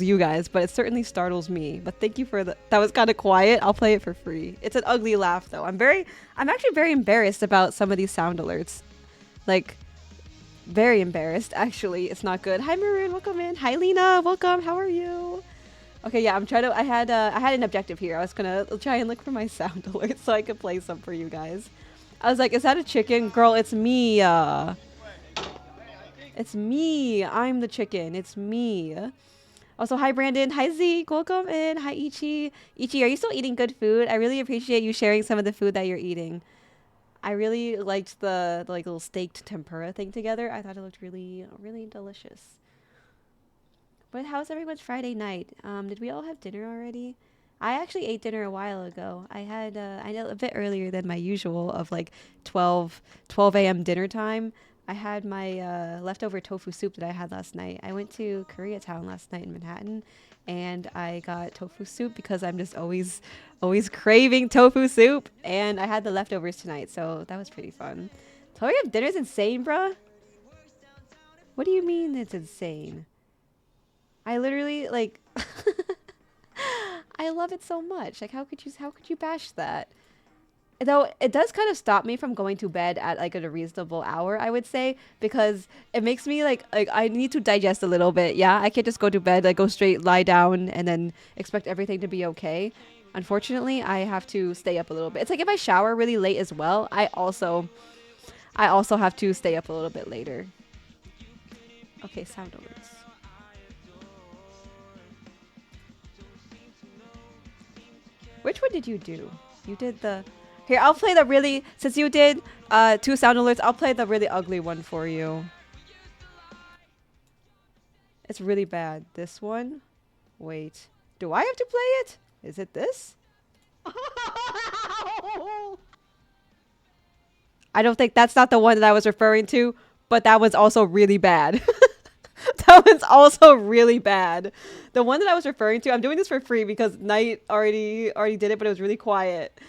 you guys, but it certainly startles me. But thank you for that was kind of quiet. I'll play it for free. It's an ugly laugh though. I'm actually very embarrassed about some of these sound alerts. Like, very embarrassed actually. It's not good. Hi Maroon, welcome in. Hi Lena, welcome. How are you? Okay, yeah, I'm trying to. I had an objective here. I was gonna try and look for my sound alerts so I could play some for you guys. I was like, is that a chicken? Girl, it's me. It's me. I'm the chicken. It's me. Also, hi Brandon. Hi Zeke. Welcome in. Hi Ichi. Ichi, are you still eating good food? I really appreciate you sharing some of the food that you're eating. I really liked the like little steaked tempura thing together. I thought it looked really, really delicious. But how's everyone's Friday night? Did we all have dinner already? I actually ate dinner a while ago. I know a bit earlier than my usual of like 12 a.m. dinner time. I had my leftover tofu soup that I had last night. I went to Koreatown last night in Manhattan, and I got tofu soup because I'm just always craving tofu soup. And I had the leftovers tonight, so that was pretty fun. 12 a.m. dinner's insane, bruh. What do you mean it's insane? I literally like I love it so much. Like how could you bash that? Though it does kind of stop me from going to bed at like at a reasonable hour, I would say, because it makes me like I need to digest a little bit. Yeah, I can't just go to bed, like go straight lie down and then expect everything to be okay. Unfortunately, I have to stay up a little bit. It's like if I shower really late as well, I also have to stay up a little bit later. Okay, sound alerts. Which one did you do? You did the... Here, I'll play the really... Since you did two sound alerts, I'll play the really ugly one for you. It's really bad. This one? Wait. Do I have to play it? Is it this? I don't think that's not the one that I was referring to, but that was also really bad. That one's also really bad. The one that I was referring to, I'm doing this for free because Knight already did it, but it was really quiet.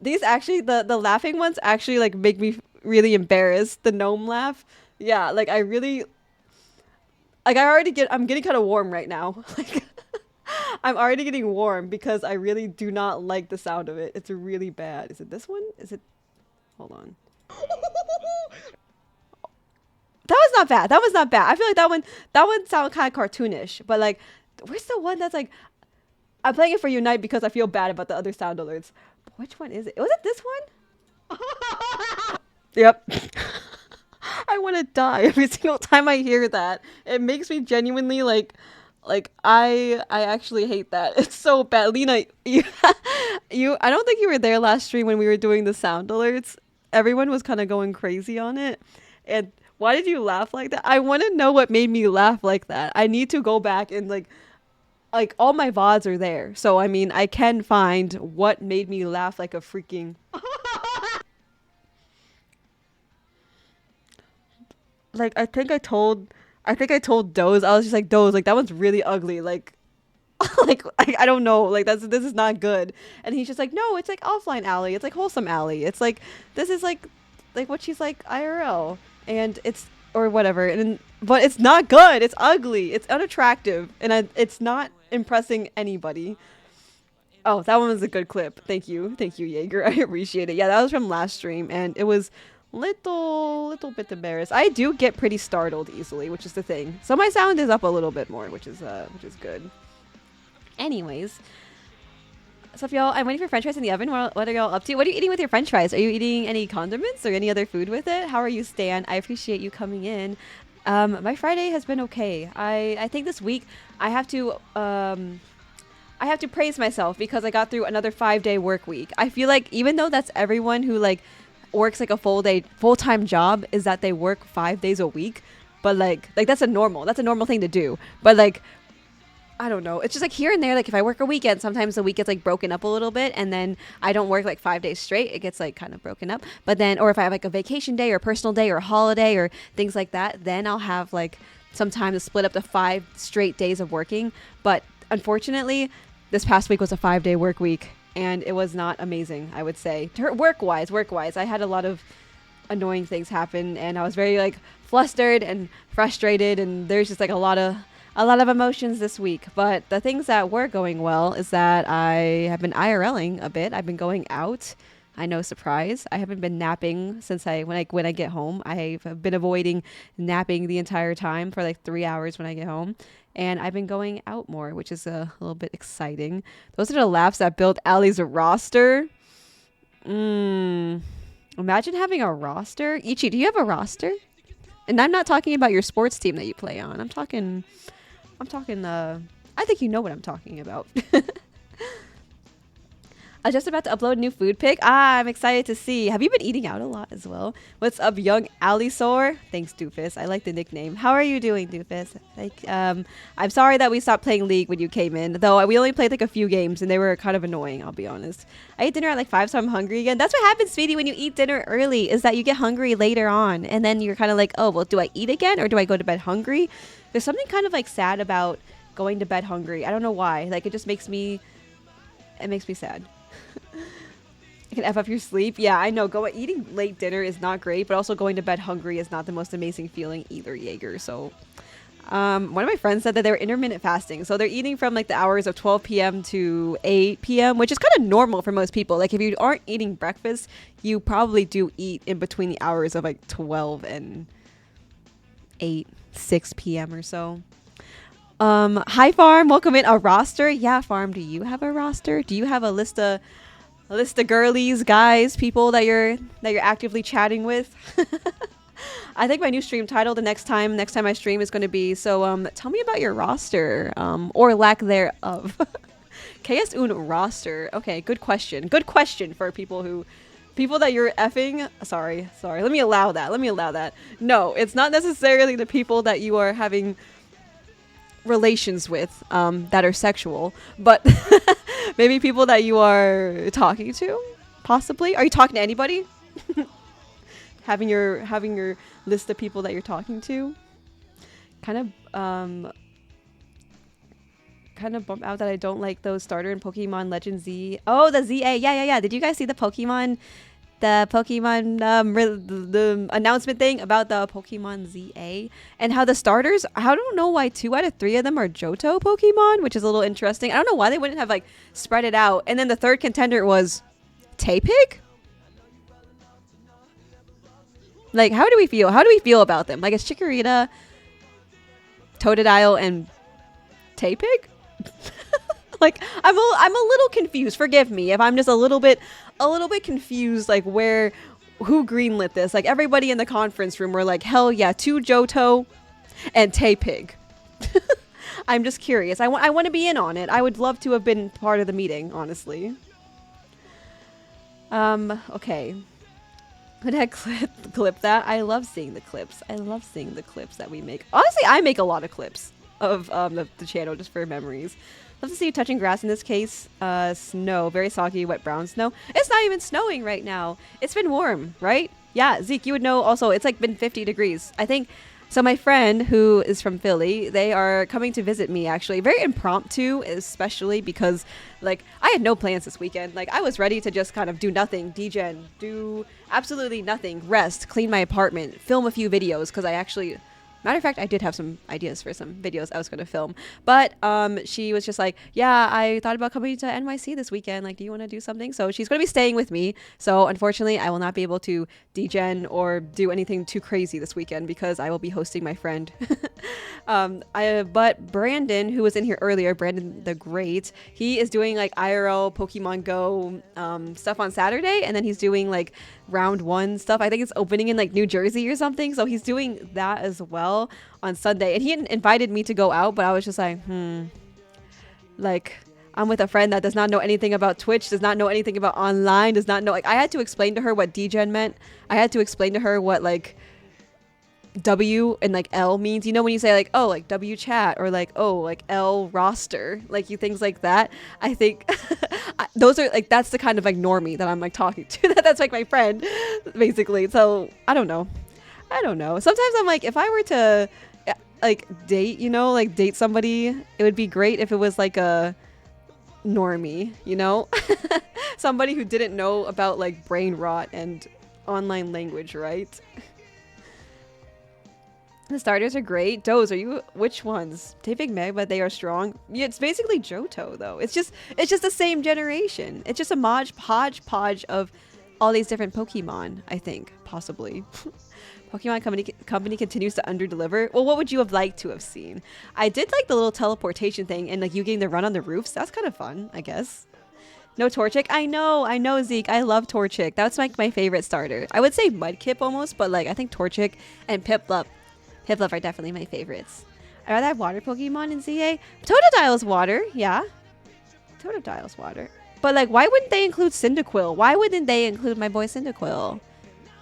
These actually, the laughing ones actually like make me really embarrassed. The gnome laugh. Yeah, like I really, like I'm getting kind of warm right now. Like I'm already getting warm because I really do not like the sound of it. It's really bad. Is it this one? Is it, hold on. That was not bad. That was not bad. I feel like that one sounded kind of cartoonish. But like, where's the one that's like, I'm playing it for Unite because I feel bad about the other sound alerts. But which one is it? Was it this one? Yep. I want to die every single time I hear that. It makes me genuinely like I actually hate that. It's so bad. Lena, you I don't think you were there last stream when we were doing the sound alerts. Everyone was kind of going crazy on it. And why did you laugh like that? I want to know what made me laugh like that. I need to go back and like all my VODs are there. So I mean, I can find what made me laugh like a freaking like I think I told Doze, I was just like, Doze, like that one's really ugly. Like like I don't know, like this is not good. And he's just like, no, it's like offline alley. It's like wholesome alley. It's like this is like what she's like IRL. And it's or whatever, and but it's not good. It's ugly. It's unattractive, and it's not impressing anybody. Oh, that one was a good clip. Thank you, Jaeger. I appreciate it. Yeah, that was from last stream, and it was little bit embarrassed. I do get pretty startled easily, which is the thing. So my sound is up a little bit more, which is good. Anyways. So if y'all, I'm waiting for french fries in the oven. What are y'all up to? What are you eating with your french fries? Are you eating any condiments or any other food with it? How are you, Stan? I appreciate you coming in. My Friday has been okay. I think this week I have to praise myself because I got through another 5-day work week. I feel like even though that's everyone who like works like a full-time job is that they work 5 days a week, but like that's a normal thing to do. But like I don't know. It's just like here and there. Like if I work a weekend, sometimes the week gets like broken up a little bit, and then I don't work like 5 days straight. It gets like kind of broken up. But then, or if I have like a vacation day or personal day or holiday or things like that, then I'll have like some time to split up to 5 straight days of working. But unfortunately, this past week was a 5-day work week, and it was not amazing, I would say. Work-wise, I had a lot of annoying things happen, and I was very like flustered and frustrated, and there's just like a lot of a lot of emotions this week. But the things that were going well is that I have been IRLing a bit. I've been going out. I know, surprise. I haven't been napping since when I get home. I've been avoiding napping the entire time for like 3 hours when I get home, and I've been going out more, which is a little bit exciting. Those are the laughs that built Allie's roster. Imagine having a roster. Ichi, do you have a roster? And I'm not talking about your sports team that you play on. I think you know what I'm talking about. I was just about to upload a new food pic. I'm excited to see. Have you been eating out a lot as well? What's up, young Alisor? Thanks, Doofus. I like the nickname. How are you doing, Doofus? I'm sorry that we stopped playing League when you came in, though we only played like a few games and they were kind of annoying, I'll be honest. I ate dinner at like 5, so I'm hungry again. That's what happens, Speedy, when you eat dinner early, is that you get hungry later on. And then you're kind of like, oh, well, do I eat again or do I go to bed hungry? There's something kind of like sad about going to bed hungry. I don't know why. Like, it makes me sad. It can F up your sleep. Yeah, I know. Eating late dinner is not great, but also going to bed hungry is not the most amazing feeling either, Jaeger. So, one of my friends said that they were intermittent fasting. So they're eating from like the hours of 12 p.m. to 8 p.m., which is kind of normal for most people. Like if you aren't eating breakfast, you probably do eat in between the hours of like 12 and 6 p.m. or so. Hi Farm, welcome in. A roster? Yeah, Farm, do you have a roster? Do you have a list of girlies, guys, people that you're actively chatting with? I think my new stream title the next time I stream is going to be, so tell me about your roster, or lack thereof. KS un roster. Okay, good question. Good question for people that you're effing. Sorry. Let me allow that. No, it's not necessarily the people that you are having relations with that are sexual, but maybe people that you are talking to, possibly. Are you talking to anybody? having your list of people that you're talking to kind of bump out that I don't like those starter in Pokemon Legend Z. Oh, the ZA. Yeah. Did you guys see the Pokemon the announcement thing about the Pokemon ZA and how the starters, I don't know why 2 out of 3 of them are Johto Pokemon, which is a little interesting. I don't know why they wouldn't have like spread it out. And then the third contender was Tepig. Like, how do we feel about them? Like, it's Chikorita, Totodile, and Tepig. Like, I'm a little confused. Forgive me if I'm just a little bit confused, like who greenlit this. Like, everybody in the conference room were like, hell yeah, 2 Johto and Tepig. I'm just curious. I want to be in on it. I would love to have been part of the meeting, honestly. Okay. Could I clip that? I love seeing the clips. That we make. Honestly, I make a lot of clips of the channel just for memories. Love to see you touching grass in this case. Snow. Very soggy, wet brown snow. It's not even snowing right now. It's been warm, right? Yeah, Zeke, you would know also. It's like been 50 degrees. I think. So my friend who is from Philly, they are coming to visit me actually. Very impromptu, especially because like I had no plans this weekend. Like I was ready to just kind of do nothing, degen, do absolutely nothing, rest, clean my apartment, film a few videos because I actually... Matter of fact, I did have some ideas for some videos I was going to film. But she was just like, yeah, I thought about coming to NYC this weekend. Like, do you want to do something? So she's going to be staying with me. So unfortunately, I will not be able to degen or do anything too crazy this weekend because I will be hosting my friend. But Brandon, who was in here earlier, Brandon the Great, he is doing like IRL Pokemon Go stuff on Saturday. And then he's doing like round 1 stuff. I think it's opening in like New Jersey or something. So he's doing that as well on Sunday, and he invited me to go out, but I was just like, like I'm with a friend that does not know anything about Twitch, does not know anything about online, does not know, like I had to explain to her what degen meant. I had to explain to her what like W and like L means, you know, when you say like, oh, like W chat, or like, oh, like L roster, like you things like that. I think those are like, that's the kind of like normie that I'm like talking to. That's like my friend basically. So I don't know. Sometimes I'm like, if I were to like date, you know, like date somebody, it would be great if it was like a normie, you know, somebody who didn't know about like brain rot and online language, right? The starters are great. Those are you? Which ones? Tefig Meg, but they are strong. Yeah, it's basically Johto though. It's just the same generation. It's just a hodgepodge of all these different Pokemon. I think possibly. Pokemon company continues to underdeliver. Well, what would you have liked to have seen? I did like the little teleportation thing and like you getting to run on the roofs. That's kind of fun, I guess. No Torchic. I know, Zeke. I love Torchic. That's like my favorite starter. I would say Mudkip almost, but like I think Torchic and Piplup. Piplup are definitely my favorites. I'd rather have water Pokemon in ZA. Totodile's water, yeah. Totodile's water. But like, why wouldn't they include Cyndaquil? Why wouldn't they include my boy Cyndaquil?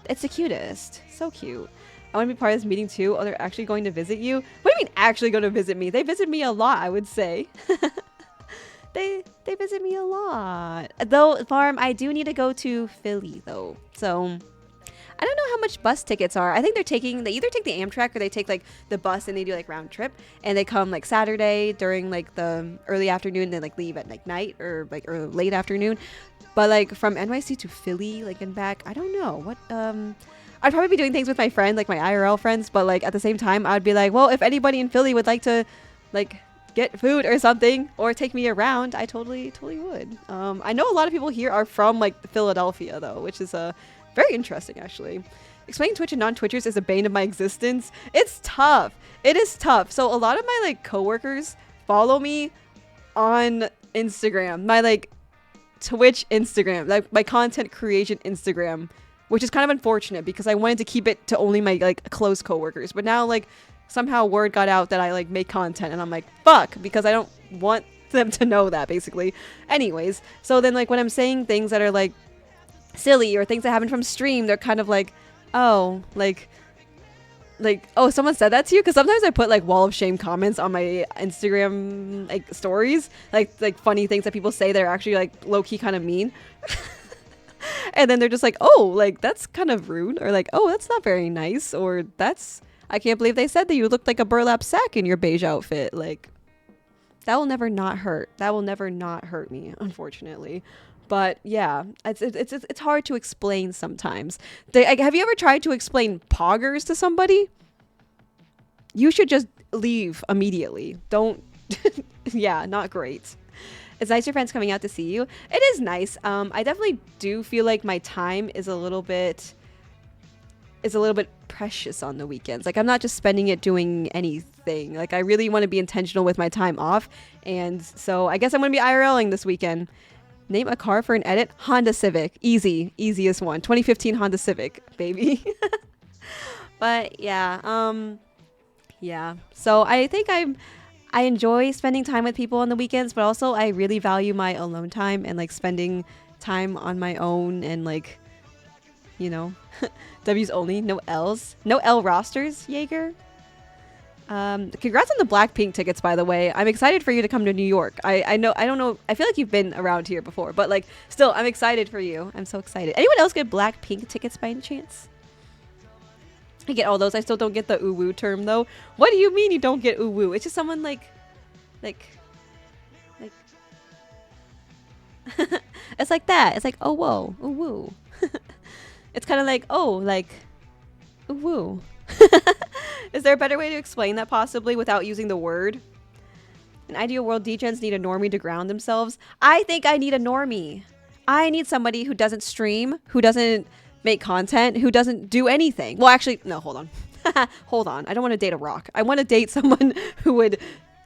It's the cutest. So cute. I want to be part of this meeting too. Oh, they're actually going to visit you? What do you mean actually going to visit me? They visit me a lot, I would say. They visit me a lot. Though, Farm, I do need to go to Philly though. So I don't know how much bus tickets are. I think they either take the Amtrak or they take like the bus and they do like round trip and they come like Saturday during like the early afternoon and then like leave at like night or like or late afternoon. But like from NYC to Philly like and back, I don't know what I'd probably be doing things with my friend, like my IRL friends, but like at the same time I'd be like, well, if anybody in Philly would like to like get food or something or take me around, I totally would. I know a lot of people here are from like Philadelphia though, which is very interesting actually. Explaining Twitch and non-Twitchers is a bane of my existence. It's tough. It is tough. So a lot of my like coworkers follow me on Instagram, my like Twitch Instagram, like my content creation Instagram, which is kind of unfortunate because I wanted to keep it to only my like close coworkers. But now like somehow word got out that I like make content and I'm like, fuck, because I don't want them to know that basically. Anyways, so then like when I'm saying things that are like silly or things that happen from stream, they're kind of like, oh, like oh, someone said that to you? Because sometimes I put like wall of shame comments on my Instagram like stories, like funny things that people say that are actually like low-key kind of mean. And then they're just like, oh, like that's kind of rude, or like, oh, that's not very nice, or that's, I can't believe they said that you looked like a burlap sack in your beige outfit. Like that will never not hurt. That will never not hurt me, unfortunately. But yeah, it's hard to explain sometimes. Have you ever tried to explain poggers to somebody? You should just leave immediately. Don't. Yeah, not great. It's nice your friends coming out to see you. It is nice. I definitely do feel like my time is a little bit precious on the weekends. Like I'm not just spending it doing anything. Like I really want to be intentional with my time off. And so I guess I'm going to be IRLing this weekend. Name a car for an edit. Honda Civic. Easiest one. 2015 Honda Civic, baby. But yeah, yeah. So I think I enjoy spending time with people on the weekends, but also I really value my alone time and like spending time on my own and like, you know, W's only, no L's, no L rosters, Jaeger. Congrats on the Blackpink tickets, by the way. I'm excited for you to come to New York. I know, I don't know, I feel like you've been around here before, but like still, I'm excited for you. I'm so excited. Anyone else get Blackpink tickets by any chance? I get all those. I still don't get the uwu term though. What do you mean you don't get uwu? It's just someone like it's like that. It's like, oh whoa, uwu. It's kind of like, oh, like uwu. Is there a better way to explain that possibly without using the word? In ideal world, degens need a normie to ground themselves. I think I need a normie. I need somebody who doesn't stream, who doesn't make content, who doesn't do anything. Well, actually, no, hold on. Hold on. I don't want to date a rock. I want to date someone who would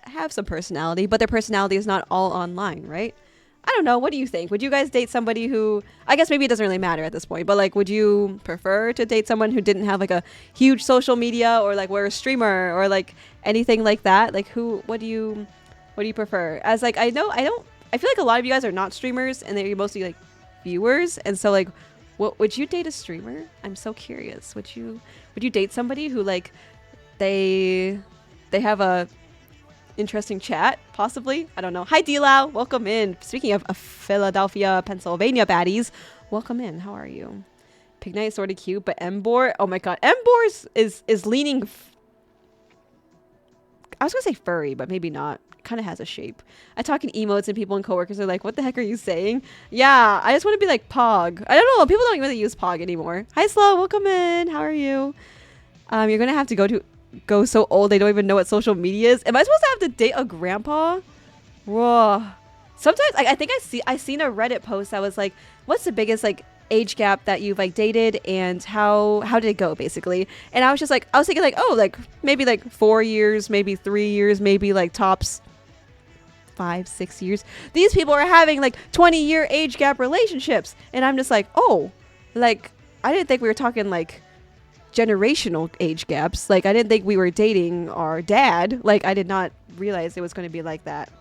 have some personality, but their personality is not all online, right? I don't know. What do you think? Would you guys date somebody who, I guess maybe it doesn't really matter at this point, but like, would you prefer to date someone who didn't have like a huge social media or like were a streamer or like anything like that? Like what do you prefer? As like, I feel like a lot of you guys are not streamers and they're mostly like viewers. And so like, what would you date a streamer? I'm so curious. Would you date somebody who like, they have a interesting chat, possibly? I don't know. Hi, D-Lau. Welcome in. Speaking of Philadelphia, Pennsylvania baddies, welcome in. How are you? Pignite is sort of cute, but Embor, oh my god. Embor is leaning... I was going to say furry, but maybe not. Kind of has a shape. I talk in emotes and people and coworkers are like, what the heck are you saying? Yeah, I just want to be like Pog. I don't know. People don't really use Pog anymore. Hi, Slow. Welcome in. How are you? You're going to have to go to... go so old they don't even know what social media is. Am I supposed to have to date a grandpa? Whoa. Sometimes I think I seen a Reddit post that was like, what's the biggest like age gap that you've like dated, and how did it go basically? And I was thinking like, oh, like maybe like 4 years, maybe 3 years, maybe like tops 5-6 years. These people are having like 20-year age gap relationships, and I'm just like, oh, like I didn't think we were talking like generational age gaps. Like I didn't think we were dating our dad. Like I did not realize it was going to be like that.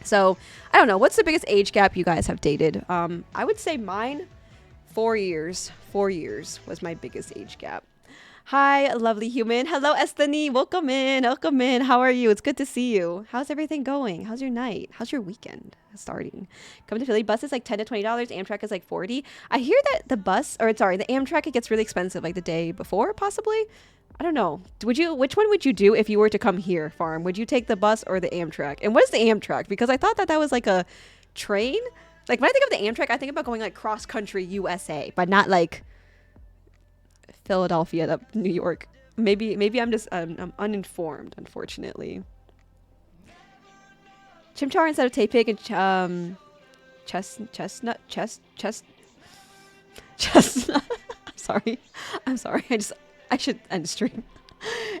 So I don't know, what's the biggest age gap you guys have dated? I would say mine, 4 years. 4 years was my biggest age gap. Hi, lovely human. Hello, Estanie. Welcome in. Welcome in. How are you? It's good to see you. How's everything going? How's your night? How's your weekend starting? Coming to Philly, bus is like $10 to $20. Amtrak is like $40. I hear that the Amtrak, it gets really expensive like the day before, possibly. I don't know. Which one would you do if you were to come here, Farm? Would you take the bus or the Amtrak? And what is the Amtrak? Because I thought that was like a train. Like when I think of the Amtrak, I think about going like cross country USA, but not like Philadelphia to New York. Maybe I'm just I'm uninformed, unfortunately. Chimchar instead of Tapig and chestnut. I'm sorry. I should end stream.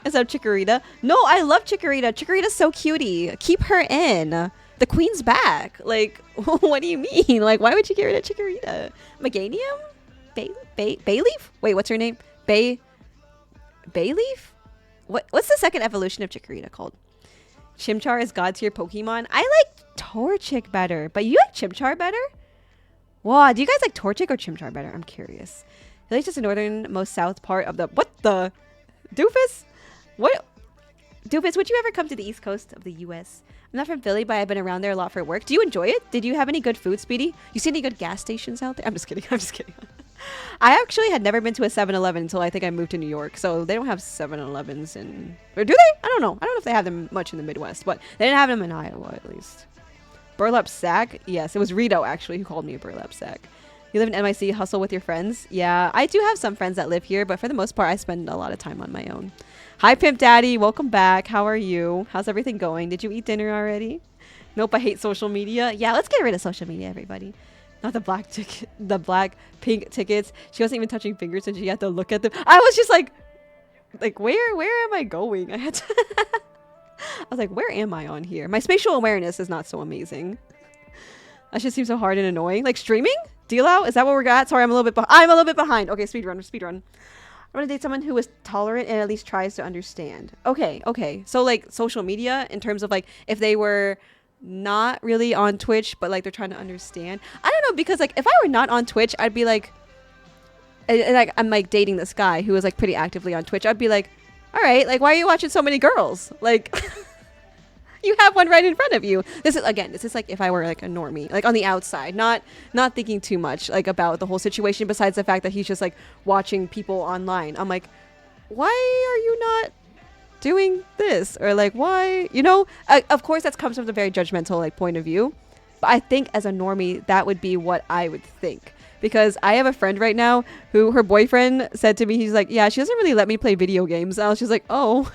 Instead of Chikorita. No, I love Chikorita. Chikorita's so cutie. Keep her in. The queen's back. Like, what do you mean? Like, why would you get rid of Chikorita? Meganium? Bayleaf? Wait, what's her name? Bayleaf? What's the second evolution of Chikorita called? Chimchar is god tier Pokemon. I like Torchic better, but you like Chimchar better? Wow, do you guys like Torchic or Chimchar better? I'm curious. It's just the northernmost south part of the... What the? Doofus? What? Doofus, would you ever come to the east coast of the U.S.? I'm not from Philly, but I've been around there a lot for work. Do you enjoy it? Did you have any good food, Speedy? You see any good gas stations out there? I'm just kidding. I actually had never been to a 7-Eleven until I think I moved to New York. So they don't have 7-Elevens in... Or do they? I don't know. I don't know if they have them much in the Midwest, but they didn't have them in Iowa, at least. Burlap sack? Yes, it was Rito, actually, who called me a burlap sack. You live in NYC, hustle with your friends? Yeah, I do have some friends that live here, but for the most part, I spend a lot of time on my own. Hi, Pimp Daddy. Welcome back. How are you? How's everything going? Did you eat dinner already? Nope, I hate social media. Yeah, let's get rid of social media, everybody. Not the black pink tickets. She wasn't even touching fingers and she had to look at them. I was just like where am I going? I was like, where am I on here? My spatial awareness is not so amazing. That just seems so hard and annoying. Like streaming? Deal-out? Is that what we're at? Sorry, I'm a little bit behind. Okay, speedrun. I'm gonna date someone who is tolerant and at least tries to understand. Okay. So like social media in terms of like if they were not really on Twitch, but like they're trying to understand. I don't know, because like if I were not on Twitch, I'd be like, and like I'm like dating this guy who is like pretty actively on Twitch. I'd be like, all right, like why are you watching so many girls? Like you have one right in front of you. This is like if I were like a normie, like on the outside, not thinking too much like about the whole situation besides the fact that he's just like watching people online. I'm like, why are you not doing this? Or like, why, of course that comes from a very judgmental like point of view, but I think as a normie that would be what I would think, because I have a friend right now who her boyfriend said to me, he's like, yeah, she doesn't really let me play video games. And I was just like, oh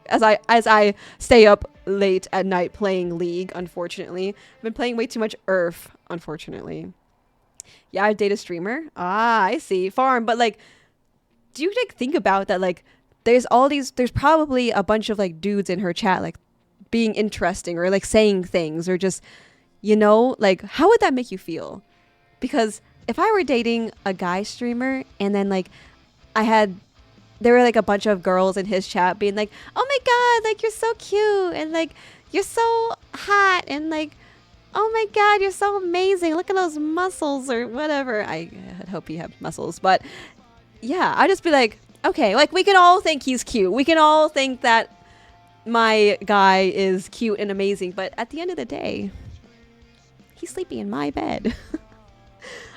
as I stay up late at night playing League. Unfortunately, I've been playing way too much Earth, unfortunately. Yeah, I date a streamer. I see. Farm. But like, do you like think about that? Like, there's probably a bunch of like dudes in her chat, like being interesting or like saying things or just, like how would that make you feel? Because if I were dating a guy streamer and then like there were like a bunch of girls in his chat being like, oh my god, like you're so cute and like you're so hot and like, oh my god, you're so amazing, look at those muscles or whatever. I hope you have muscles, but yeah, I'd just be like, okay, like we can all think he's cute, we can all think that my guy is cute and amazing, but at the end of the day, he's sleeping in my bed.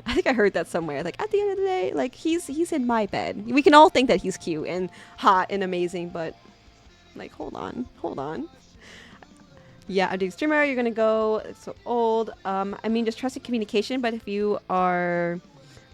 I think I heard that somewhere. Like, at the end of the day, like, he's in my bed. We can all think that he's cute and hot and amazing, but, like, hold on. Yeah, I'm doing streamer. You're going to go. It's so old. I mean, just trusted communication, but if you are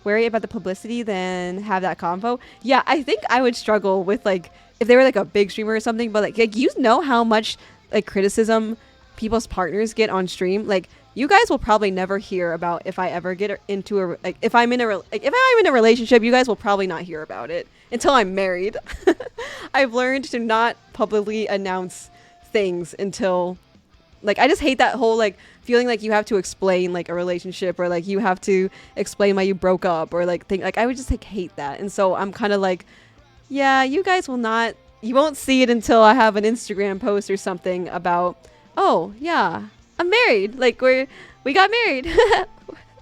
worry about the publicity than have that convo. Yeah, I think I would struggle with like if they were like a big streamer or something, but like you know how much like criticism people's partners get on stream. Like you guys will probably never hear about if I ever get into a like if I'm in a if I'm in a relationship, you guys will probably not hear about it until I'm married. I've learned to not publicly announce things until like I just hate that whole like feeling like you have to explain like a relationship or like you have to explain why you broke up or like think like I would just like hate that. And so I'm kind of like, yeah, you guys will not, you won't see it until I have an Instagram post or something about, oh yeah, I'm married. Like we got married.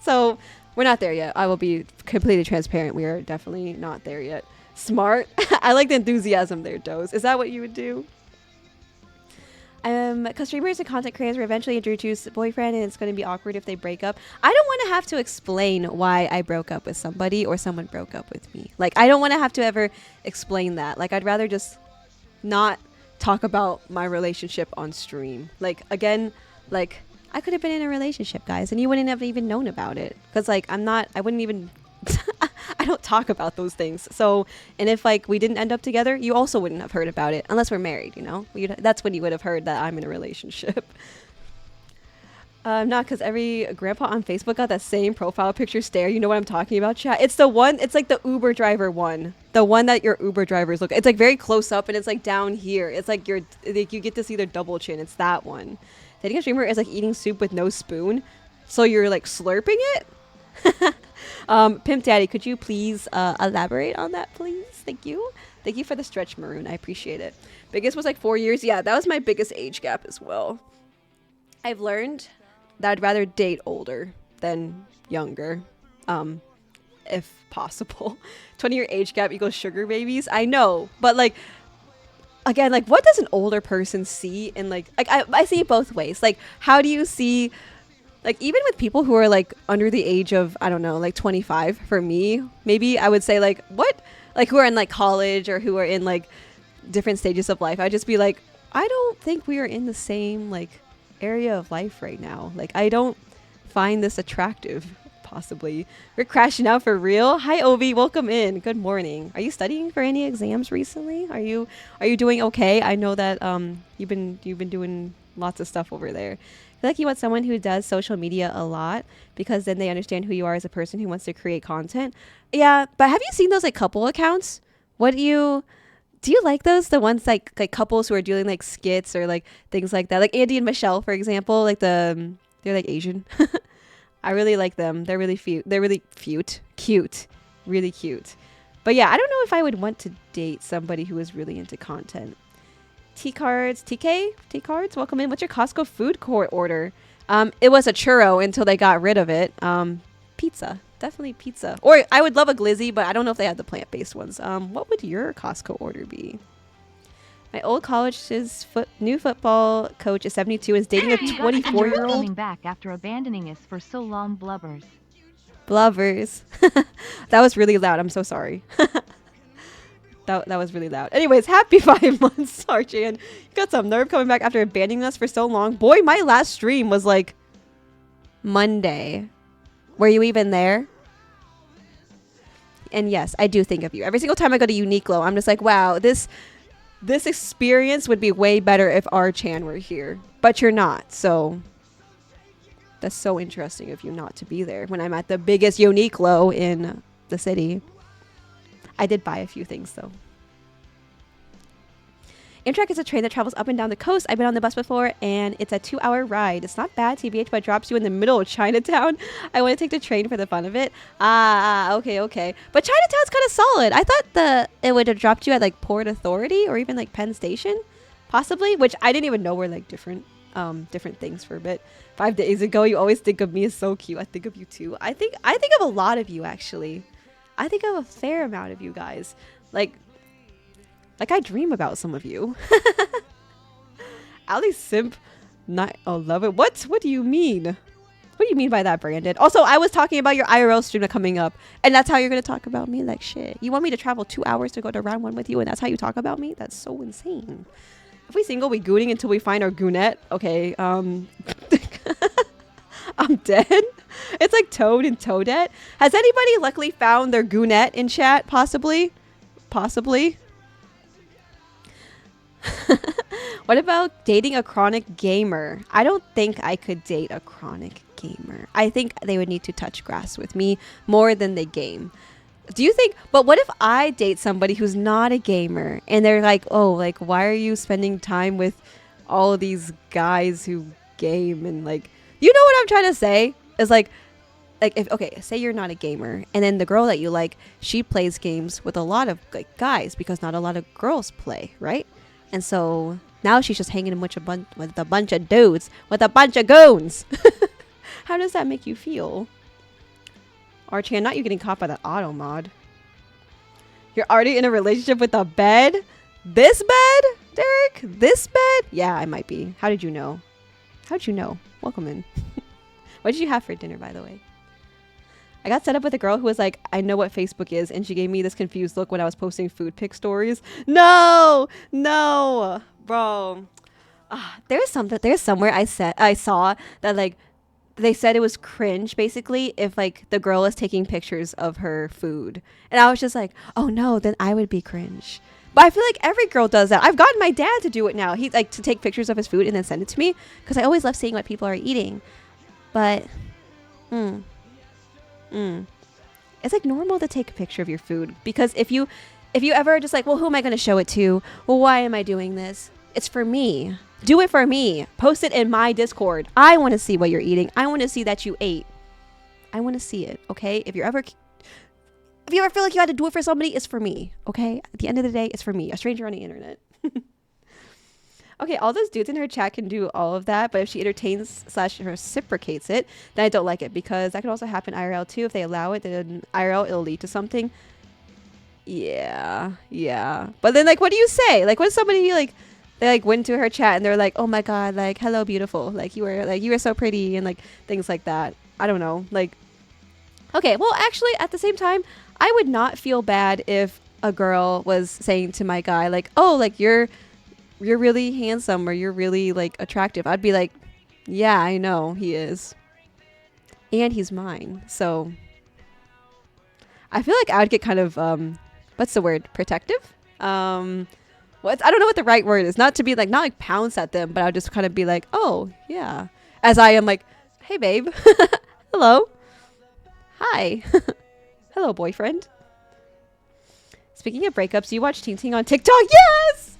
So we're not there yet. I will be completely transparent. We are definitely not there yet. Smart. I like the enthusiasm there, Doze. Is that what you would do? Because streamers and content creators will eventually introduce a boyfriend and it's going to be awkward if they break up. I don't want to have to explain why I broke up with somebody or someone broke up with me. Like, I don't want to have to ever explain that. Like, I'd rather just not talk about my relationship on stream. Like, again, like, I could have been in a relationship, guys, and you wouldn't have even known about it. Because, like, I wouldn't even... I don't talk about those things. So, and if like we didn't end up together, you also wouldn't have heard about it unless we're married, you know? That's when you would have heard that I'm in a relationship. Not because every grandpa on Facebook got that same profile picture stare. You know what I'm talking about, chat? It's the one, it's like the Uber driver one. The one that your Uber drivers look. It's like very close up and it's like down here. It's like you get to see their double chin. It's that one. Dating a streamer is like eating soup with no spoon. So you're like slurping it? Pimp Daddy, could you please elaborate on that, please? Thank you. Thank you for the stretch, Maroon. I appreciate it. Biggest was like 4 years. Yeah, that was my biggest age gap as well. I've learned that I'd rather date older than younger, if possible. 20-year age gap equals sugar babies. I know, but like, again, like, what does an older person see? And like I see it both ways. Like, how do you see? Like, even with people who are, like, under the age of, I don't know, like, 25, for me, maybe I would say, like, what? Like, who are in, like, college or who are in, like, different stages of life. I'd just be like, I don't think we are in the same, like, area of life right now. Like, I don't find this attractive, possibly. We're crashing out for real. Hi, Ovi. Welcome in. Good morning. Are you studying for any exams recently? Are you doing okay? I know that you've been doing lots of stuff over there. I feel like you want someone who does social media a lot because then they understand who you are as a person who wants to create content. Yeah, but have you seen those like couple accounts? Do you like those? The ones like couples who are doing like skits or like things like that. Like Andy and Michelle, for example, like they're like Asian. I really like them. They're really cute. They're really cute, really cute. But yeah, I don't know if I would want to date somebody who is really into content. T-cards, T-cards, welcome in. What's your Costco food court order? It was a churro until they got rid of it. Pizza, definitely pizza. Or I would love a glizzy, but I don't know if they had the plant-based ones. What would your Costco order be? My old college's new football coach is 72 and is dating a 24-year-old. Coming back after abandoning us for so long, blubbers. That was really loud. I'm so sorry. That was really loud. Anyways, happy 5 months, Arjan. You got some nerve coming back after abandoning us for so long. Boy, my last stream was like Monday. Were you even there? And yes, I do think of you. Every single time I go to Uniqlo, I'm just like, wow, this experience would be way better if R-Chan were here. But you're not, so that's so interesting of you not to be there when I'm at the biggest Uniqlo in the city. I did buy a few things, though. Amtrak is a train that travels up and down the coast. I've been on the bus before, and it's a 2-hour ride. It's not bad, TBH, but it drops you in the middle of Chinatown. I want to take the train for the fun of it. Okay. But Chinatown's kind of solid. I thought it would have dropped you at, like, Port Authority or even, like, Penn Station, possibly, which I didn't even know were, like, different things for a bit. 5 days ago, you always think of me as so cute. I think of you, too. I think of a lot of you, actually. I think of a fair amount of you guys. Like I dream about some of you. Ali Simp, not love it. What do you mean? What do you mean by that, Brandon? Also, I was talking about your IRL stream coming up, and that's how you're gonna talk about me? Like shit. You want me to travel 2 hours to go to round 1 with you, and that's how you talk about me? That's so insane. If we single, we gooning until we find our goonette. Okay. I'm dead. It's like Toad and Toadette. Has anybody luckily found their Goonette in chat? Possibly. Possibly. What about dating a chronic gamer? I don't think I could date a chronic gamer. I think they would need to touch grass with me more than they game. Do you think, but what if I date somebody who's not a gamer and they're like, oh, like, why are you spending time with all of these guys who game? And like, you know what I'm trying to say? Is like if, okay, say you're not a gamer and then the girl that you like, she plays games with a lot of like guys because not a lot of girls play, right? And so now she's just hanging with a bunch of dudes, with a bunch of goons. How does that make you feel? Archie, not you getting caught by that auto mod. You're already in a relationship with a bed? This bed, Derek? This bed? Yeah, I might be. How did you know? How'd you know? Welcome in. What did you have for dinner, by the way? I got set up with a girl who was like, I know what Facebook is, and she gave me this confused look when I was posting food pic stories. No, bro. There's somewhere I saw that like they said it was cringe basically if like the girl is taking pictures of her food, and I was just like, oh no, then I would be cringe. But I feel like every girl does that. I've gotten my dad to do it now. He like to take pictures of his food and then send it to me because I always love seeing what people are eating. But it's like normal to take a picture of your food because if you ever just like, well, who am I going to show it to? Well, why am I doing this? It's for me. Do it for me. Post it in my Discord. I want to see what you're eating. I want to see that you ate. I want to see it. Okay. If you ever feel like you had to do it for somebody, it's for me. Okay. At the end of the day, it's for me, a stranger on the internet. Okay, all those dudes in her chat can do all of that, but if she entertains / reciprocates it, then I don't like it because that could also happen IRL too. If they allow it, then IRL it'll lead to something. Yeah. But then like, what do you say? Like, what if somebody like they like went to her chat and they're like, oh my god, like hello beautiful, like you were so pretty and like things like that. I don't know. Like, okay, well actually at the same time, I would not feel bad if a girl was saying to my guy like, oh, like you're really handsome or you're really like attractive. I'd be like, yeah, I know he is. And he's mine. So I feel like I would get kind of, what's the word? Protective? I don't know what the right word is. Not like pounce at them, but I'll just kind of be like, oh yeah. As I am like, hey babe. Hello. Hi. Hello boyfriend. Speaking of breakups, you watch Ting Ting on TikTok? Yes!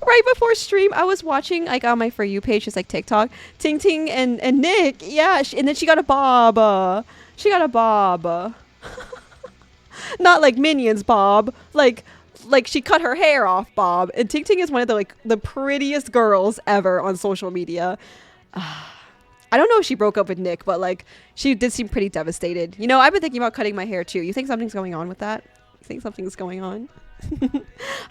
Right before stream, I was watching like on my For You page, just like TikTok, Ting Ting and Nick. Yeah, and then she got a bob. Not like Minions bob. Like she cut her hair off bob. And Ting Ting is one of the prettiest girls ever on social media. I don't know if she broke up with Nick, but like she did seem pretty devastated. You know, I've been thinking about cutting my hair too. You think something's going on with that? You think something's going on?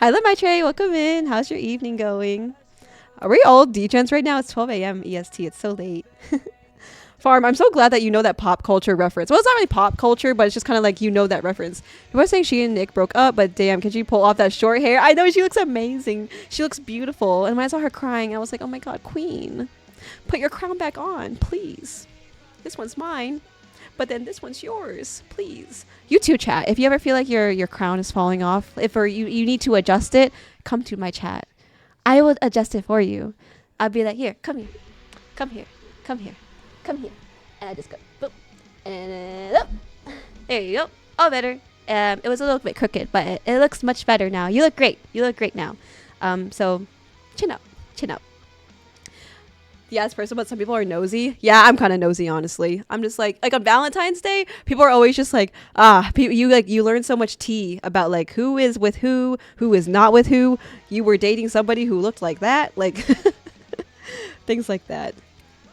Hi, Let My Trey. Welcome in. How's your evening going? Are we all degens right now? It's 12 a.m. EST. It's so late. Farm, I'm so glad that you know that pop culture reference. Well, it's not really pop culture, but it's just kind of like you know that reference. People are saying she and Nick broke up, but damn, can she pull off that short hair? I know, she looks amazing. She looks beautiful. And when I saw her crying, I was like, oh my god, queen. Put your crown back on, please. This one's mine. But then this one's yours, please. You too, chat. If you ever feel like your crown is falling off, you need to adjust it, come to my chat. I will adjust it for you. I'll be like, here, come here. Come here. Come here. Come here. And I just go, boop. And up. There you go. All better. It was a little bit crooked, but it looks much better now. You look great. You look great now. So chin up. Chin up. Yes, first of all, some people are nosy. Yeah, I'm kind of nosy, honestly. I'm just like on Valentine's Day, people are always just like, you learn so much tea about like who is with who is not with who. You were dating somebody who looked like that, like things like that.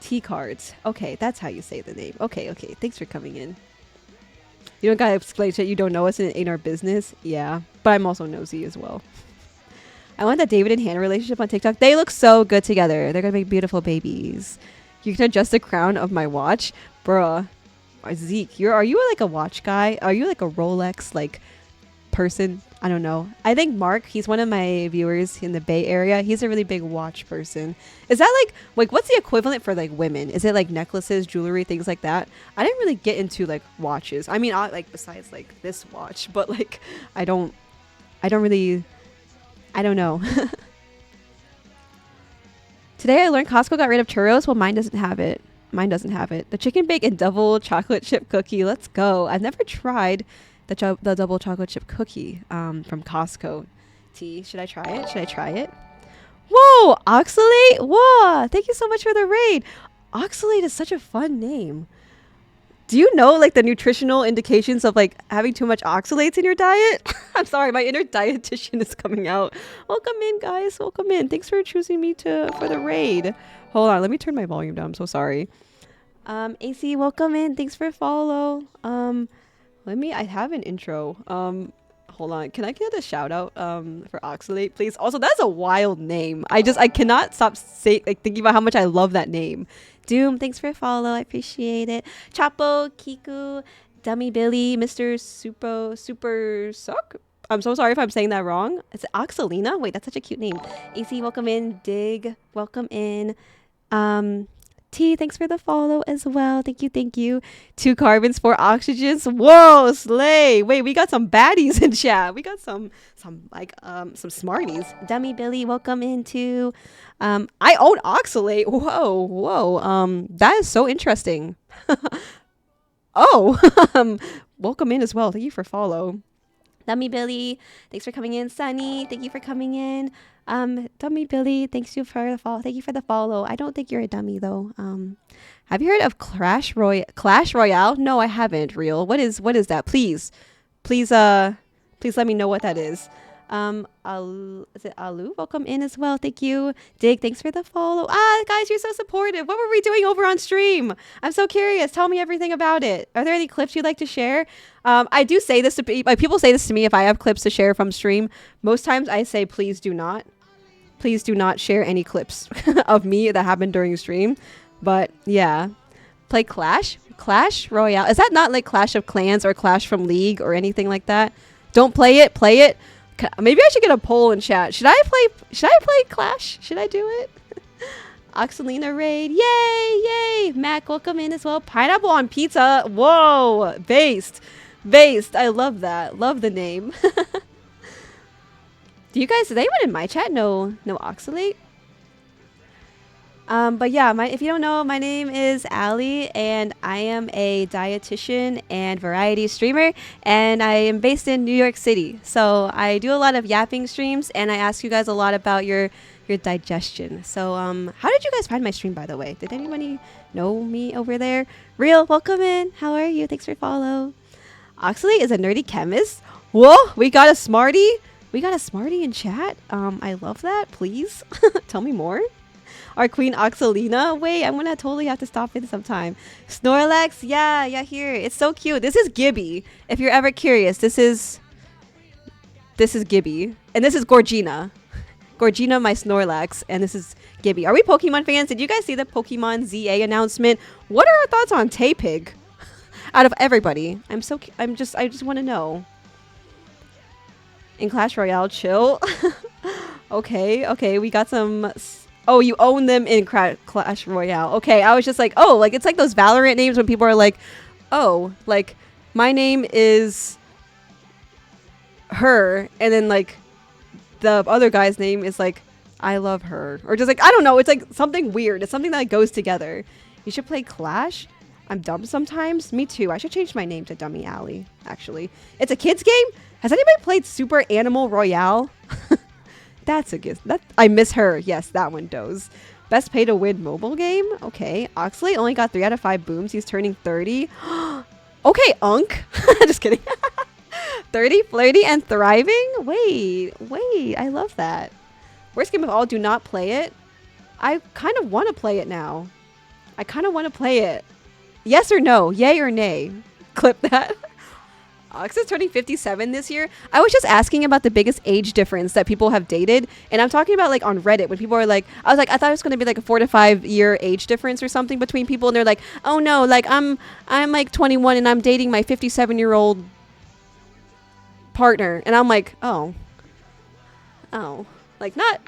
Tea cards. Okay, that's how you say the name. Okay. Thanks for coming in. You don't gotta explain shit you don't know us and it ain't our business. Yeah, but I'm also nosy as well. I want that David and Hannah relationship on TikTok. They look so good together. They're gonna make beautiful babies. You can adjust the crown of my watch, bruh. Zeke, are you like a watch guy? Are you like a Rolex person. I don't know. I think Mark, he's one of my viewers in the Bay Area. He's a really big watch person. Is that like what's the equivalent for like women? Is it like necklaces, jewelry, things like that? I didn't really get into like watches. I mean, like besides like this watch, but like I don't really, I don't know. Today I learned Costco got rid of churros. Well, mine doesn't have it. Mine doesn't have it. The chicken bake and double chocolate chip cookie. Let's go. I've never tried the double chocolate chip cookie from Costco. T, should I try it? Should I try it? Whoa, Oxalate. Whoa, thank you so much for the raid. Oxalate is such a fun name. Do you know like the nutritional indications of like having too much oxalates in your diet? I'm sorry, my inner dietitian is coming out. Welcome in, guys. Welcome in. Thanks for choosing me for the raid. Hold on, let me turn my volume down. I'm so sorry. AC, welcome in. Thanks for follow. I have an intro. Hold on. Can I get a shout out for Oxalate, please? Also, that's a wild name. I cannot stop thinking about how much I love that name. Doom, thanks for follow. I appreciate it. Chapo, Kiku, Dummy Billy, Mr. Super Suck. I'm so sorry if I'm saying that wrong. Is it Oxalina? Wait, that's such a cute name. AC, welcome in. Dig, welcome in. T, thanks for the follow as well. Thank you. 2 carbons, 4 oxygens. Whoa, slay. Wait, we got some baddies in chat. We got some smarties. Dummy Billy, welcome in too. I own Oxalate. Whoa. That is so interesting. Oh, welcome in as well. Thank you for follow. Dummy Billy, thanks for coming in. Sunny, thank you for coming in. Dummy Billy, thank you for the follow. Thank you for the follow. I don't think you're a dummy though. Have you heard of Clash Royale? No, I haven't. Real. What is that? Please let me know what that is. Is it Alu? Welcome in as well. Thank you. Dig, thanks for the follow. Guys, you're so supportive. What were we doing over on stream? I'm so curious. Tell me everything about it. Are there any clips you'd like to share? I do say this to people say this to me if I have clips to share from stream. Most times I say, please do not share any clips of me that happened during stream. But yeah, play Clash Royale. Is that not like Clash of Clans or Clash from League or anything like that? Don't play it. Maybe I should get a poll in chat. Should I play Clash? Should I do it? Oxalina raid. Yay. Mac, welcome in as well. Pineapple on pizza. Whoa. Based. I love that. Love the name. Does anyone in my chat know Oxalate? But yeah, if you don't know, my name is Ali, and I am a dietitian and variety streamer, and I am based in New York City. So I do a lot of yapping streams, and I ask you guys a lot about your digestion. So how did you guys find my stream, by the way? Did anybody know me over there? Real, welcome in. How are you? Thanks for follow. Oxalate is a nerdy chemist. Whoa, we got a smarty. We got a smarty in chat. I love that. Please tell me more. Our queen Oxalina. Wait, I'm gonna totally have to stop it sometime. Snorlax, yeah, here. It's so cute. This is Gibby. If you're ever curious, this is Gibby, and this is Gorgina. Gorgina, my Snorlax, and this is Gibby. Are we Pokemon fans? Did you guys see the Pokemon ZA announcement? What are our thoughts on Tepig? Out of everybody, I just want to know. In Clash Royale, chill. Okay, we got some. Oh, you own them in Clash Royale. Okay, I was just like, oh, like it's like those Valorant names when people are like, oh, like my name is her, and then like the other guy's name is like I love her, or just like I don't know. It's like something weird. It's something that goes together. You should play Clash. I'm dumb sometimes. Me too. I should change my name to Dummy Alley. Actually, it's a kids game. Has anybody played Super Animal Royale? That's a gift. I miss her. Yes, that one does. Best pay to win mobile game? Okay. Oxley only got 3 out of 5 booms. He's turning 30. Okay, Unk. Just kidding. 30, flirty, and thriving? Wait. I love that. Worst game of all, do not play it. I kind of want to play it now. I kind of want to play it. Yes or no? Yay or nay? Clip that. Ox is turning 57 this year. I was just asking about the biggest age difference that people have dated. And I'm talking about like on Reddit when people are like, I thought it was going to be like a 4 to 5 year age difference or something between people. And they're like, oh no, like I'm like 21 and I'm dating my 57-year-old partner. And I'm like, oh, like not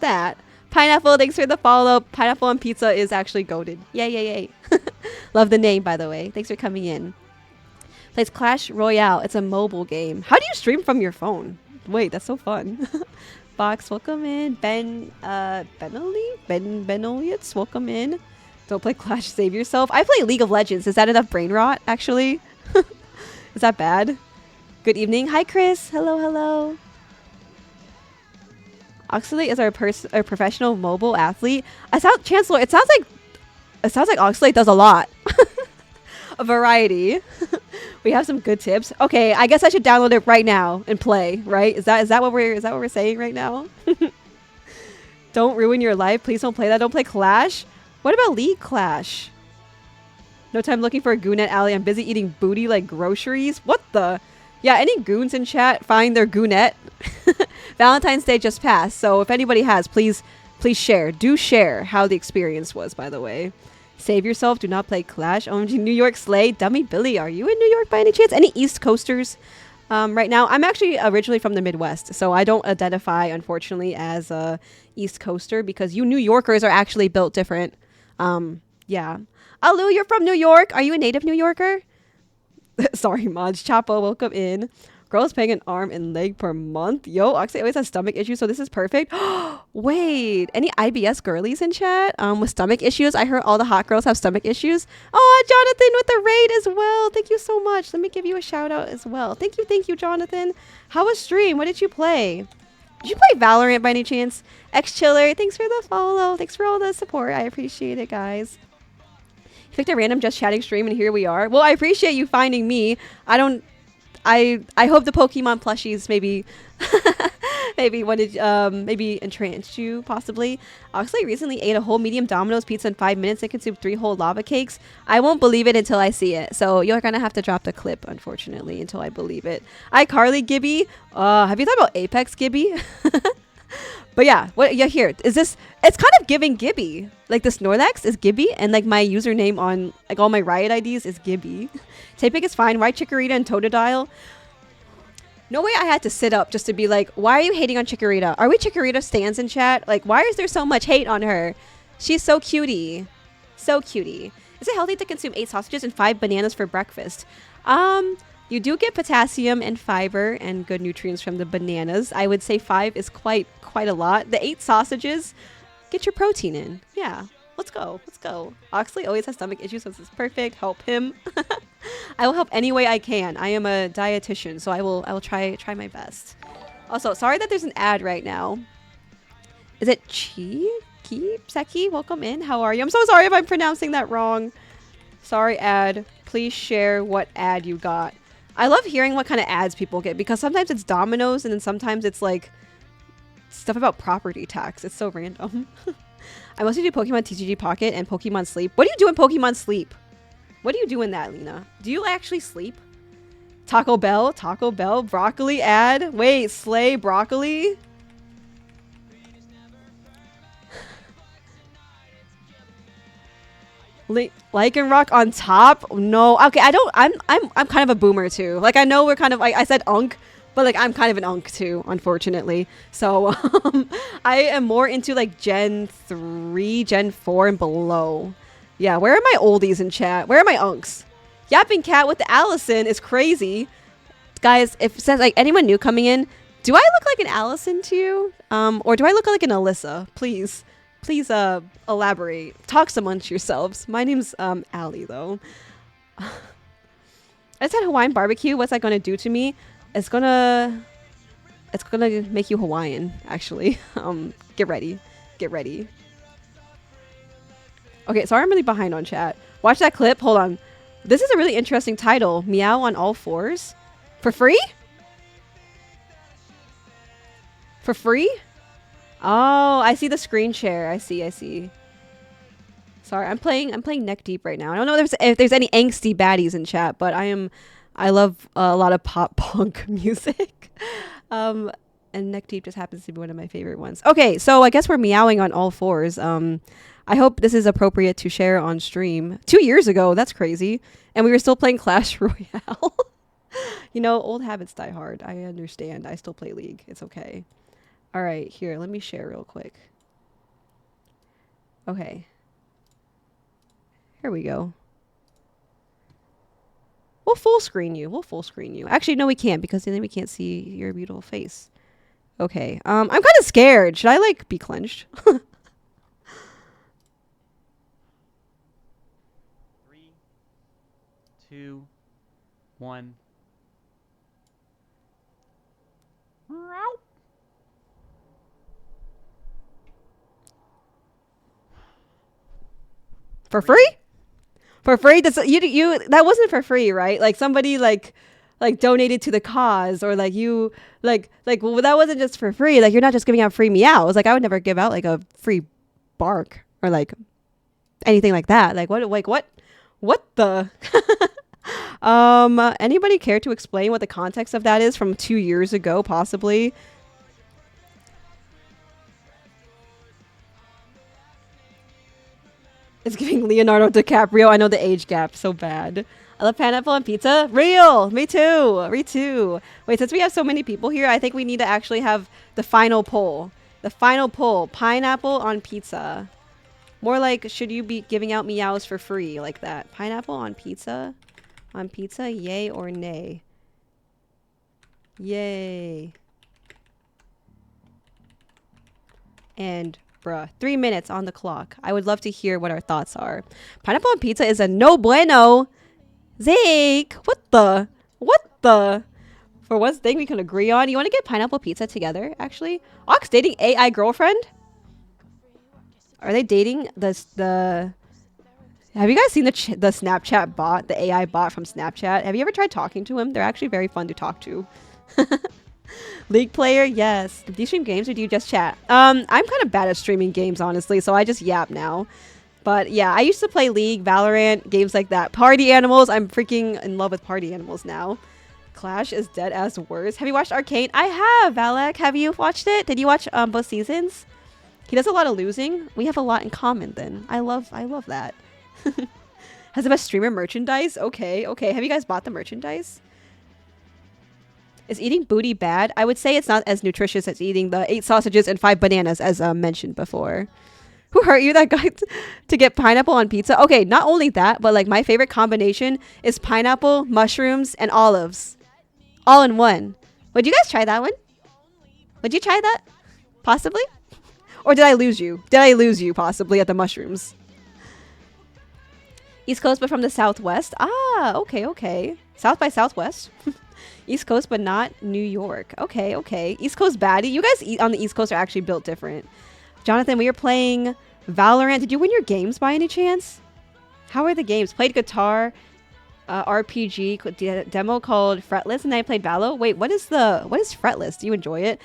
that. Pineapple, thanks for the follow. Pineapple on pizza is actually goated. Yay. Love the name, by the way. Thanks for coming in. Plays Clash Royale. It's a mobile game. How do you stream from your phone? Wait, that's so fun. Box, welcome in. Benoliets, welcome in. Don't play Clash, save yourself. I play League of Legends. Is that enough brain rot, actually? Is that bad? Good evening. Hi, Chris. Hello. Oxley is our professional mobile athlete. Chancellor, it sounds like Oxley does a lot. A variety. We have some good tips. Okay, I guess I should download it right now and play, right? Is that what we're saying right now? Don't ruin your life. Please don't play that. Don't play Clash. What about League Clash? No time looking for a goon at Alley. I'm busy eating booty like groceries. What the? Yeah, any goons in chat, find their goonette. Valentine's Day just passed, so if anybody has, please share. Do share how the experience was, by the way. Save yourself. Do not play Clash. OMG New York Slay. Dummy Billy, are you in New York by any chance? Any East Coasters right now? I'm actually originally from the Midwest, so I don't identify, unfortunately, as a East Coaster because you New Yorkers are actually built different. Yeah. Alu, you're from New York. Are you a native New Yorker? Sorry, Mods. Chapo, welcome in. Girls paying an arm and leg per month. Yo, Oxley always has stomach issues, so this is perfect. Wait, any IBS girlies in chat with stomach issues? I heard all the hot girls have stomach issues. Oh, Jonathan with the raid as well. Thank you so much. Let me give you a shout out as well. Thank you, Jonathan. How was stream? What did you play? Did you play Valorant by any chance? X-Chiller, thanks for the follow. Thanks for all the support. I appreciate it, guys. You picked a random just chatting stream and here we are. Well, I appreciate you finding me. I hope the Pokemon plushies maybe maybe entranced you possibly. Oxley recently ate a whole medium Domino's pizza in 5 minutes and consumed 3 whole lava cakes. I won't believe it until I see it. So you're gonna have to drop the clip, unfortunately, until I believe it. iCarly Gibby. Have you thought about Apex Gibby? But yeah, here is this. It's kind of giving Gibby. Like the Snorlax is Gibby, and like my username on like all my Riot IDs is Gibby. Tapic is fine. Why Chikorita and Totodile? No way I had to sit up just to be like, why are you hating on Chikorita? Are we Chikorita stans in chat? Like, why is there so much hate on her? She's so cutie. So cutie. Is it healthy to consume 8 sausages and 5 bananas for breakfast? You do get potassium and fiber and good nutrients from the bananas. I would say 5 is quite a lot. The 8 sausages, get your protein in. Yeah, let's go. Oxley always has stomach issues, so this is perfect. Help him. I will help any way I can. I am a dietitian, so I will try my best. Also, sorry that there's an ad right now. Is it Seki? Welcome in. How are you? I'm so sorry if I'm pronouncing that wrong. Sorry, ad. Please share what ad you got. I love hearing what kind of ads people get because sometimes it's Domino's and then sometimes it's like stuff about property tax. It's so random. I mostly do Pokemon TCG Pocket and Pokemon Sleep. What do you do in Pokemon Sleep? What do you do in that, Lena? Do you actually sleep? Taco Bell, broccoli ad. Wait, Slay broccoli? Lycanroc on top? No. Okay, I'm kind of a boomer too. Like I know we're kind of I said unk, but like I'm kind of an unk too, unfortunately. So I am more into like Gen 3, Gen 4 and below. Yeah, where are my oldies in chat? Where are my unks? Yapping Cat with the Allison is crazy. Guys, if it says like anyone new coming in, do I look like an Allison to you? Or do I look like an Alyssa? Please elaborate. Talk amongst yourselves. My name's Allie though. I just had Hawaiian barbecue. What's that gonna do to me? It's gonna make you Hawaiian, actually. Get ready. Okay, sorry I'm really behind on chat. Watch that clip. Hold on. This is a really interesting title. Meow on all fours? For free? For free? Oh, I see the screen share. I see. Sorry, I'm playing neck deep right now. I don't know if there's any angsty baddies in chat, but I love a lot of pop punk music. And neck deep just happens to be one of my favorite ones. Okay, so I guess we're meowing on all fours. I hope this is appropriate to share on stream. 2 years ago, that's crazy. And we were still playing Clash Royale. You know, old habits die hard. I understand. I still play League. It's okay. All right, here, let me share real quick. Okay. Here we go. We'll full screen you. We'll full screen you. Actually, no, we can't because then we can't see your beautiful face. Okay. I'm kind of scared. Should I like be clenched? 3, 2, 1. For free? For free? That's you that wasn't for free, right? Like somebody like donated to the cause, or like you like well, that wasn't just for free. Like you're not just giving out free meows. Like I would never give out like a free bark or like anything like that. Like what the anybody care to explain what the context of that is from 2 years ago possibly? It's giving Leonardo DiCaprio. I know the age gap so bad. I love pineapple on pizza. Real. Me too. Me too. Wait, since we have so many people here, I think we need to actually have the final poll. The final poll. Pineapple on pizza. More like, should you be giving out meows for free like that? Pineapple on pizza? On pizza? Yay or nay? Yay. And bruh, 3 minutes on the clock. I would love to hear what our thoughts are. Pineapple on pizza is a no bueno. Zeke, what the? For one thing we can agree on, you want to get pineapple pizza together, actually? Ox dating AI girlfriend? Are they dating the... Have you guys seen the Snapchat bot, the AI bot from Snapchat? Have you ever tried talking to him? They're actually very fun to talk to. League player, yes. Do you stream games or do you just chat? I'm kind of bad at streaming games, honestly, so I just yap now. But yeah, I used to play League, Valorant, games like that. Party Animals, I'm freaking in love with Party Animals now. Clash is dead as worse. Have you watched Arcane? I have, Valak. Have you watched it? Did you watch both seasons? He does a lot of losing. We have a lot in common then. I love that. Has the best streamer merchandise? Okay. Have you guys bought the merchandise? Is eating booty bad? I would say it's not as nutritious as eating the 8 sausages and 5 bananas as mentioned before. Who hurt you that got to get pineapple on pizza? Okay, not only that, but like my favorite combination is pineapple, mushrooms, and olives. All in one. Would you guys try that one? Would you try that? Possibly? Or did I lose you? Did I lose you possibly at the mushrooms? East Coast but from the Southwest? Ah, okay. South by Southwest? East Coast, but not New York. Okay. East Coast baddie. You guys on the East Coast are actually built different. Jonathan, we were playing Valorant. Did you win your games by any chance? How are the games? Played guitar, RPG demo called Fretless, and then I played Valo. Wait, what is Fretless? Do you enjoy it?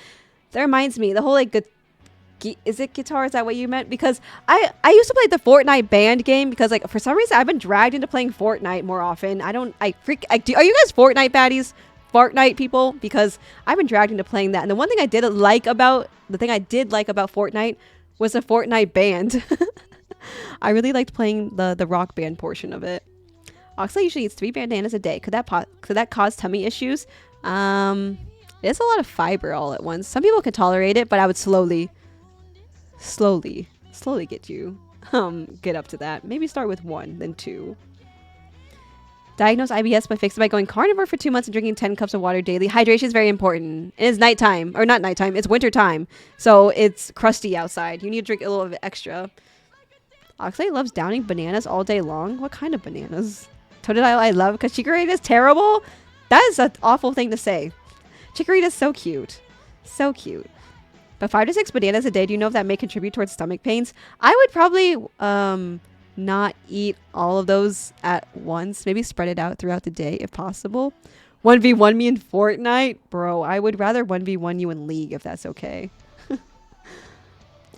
That reminds me, the whole like is it guitar? Is that what you meant? Because I used to play the Fortnite band game because like for some reason I've been dragged into playing Fortnite more often. Are you guys Fortnite baddies? Fortnite people? Because I've been dragged into playing that. And the one thing I did like about Fortnite was the Fortnite band. I really liked playing the rock band portion of it. Oxley usually eats 3 bananas a day. Could that cause tummy issues? It's a lot of fiber all at once. Some people can tolerate it, but I would slowly get you get up to that. Maybe start with 1, then 2. Diagnose IBS but fix it by going carnivore for 2 months and drinking 10 cups of water daily. Hydration is very important. It is nighttime, or not nighttime, it's winter time. So it's crusty outside. You need to drink a little bit extra. Oxley loves downing bananas all day long. What kind of bananas? Totodile I love because Chikorita is terrible? That is an awful thing to say. Chikorita is so cute. So cute. But 5 to 6 bananas a day, do you know if that may contribute towards stomach pains? I would probably not eat all of those at once. Maybe spread it out throughout the day if possible. 1v1 me in Fortnite? Bro, I would rather 1v1 you in League if that's okay.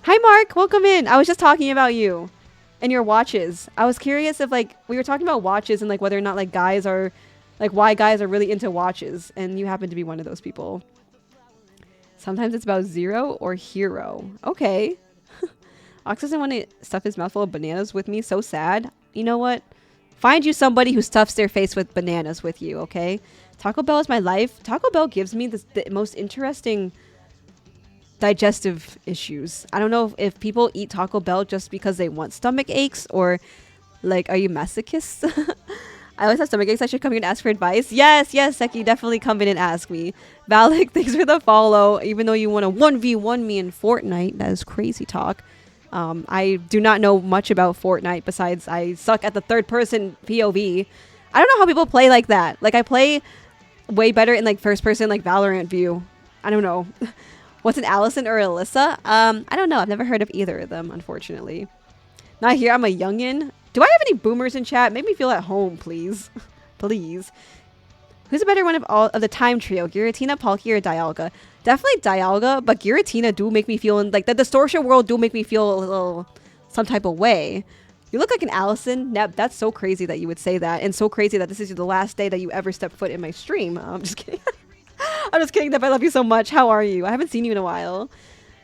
Hi Mark, welcome in. I was just talking about you and your watches. I was curious if like we were talking about watches and like whether or not like guys are like why guys are really into watches, and you happen to be one of those people. Sometimes it's about Zero or Hero. Okay. Ox doesn't want to stuff his mouth full of bananas with me. So sad. You know what? Find you somebody who stuffs their face with bananas with you, okay? Taco Bell is my life. Taco Bell gives me the most interesting digestive issues. I don't know if people eat Taco Bell just because they want stomach aches, or like, are you masochists? I always have stomach aches. I should come here and ask for advice. Yes, Seki, definitely come in and ask me. Valak, thanks for the follow. Even though you want to 1v1 me in Fortnite, that is crazy talk. I do not know much about Fortnite besides I suck at the third person POV. I don't know how people play like that. Like, I play way better in like first person, like Valorant view. I don't know. What's an Allison or Alyssa? I don't know. I've never heard of either of them, unfortunately. Not here. I'm a youngin'. Do I have any boomers in chat? Make me feel at home, please. Please. Who's a better one of all of the time trio? Giratina, Palkia, or Dialga? Definitely Dialga, but Giratina do make me feel in like the distortion world do make me feel a little some type of way. You look like an Allison. Neb, that's so crazy that you would say that, and so crazy that this is the last day that you ever step foot in my stream. I'm just kidding. I'm just kidding, Neb. I love you so much. How are you? I haven't seen you in a while.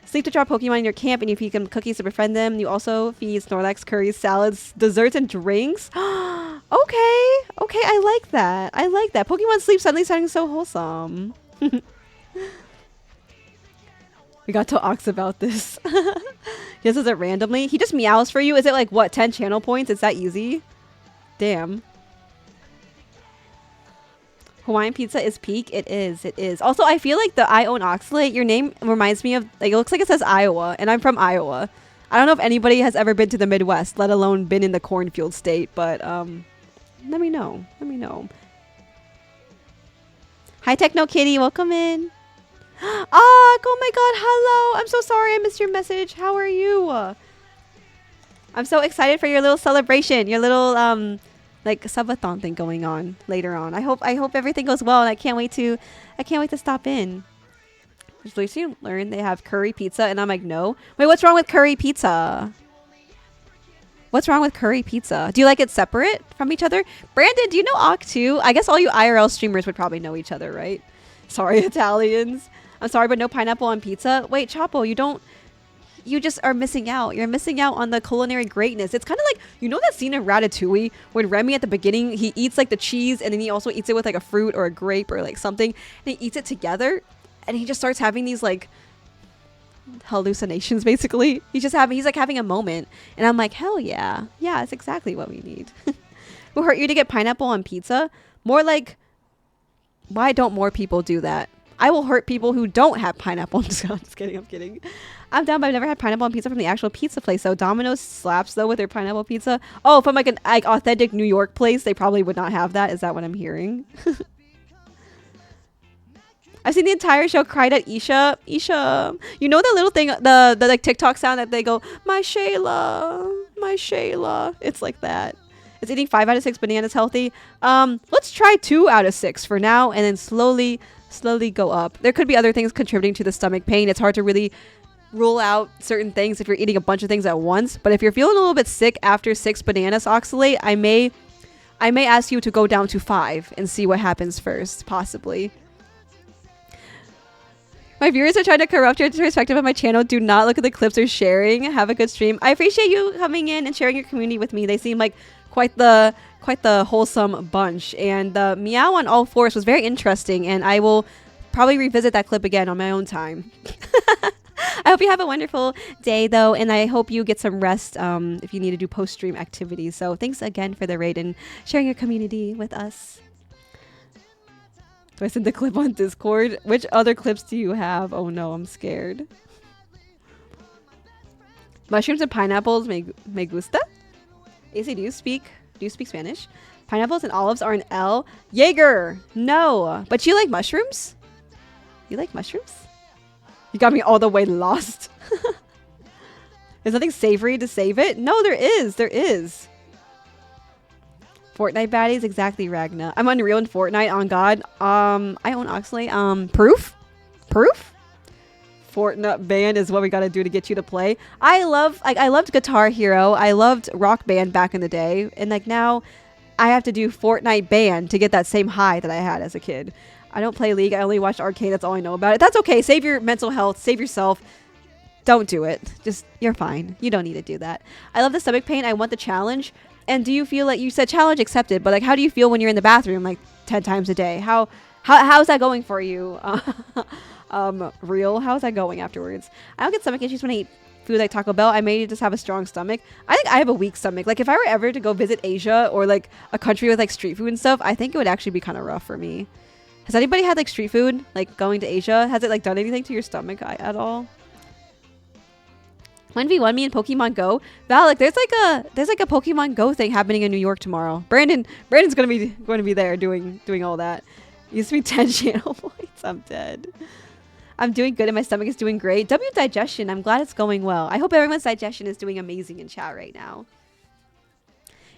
Sleep to draw Pokemon in your camp, and you feed them cookies to befriend them. You also feed Snorlax curries, salads, desserts, and drinks. Okay, I like that. I like that. Pokemon sleep suddenly sounding so wholesome. We got to Ox about this. He does it randomly. He just meows for you. Is it like, what, 10 channel points? It's that easy? Damn. Hawaiian pizza is peak. It is. It is. Also, I feel like the I own Oxalate, your name reminds me of, like, it looks like it says Iowa, and I'm from Iowa. I don't know if anybody has ever been to the Midwest, let alone been in the cornfield state, but let me know. Let me know. Hi, Techno Kitty. Welcome in. Oh my god, hello. I'm so sorry I missed your message. How are you? I'm so excited for your little celebration, your little like subathon thing going on later on. I hope everything goes well, and I can't wait to stop in. Just recently learned they have curry pizza, and I'm like, no. Wait, what's wrong with curry pizza? What's wrong with curry pizza? Do you like it separate from each other? Brandon, do you know Ock too? I guess all you IRL streamers would probably know each other, right? Sorry, Italians. I'm sorry, but no pineapple on pizza. Wait, Chapo, you just are missing out. You're missing out on the culinary greatness. It's kind of like, you know that scene in Ratatouille when Remy at the beginning, he eats like the cheese and then he also eats it with like a fruit or a grape or like something, and he eats it together and he just starts having these like hallucinations basically. He's like having a moment, and I'm like, hell yeah. Yeah, it's exactly what we need. Will hurt you to get pineapple on pizza? More like, why don't more people do that? I will hurt people who don't have pineapple. I'm just kidding. I'm kidding. I'm down, but I've never had pineapple on pizza from the actual pizza place. So Domino's slaps though with their pineapple pizza. Oh, from like an authentic New York place, they probably would not have that. Is that what I'm hearing? I've seen the entire show. Cried at Isha. Isha. You know the little thing, the like TikTok sound that they go, my Shayla, my Shayla. It's like that. Is eating 5 out of 6 bananas healthy? Let's try 2 out of 6 for now, and then slowly go up. There could be other things contributing to the stomach pain. It's hard to really rule out certain things if you're eating a bunch of things at once. But if you're feeling a little bit sick after 6 bananas Oxalate, I may ask you to go down to 5 and see what happens first, possibly. My viewers are trying to corrupt your perspective of my channel. Do not look at the clips they're sharing. Have a good stream. I appreciate you coming in and sharing your community with me. They seem like quite the wholesome bunch, and the meow on all fours was very interesting, and I will probably revisit that clip again on my own time. I hope you have a wonderful day though, and I hope you get some rest if you need to do post-stream activities. So thanks again for the raid and sharing your community with us. Do I send the clip on Discord? Which other clips do you have? Oh no, I'm scared. Mushrooms and pineapples me gusta? AC, do you speak Spanish? Pineapples and olives are an L. Jaeger! No! But you like mushrooms? You like mushrooms? You got me all the way lost. There's nothing savory to save it? No, there is. There is. Fortnite baddies? Exactly, Ragna. I'm unreal in Fortnite, on God. I own Oxley. Proof? Fortnite band is what we gotta do to get you to play. I loved Guitar Hero. I loved Rock Band back in the day, and like now I have to do Fortnite band to get that same high that I had as a kid. I don't play League. I only watch Arcade. That's all I know about it. That's okay. Save your mental health. Save yourself. Don't do it. Just, you're fine. You don't need to do that. I love the stomach pain. I want the challenge. And do you feel like, you said challenge accepted, but like how do you feel when you're in the bathroom like 10 times a day? How's that going for you? Real, how's that going afterwards? I don't get stomach issues when I eat food like Taco Bell. I may just have a strong stomach. I think I have a weak stomach. Like if I were ever to go visit Asia or like a country with like street food and stuff, I think it would actually be kind of rough for me. Has anybody had like street food like going to Asia? Has it like done anything to your stomach at all? 1v1 me in Pokemon Go. Val, like there's like a Pokemon Go thing happening in New York tomorrow. Brandon's going to be there doing all that. Used to be 10 channel points. I'm dead. I'm doing good and my stomach is doing great. W digestion. I'm glad it's going well. I hope everyone's digestion is doing amazing in chat right now.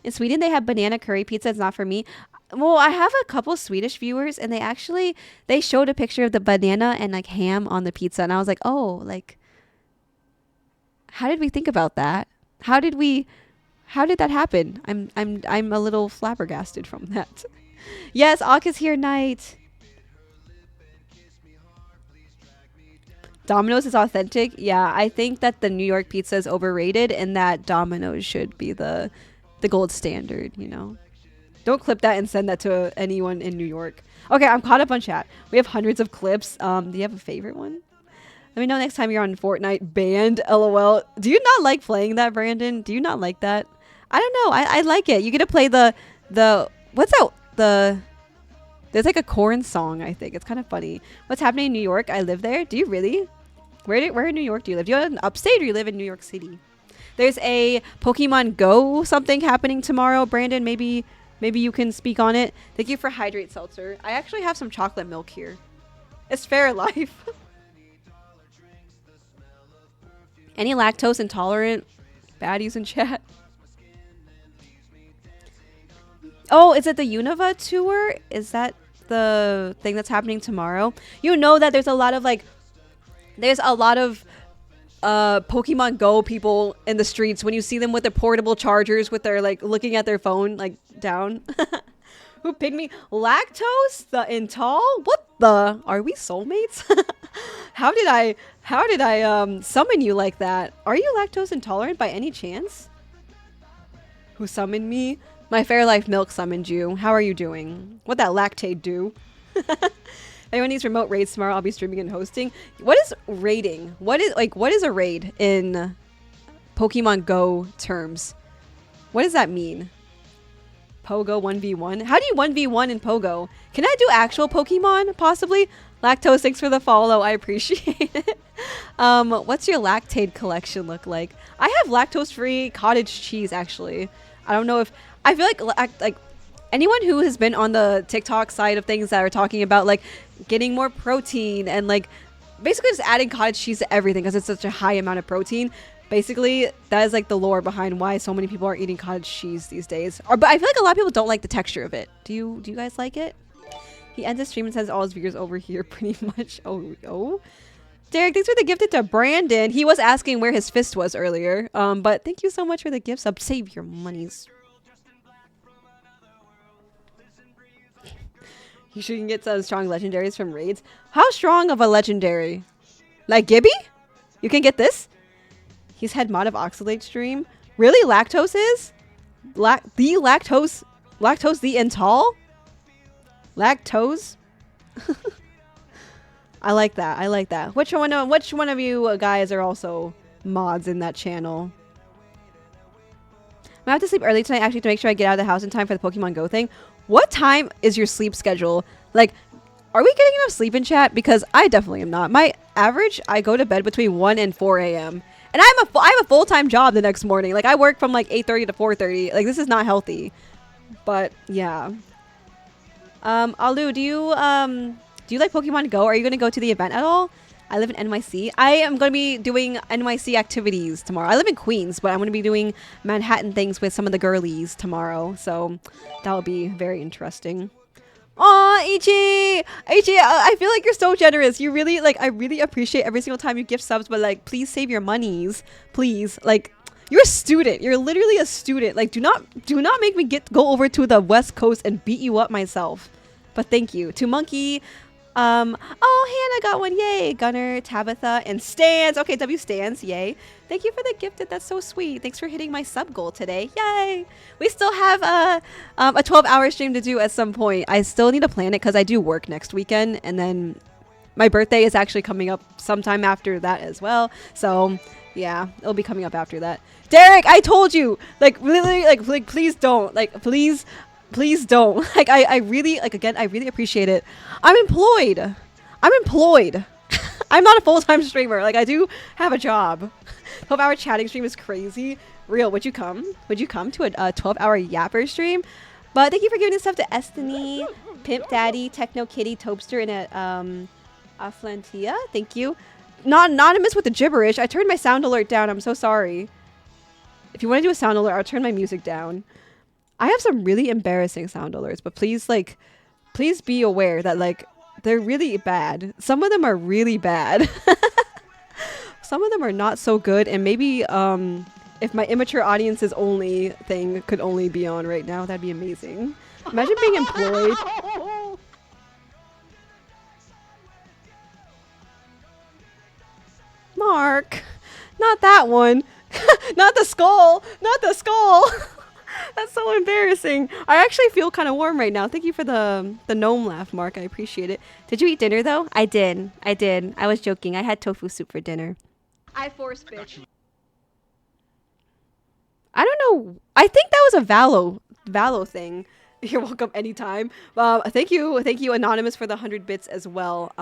In Sweden, they have banana curry pizza. It's not for me. Well, I have a couple Swedish viewers and they showed a picture of the banana and like ham on the pizza. And I was like, oh, like, how did we think about that? How did that happen? I'm a little flabbergasted from that. Yes, Ak is here, Night. Domino's is authentic. Yeah, I think that the New York pizza is overrated and that Domino's should be the gold standard, you know. Don't clip that and send that to anyone in New York. Okay, I'm caught up on chat. We have hundreds of clips. Do you have a favorite one? Let me know next time you're on Fortnite. Banned, LOL. Do you not like playing that, Brandon? Do you not like that? I don't know. I like it. You get to play the what's that? There's like a corn song, I think. It's kind of funny. What's happening in New York? I live there. Do you really? Where in New York do you live? Do you live in upstate or you live in New York City? There's a Pokemon Go something happening tomorrow, Brandon. Maybe you can speak on it. Thank you for Hydrate Seltzer. I actually have some chocolate milk here. It's fair life. Any lactose intolerant baddies in chat? Oh, is it the Unova tour? Is that the thing that's happening tomorrow? You know that there's a lot of Pokemon Go people in the streets when you see them with their portable chargers with their like looking at their phone like down. Who picked me? Lactose? The Intol? What the? Are we soulmates? How did I summon you like that? Are you lactose intolerant by any chance? Who summoned me? My Fairlife Milk summoned you. How are you doing? What'd that lactate do? Anyone needs remote raids tomorrow, I'll be streaming and hosting. What is raiding? What is a raid in Pokemon Go terms? What does that mean? Pogo 1v1? How do you 1v1 in Pogo? Can I do actual Pokemon, possibly? Lactose, thanks for the follow. I appreciate it. What's your Lactaid collection look like? I have lactose-free cottage cheese, actually. I don't know if... I feel like anyone who has been on the TikTok side of things that are talking about like getting more protein and like basically just adding cottage cheese to everything because it's such a high amount of protein. Basically, that is like the lore behind why so many people are eating cottage cheese these days. But I feel like a lot of people don't like the texture of it. Do you guys like it? He ends his stream and says all his viewers over here pretty much. Oh. Derek, thanks for the gifted to Brandon. He was asking where his fist was earlier. But thank you so much for the gift sub. Save your monies. You sure you can get some strong legendaries from raids? How strong of a legendary? Like Gibby? You can get this? He's had mod of Oxalate stream. Really? Lactose is? The lactose the Intol? Lactose? I like that. Which one of you guys are also mods in that channel? I have to sleep early tonight actually to make sure I get out of the house in time for the Pokemon Go thing. What time is your sleep schedule? Like, are we getting enough sleep in chat? Because I definitely am not. My average, I go to bed between 1 and 4 a.m. And I have a full-time job the next morning. Like, I work from like 8:30 to 4:30. Like, this is not healthy. But, yeah. Alu, do you like Pokemon Go? Are you going to go to the event at all? I live in NYC. I am going to be doing NYC activities tomorrow. I live in Queens, but I'm going to be doing Manhattan things with some of the girlies tomorrow. So that will be very interesting. Aw, Ichi! Ichi, I feel like you're so generous. You really, like, I really appreciate every single time you gift subs, but, like, please save your monies. Please. Like, you're a student. You're literally a student. Like, do not make me go over to the West Coast and beat you up myself. But thank you. To Monkey... Oh, Hannah got one. Yay. Gunner, Tabitha, and Stans. Okay, W Stans. Yay. Thank you for the gifted. That's so sweet. Thanks for hitting my sub goal today. Yay. We still have a 12-hour stream to do at some point. I still need to plan it because I do work next weekend, and then my birthday is actually coming up sometime after that as well. So yeah, it'll be coming up after that. Derek, I told you, like, really, like please don't, like, please don't. Like, I really, like, again, I really appreciate it. I'm employed. I'm not a full-time streamer. Like, I do have a job. 12-hour chatting stream is crazy. Real, would you come to a 12-hour yapper stream? But thank you for giving this stuff to Estany, Pimp Daddy, Techno Kitty, Topster, and Aflantia. Thank you. Not anonymous with the gibberish. I turned my sound alert down. I'm so sorry. If you want to do a sound alert, I'll turn my music down. I have some really embarrassing sound alerts, but please be aware that, like, they're really bad. Some of them are really bad. Some of them are not so good, and maybe if my immature audiences only thing could only be on right now, that'd be amazing. Imagine being employed. Mark, not that one. Not the skull. That's so embarrassing. I actually feel kind of warm right now. Thank you for the gnome laugh, Mark. I appreciate it. Did you eat dinner though? I did. I was joking. I had tofu soup for dinner. I force bitch. I don't know. I think that was a Valo thing. You're welcome anytime. Thank you, Anonymous, for the 100 bits as well.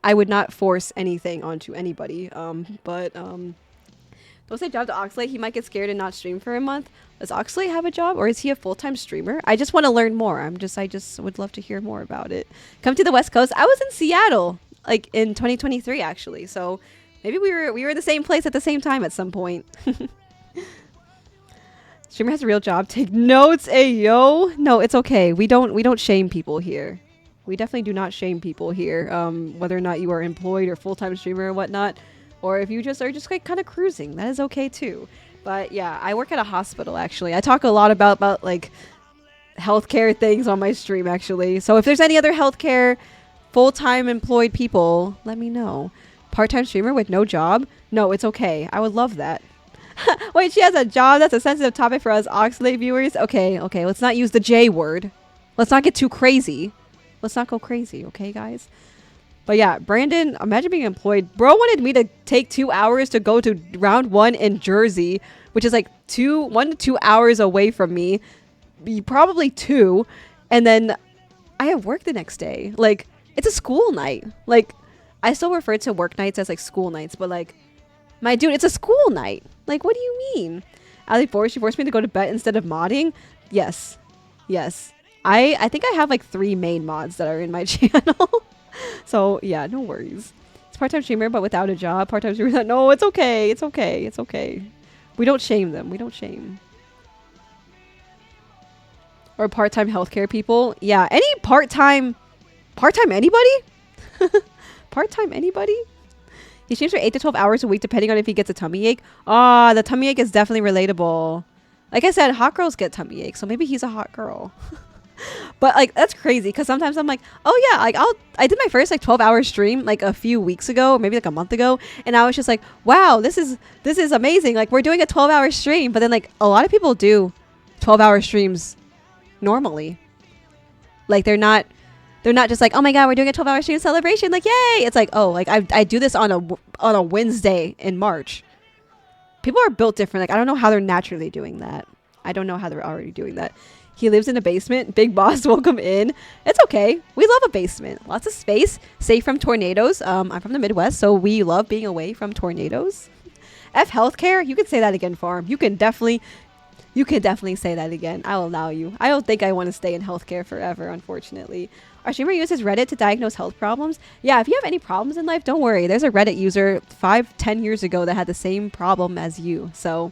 I would not force anything onto anybody. But don't say job to Oxley. He might get scared and not stream for a month. Does Oxley have a job, or is he a full-time streamer? I just want to learn more. I just would love to hear more about it. Come to the West Coast. I was in Seattle, like in 2023, actually. So maybe we were in the same place at the same time at some point. Streamer has a real job. Take notes, ayo. No, it's okay. We don't shame people here. We definitely do not shame people here. Whether or not you are employed or full-time streamer or whatnot. Or if you just are just like kind of cruising, that is okay too. But yeah, I work at a hospital actually. I talk a lot about like healthcare things on my stream actually. So if there's any other healthcare full-time employed people, let me know. Part-time streamer with no job? No, it's okay. I would love that. Wait, she has a job? That's a sensitive topic for us Oxley viewers. Okay, let's not use the J word. Let's not get too crazy. Let's not go crazy, okay guys? But yeah, Brandon, imagine being employed. Bro wanted me to take 2 hours to go to round 1 in Jersey, which is like 1 to 2 hours away from me. Probably 2. And then I have work the next day. Like, it's a school night. Like, I still refer to work nights as like school nights, but like, my dude, it's a school night. Like, what do you mean? Ali she forced me to go to bed instead of modding. Yes. I think I have like 3 main mods that are in my channel. So yeah, no worries. It's part-time streamer, but without a job. Part-time streamer. No, it's okay. We don't shame them. We don't shame. Or part-time healthcare people. Yeah, any part-time anybody? Part-time anybody? He streams for 8 to 12 hours a week, depending on if he gets a tummy ache. Ah, the tummy ache is definitely relatable. Like I said, hot girls get tummy ache, so maybe he's a hot girl. But like, that's crazy because sometimes I'm like, oh yeah, like I did my first like 12-hour stream like a few weeks ago, or maybe like a month ago, and I was just like, wow, this is amazing. Like, we're doing a 12-hour stream. But then like a lot of people do 12-hour streams normally. Like, they're not just like, oh my god, we're doing a 12-hour stream celebration, like, yay. It's like, oh, like I do this on a Wednesday in March. People are built different. Like, I don't know how they're naturally doing that. I don't know how they're already doing that. He lives in a basement. Big boss, welcome in. It's okay. We love a basement. Lots of space. Safe from tornadoes. I'm from the Midwest, so we love being away from tornadoes. F healthcare. You can say that again, Farm. You can definitely say that again. I'll allow you. I don't think I want to stay in healthcare forever, unfortunately. Our streamer uses Reddit to diagnose health problems. Yeah, if you have any problems in life, don't worry. There's a Reddit user 5-10 years ago that had the same problem as you. So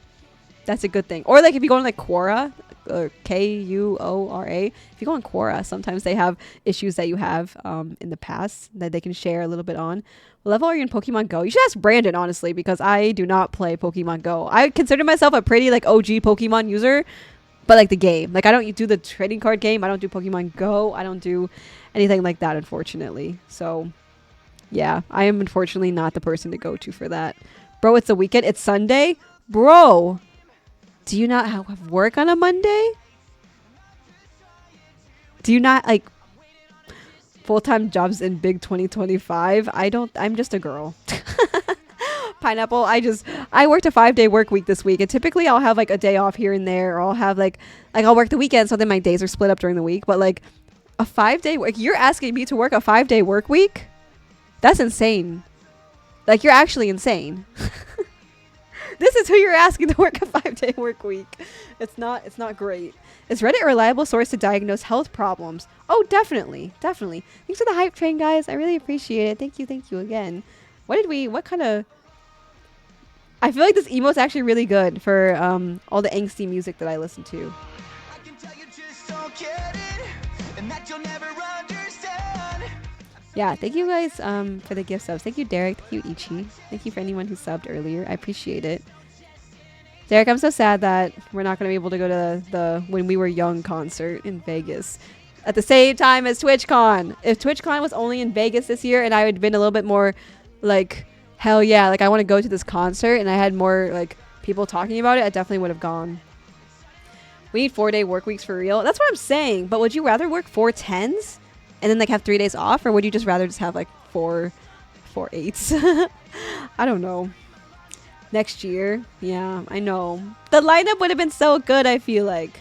that's a good thing. Or like if you go on like Quora, or Quora, if you go on Quora, sometimes they have issues that you have in the past that they can share a little bit on. What level are you in Pokemon Go? You should ask Brandon, honestly, because I do not play Pokemon Go. I consider myself a pretty like OG Pokemon user, but like the game. Like, I don't do the trading card game. I don't do Pokemon Go. I don't do anything like that, unfortunately. So yeah, I am unfortunately not the person to go to for that. Bro, it's the weekend. It's Sunday. Bro, do you not have work on a Monday? Do you not like full-time jobs in big 2025? I'm just a girl. Pineapple, I worked a 5-day work week this week, and typically I'll have like a day off here and there, or I'll have like I'll work the weekend, so then my days are split up during the week. But like a 5-day work, you're asking me to work a 5-day work week? That's insane. Like, you're actually insane. This is who you're asking to work a 5-day work week. It's not great. Is Reddit a reliable source to diagnose health problems? Oh, definitely. Definitely. Thanks for the hype train, guys. I really appreciate it. Thank you again. What kind of... I feel like this emote's actually really good for all the angsty music that I listen to. I can tell you just don't get it, and that you'll never understand. Yeah, thank you guys for the gift subs. Thank you, Derek. Thank you, Ichi. Thank you for anyone who subbed earlier. I appreciate it. Derek, I'm so sad that we're not going to be able to go to the When We Were Young concert in Vegas at the same time as TwitchCon. If TwitchCon was only in Vegas this year and I had been a little bit more like, hell yeah, like I want to go to this concert, and I had more like people talking about it, I definitely would have gone. We need 4-day work weeks for real. That's what I'm saying. But would you rather work 4 10s and then like have 3 days off, or would you just rather just have like 4 8s? I don't know. Next year, yeah, I know. The lineup would have been so good, I feel like.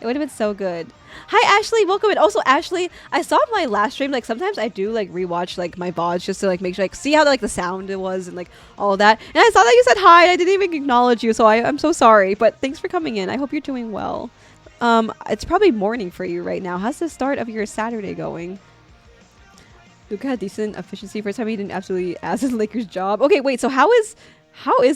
It would have been so good. Hi, Ashley. Welcome in. Also, Ashley, I saw my last stream. Like, sometimes I do, like, rewatch, like, my VODs just to, like, make sure, like, see how, like, the sound it was and, like, all of that. And I saw that you said hi, and I didn't even acknowledge you, so I'm so sorry. But thanks for coming in. I hope you're doing well. It's probably morning for you right now. How's the start of your Saturday going? Luka had decent efficiency first time he didn't absolutely ass his Lakers job. Okay, wait, so how is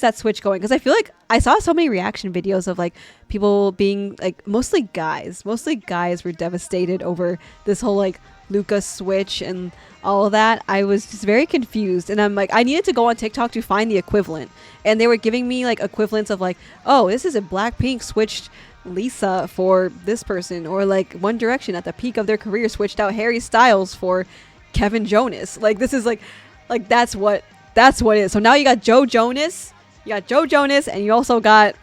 that switch going? Because I feel like I saw so many reaction videos of like people being like mostly guys were devastated over this whole like Luka switch and all of that. I was just very confused, and I'm like, I needed to go on TikTok to find the equivalent, and they were giving me like equivalents of like, oh, this is a Blackpink switched Lisa for this person, or like One Direction at the peak of their career switched out Harry Styles for Kevin Jonas. Like, this is like that's what it is. So now you got Joe Jonas, and you also got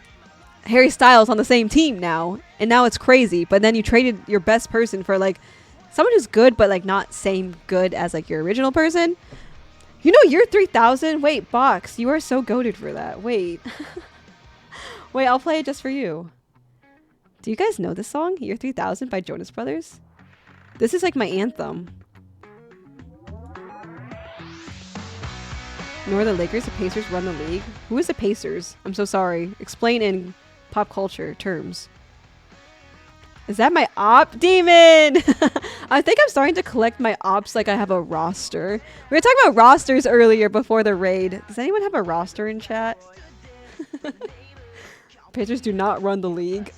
Harry Styles on the same team now, and now it's crazy. But then you traded your best person for like someone who's good but like not same good as like your original person. You know, Year 3000. Wait, Box, you are so goated for that. Wait. Wait, I'll play it just for you. Do you guys know this song, Year 3000 by Jonas Brothers? This is like my anthem. Nor the Lakers, the Pacers run the league. Who is the Pacers? I'm so sorry. Explain in pop culture terms. Is that my op? Demon! I think I'm starting to collect my ops like I have a roster. We were talking about rosters earlier before the raid. Does anyone have a roster in chat? Pacers do not run the league.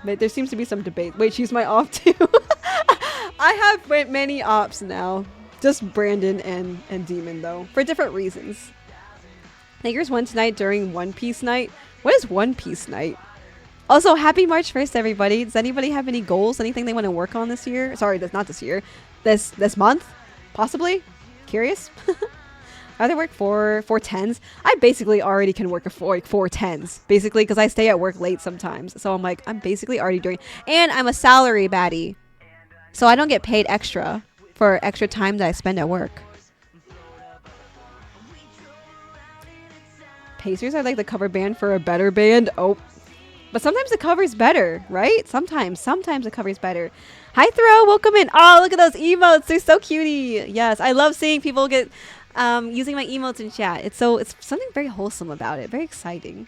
There seems to be some debate. Wait, she's my op too. I have many ops now. Just Brandon and Demon, though, for different reasons. Lakers won tonight during One Piece night. What is One Piece night? Also, happy March 1st, everybody. Does anybody have any goals? Anything they want to work on this year? Sorry, that's not this year. This month? Possibly? Curious? Either work 4 10s. I basically already can work 4 10s. Basically, because I stay at work late sometimes. So I'm like, I'm basically already doing... And I'm a salary baddie. So I don't get paid extra for extra time that I spend at work. Pacers are like the cover band for a better band. Oh, but sometimes the cover's better, right? Sometimes the cover's better. Hi, Throw, welcome in. Oh, look at those emotes. They're so cutie. Yes, I love seeing people get using my emotes in chat. It's something very wholesome about it. Very exciting.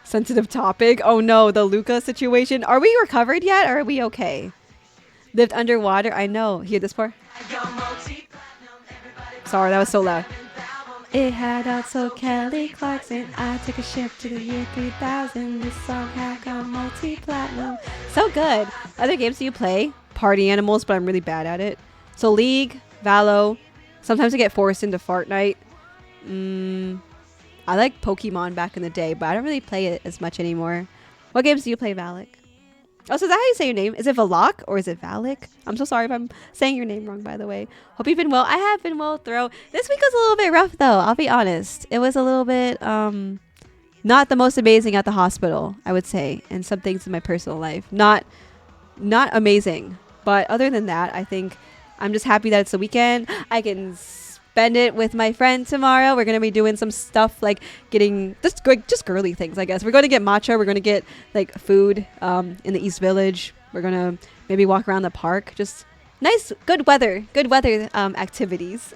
Sensitive topic. Oh no, the Luka situation. Are we recovered yet, or are we okay? Lived underwater. I know. Hear this part? Sorry, that was so loud. It had also Kelly Clarkson. I took a ship to the year 3000. This song had gone multi-platinum. So good. Other games do you play? Party Animals, but I'm really bad at it. So League, Valo. Sometimes I get forced into Fortnite. I like Pokemon back in the day, but I don't really play it as much anymore. What games do you play, Valak? Also, is that how you say your name? Is it Valak or is it Valak? I'm so sorry if I'm saying your name wrong, by the way. Hope you've been well. I have been well, Throw. This week was a little bit rough, though. I'll be honest. It was a little bit, not the most amazing at the hospital, I would say. And some things in my personal life. Not amazing. But other than that, I think I'm just happy that it's the weekend. I can spend it with my friend tomorrow. We're going to be doing some stuff like getting just girly things, I guess. We're going to get matcha. We're going to get like food in the East Village. We're going to maybe walk around the park. Just nice, good weather activities.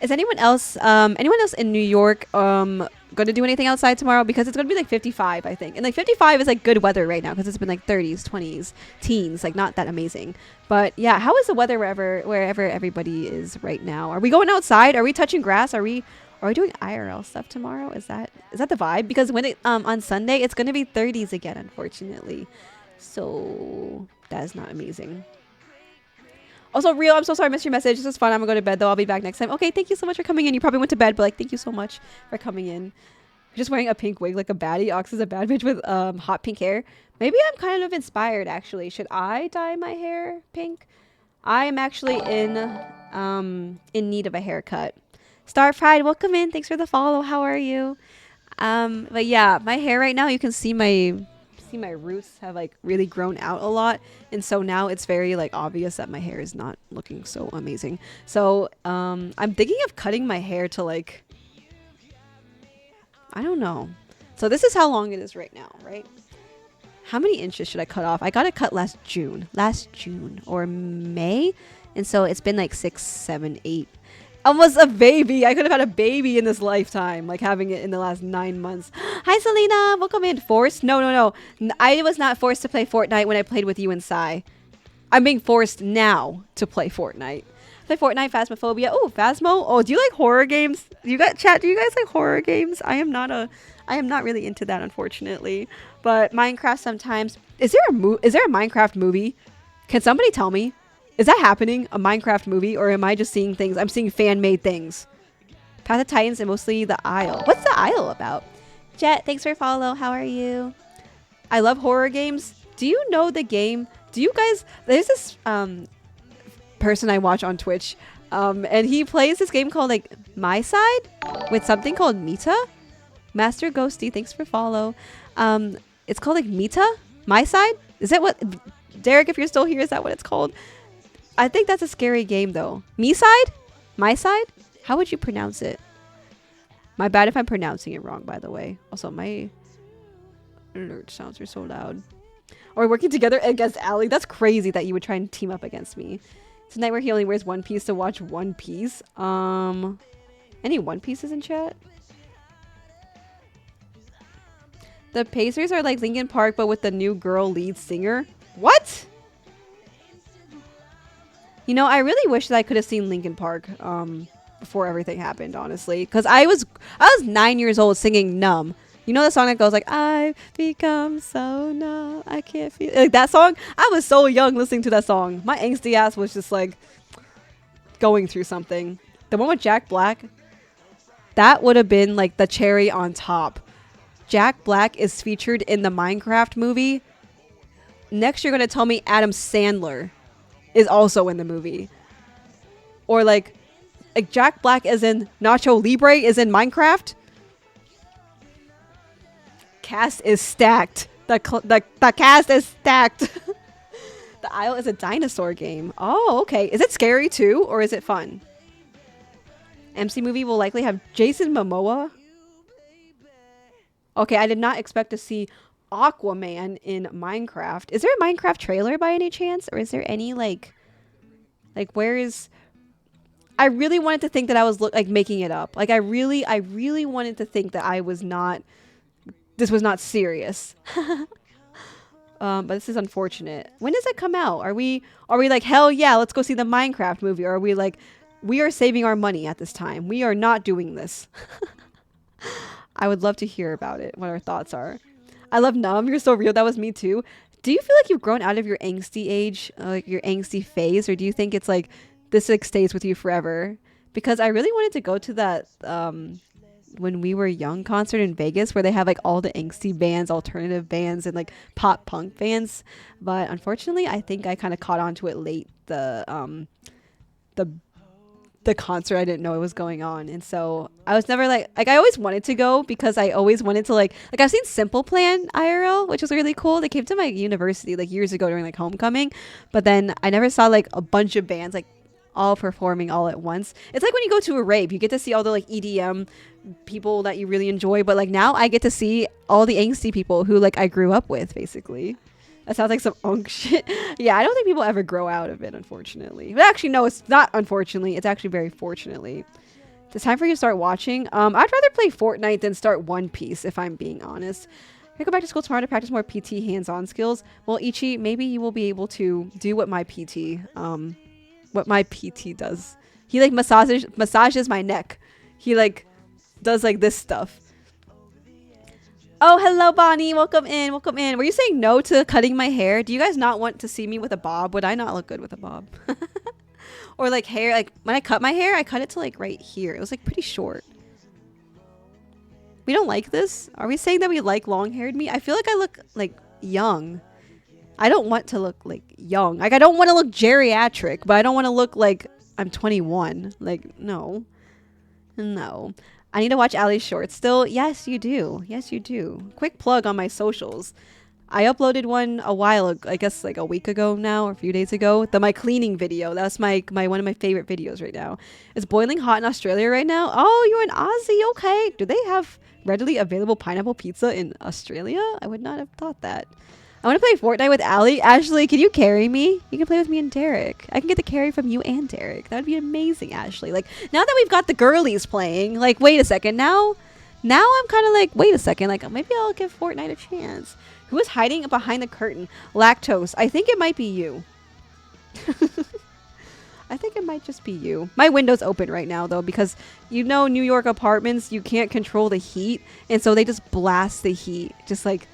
Is anyone else in New York going to do anything outside tomorrow? Because it's going to be like 55, I think. And like 55 is like good weather right now because it's been like 30s, 20s, teens, like not that amazing. But yeah, how is the weather wherever everybody is right now? Are we going outside? Are we touching grass? Are we doing IRL stuff tomorrow? Is that the vibe? Because when it on Sunday it's going to be 30s again, unfortunately. So that is not amazing. Also, Real, I'm so sorry I missed your message. This was fun. I'm going to go to bed, though. I'll be back next time. Okay, thank you so much for coming in. You probably went to bed, but, like, thank you so much for coming in. You're just wearing a pink wig like a baddie. Ox is a bad bitch with hot pink hair. Maybe I'm kind of inspired, actually. Should I dye my hair pink? I am actually in need of a haircut. Star Pride, welcome in. Thanks for the follow. How are you? But, yeah, my hair right now, you can see my roots have like really grown out a lot, and so now it's very like obvious that my hair is not looking so amazing. So I'm thinking of cutting my hair to like, I don't know. So this is how long it is right now, right? How many inches should I cut off? I got it cut last June or May, and so it's been like 6, 7, 8. Almost a baby. I could have had a baby in this lifetime, like having it in the last 9 months. Hi, Selena. Welcome in. Forced? No. I was not forced to play Fortnite when I played with you and Sai. I'm being forced now to play Fortnite. Play Fortnite, Phasmophobia. Oh, Phasmo. Oh, do you like horror games? Do you guys like horror games? I am not really into that, unfortunately. But Minecraft sometimes. Is there a Minecraft movie? Can somebody tell me? Is that happening? A Minecraft movie? Or am I just seeing things? I'm seeing fan-made things. Path of Titans and mostly The Isle. What's The Isle about? Jet, thanks for follow. How are you? I love horror games. Do you know the game? Do you guys... There's this person I watch on Twitch. And he plays this game called like My Side with something called Mita. Master Ghosty, thanks for follow. It's called like Mita? My Side? Is that what... Derek, if you're still here, is that what it's called? I think that's a scary game, though. Me side? My side? How would you pronounce it? My bad if I'm pronouncing it wrong, by the way. Also, my alert sounds are so loud. Or working together against Allie. That's crazy that you would try and team up against me. Tonight where he only wears One Piece to watch One Piece. Any One Pieces in chat? The Pacers are like Linkin Park, but with the new girl lead singer. What? You know, I really wish that I could have seen Linkin Park before everything happened, honestly. Because I was 9 years old singing Numb. You know the song that goes like, I've become so numb, I can't feel... Like that song? I was so young listening to that song. My angsty ass was just like going through something. The one with Jack Black, that would have been like the cherry on top. Jack Black is featured in the Minecraft movie. Next, you're going to tell me Adam Sandler is also in the movie. Or like Jack Black is in Nacho Libre is in Minecraft. Cast is stacked. The cast is stacked. The Isle is a dinosaur game. Oh, okay. Is it scary too, or is it fun? MC movie will likely have Jason Momoa. Okay, I did not expect to see Aquaman in Minecraft. Is there a Minecraft trailer by any chance? Or is there any like where is... I really wanted to think that I was making it up. Like I really wanted to think that I was not... This was not serious. But this is unfortunate. When does it come out? Are we like, hell yeah, let's go see the Minecraft movie? Or are we like, we are saving our money at this time. We are not doing this. I would love to hear about it, what our thoughts are. I love Numb. You're so real. That was me too. Do you feel like you've grown out of your angsty age, like your angsty phase? Or do you think it's like, this like stays with you forever? Because I really wanted to go to that when we were young concert in Vegas where they have like all the angsty bands, alternative bands, and like pop punk bands. But unfortunately, I think I kind of caught on to it late. The concert, I didn't know it was going on, and so I was never like I always wanted to go because I always wanted to like I've seen Simple Plan IRL, which was really cool. They came to my university like years ago during like homecoming, but then I never saw like a bunch of bands like all performing all at once. It's like when you go to a rave, you get to see all the like EDM people that you really enjoy, but like now I get to see all the angsty people who like I grew up with, basically. That sounds like some unk shit. Yeah, I don't think people ever grow out of it, unfortunately. But actually, no, it's not unfortunately. It's actually very fortunately. It's time for you to start watching. I'd rather play Fortnite than start One Piece, if I'm being honest. I go back to school tomorrow to practice more PT hands-on skills. Well, Ichi, maybe you will be able to do what my PT does. He like massages my neck. He like does like this stuff. Oh, hello, Bonnie. Welcome in. Welcome in. Were you saying no to cutting my hair? Do you guys not want to see me with a bob? Would I not look good with a bob? Or like hair, like when I cut my hair, I cut it to like right here. It was like pretty short. We don't like this? Are we saying that we like long-haired me? I feel like I look like young. I don't want to look like young. Like I don't want to look geriatric, but I don't want to look like I'm 21. Like, no. No. I need to watch Ali's shorts still. Yes, you do. Yes, you do. Quick plug on my socials. I uploaded one a while ago, I guess like a week ago now or a few days ago. My cleaning video. That's my one of my favorite videos right now. It's boiling hot in Australia right now. Oh, you're in Aussie. Okay. Do they have readily available pineapple pizza in Australia? I would not have thought that. I want to play Fortnite with Ali. Ashley, can you carry me? You can play with me and Derek. I can get the carry from you and Derek. That would be amazing, Ashley. Like, now that we've got the girlies playing, like, wait a second. Now I'm kind of like, wait a second. Like, maybe I'll give Fortnite a chance. Who is hiding behind the curtain? Lactose. I think it might be you. I think it might just be you. My window's open right now, though, because, you know, New York apartments, you can't control the heat. And so they just blast the heat. Just like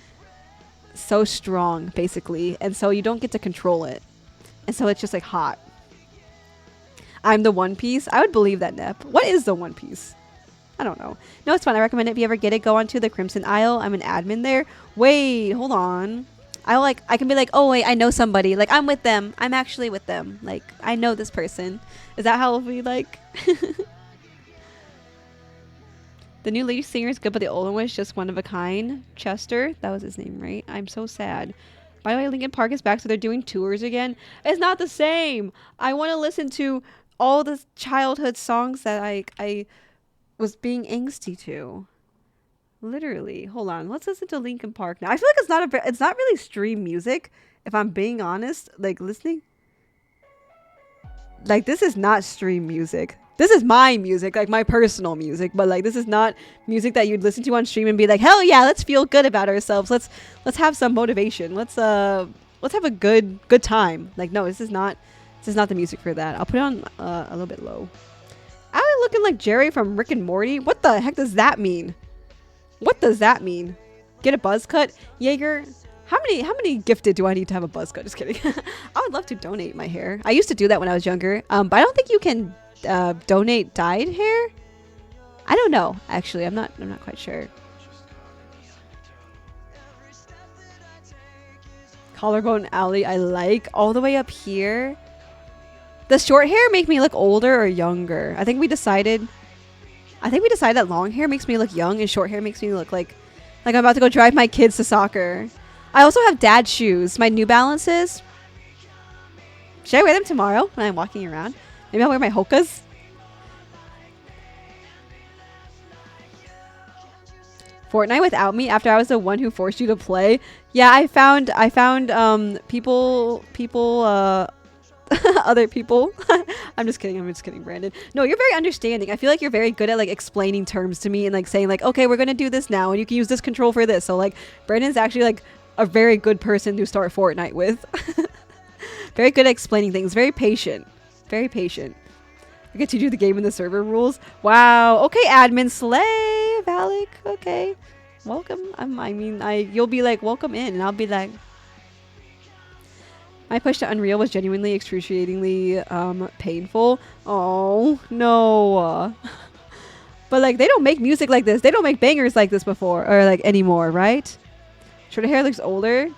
so strong, basically, and so you don't get to control it, and so it's just like hot. I'm the One Piece. I would believe that, Nep. What is the One Piece? I don't know. No, it's fun. I recommend it if you ever get it. Go onto the Crimson Isle. I'm an admin there. Wait, hold on. I can be like, oh wait, I know somebody. Like, I'm with them. I'm actually with them. Like, I know this person. Is that how we like? The new lead singer is good, but the old one was just one of a kind. Chester, that was his name, right? I'm so sad. By the way, Linkin Park is back, so they're doing tours again. It's not the same. I want to listen to all the childhood songs that I was being angsty to. Literally. Hold on. Let's listen to Linkin Park now. I feel like it's not really stream music, if I'm being honest. Like, listening. Like, this is not stream music. This is my music, like my personal music, but like this is not music that you'd listen to on stream and be like, hell yeah, let's feel good about ourselves. Let's have some motivation. Let's have a good time. Like, no, this is not the music for that. I'll put it on a little bit low. I'm looking like Jerry from Rick and Morty. What the heck does that mean? What does that mean? Get a buzz cut? Jaeger, how many gifted do I need to have a buzz cut? Just kidding. I would love to donate my hair. I used to do that when I was younger, but I don't think you can donate dyed hair. I don't know, actually. I'm not quite sure. Collarbone Alley, I like. All the way up here. Does short hair make me look older or younger? I think we decided that long hair makes me look young and short hair makes me look like I'm about to go drive my kids to soccer. I also have dad shoes, my New Balances. Should I wear them tomorrow when I'm walking around? Maybe I'll wear my Hokas. Fortnite without me after I was the one who forced you to play. Yeah, I found people other people. I'm just kidding, Brandon. No, you're very understanding. I feel like you're very good at like explaining terms to me and like saying like, okay, we're gonna do this now and you can use this control for this. So like Brandon's actually like a very good person to start Fortnite with. Very good at explaining things. Very patient. Very patient. I get to do the game and the server rules. Wow. Okay, admin slay, Valak. Okay. Welcome. You'll be like, welcome in. And I'll be like, my push to Unreal was genuinely excruciatingly painful. Oh, no. But like they don't make music like this. They don't make bangers like this before or like anymore, right? Short hair looks older.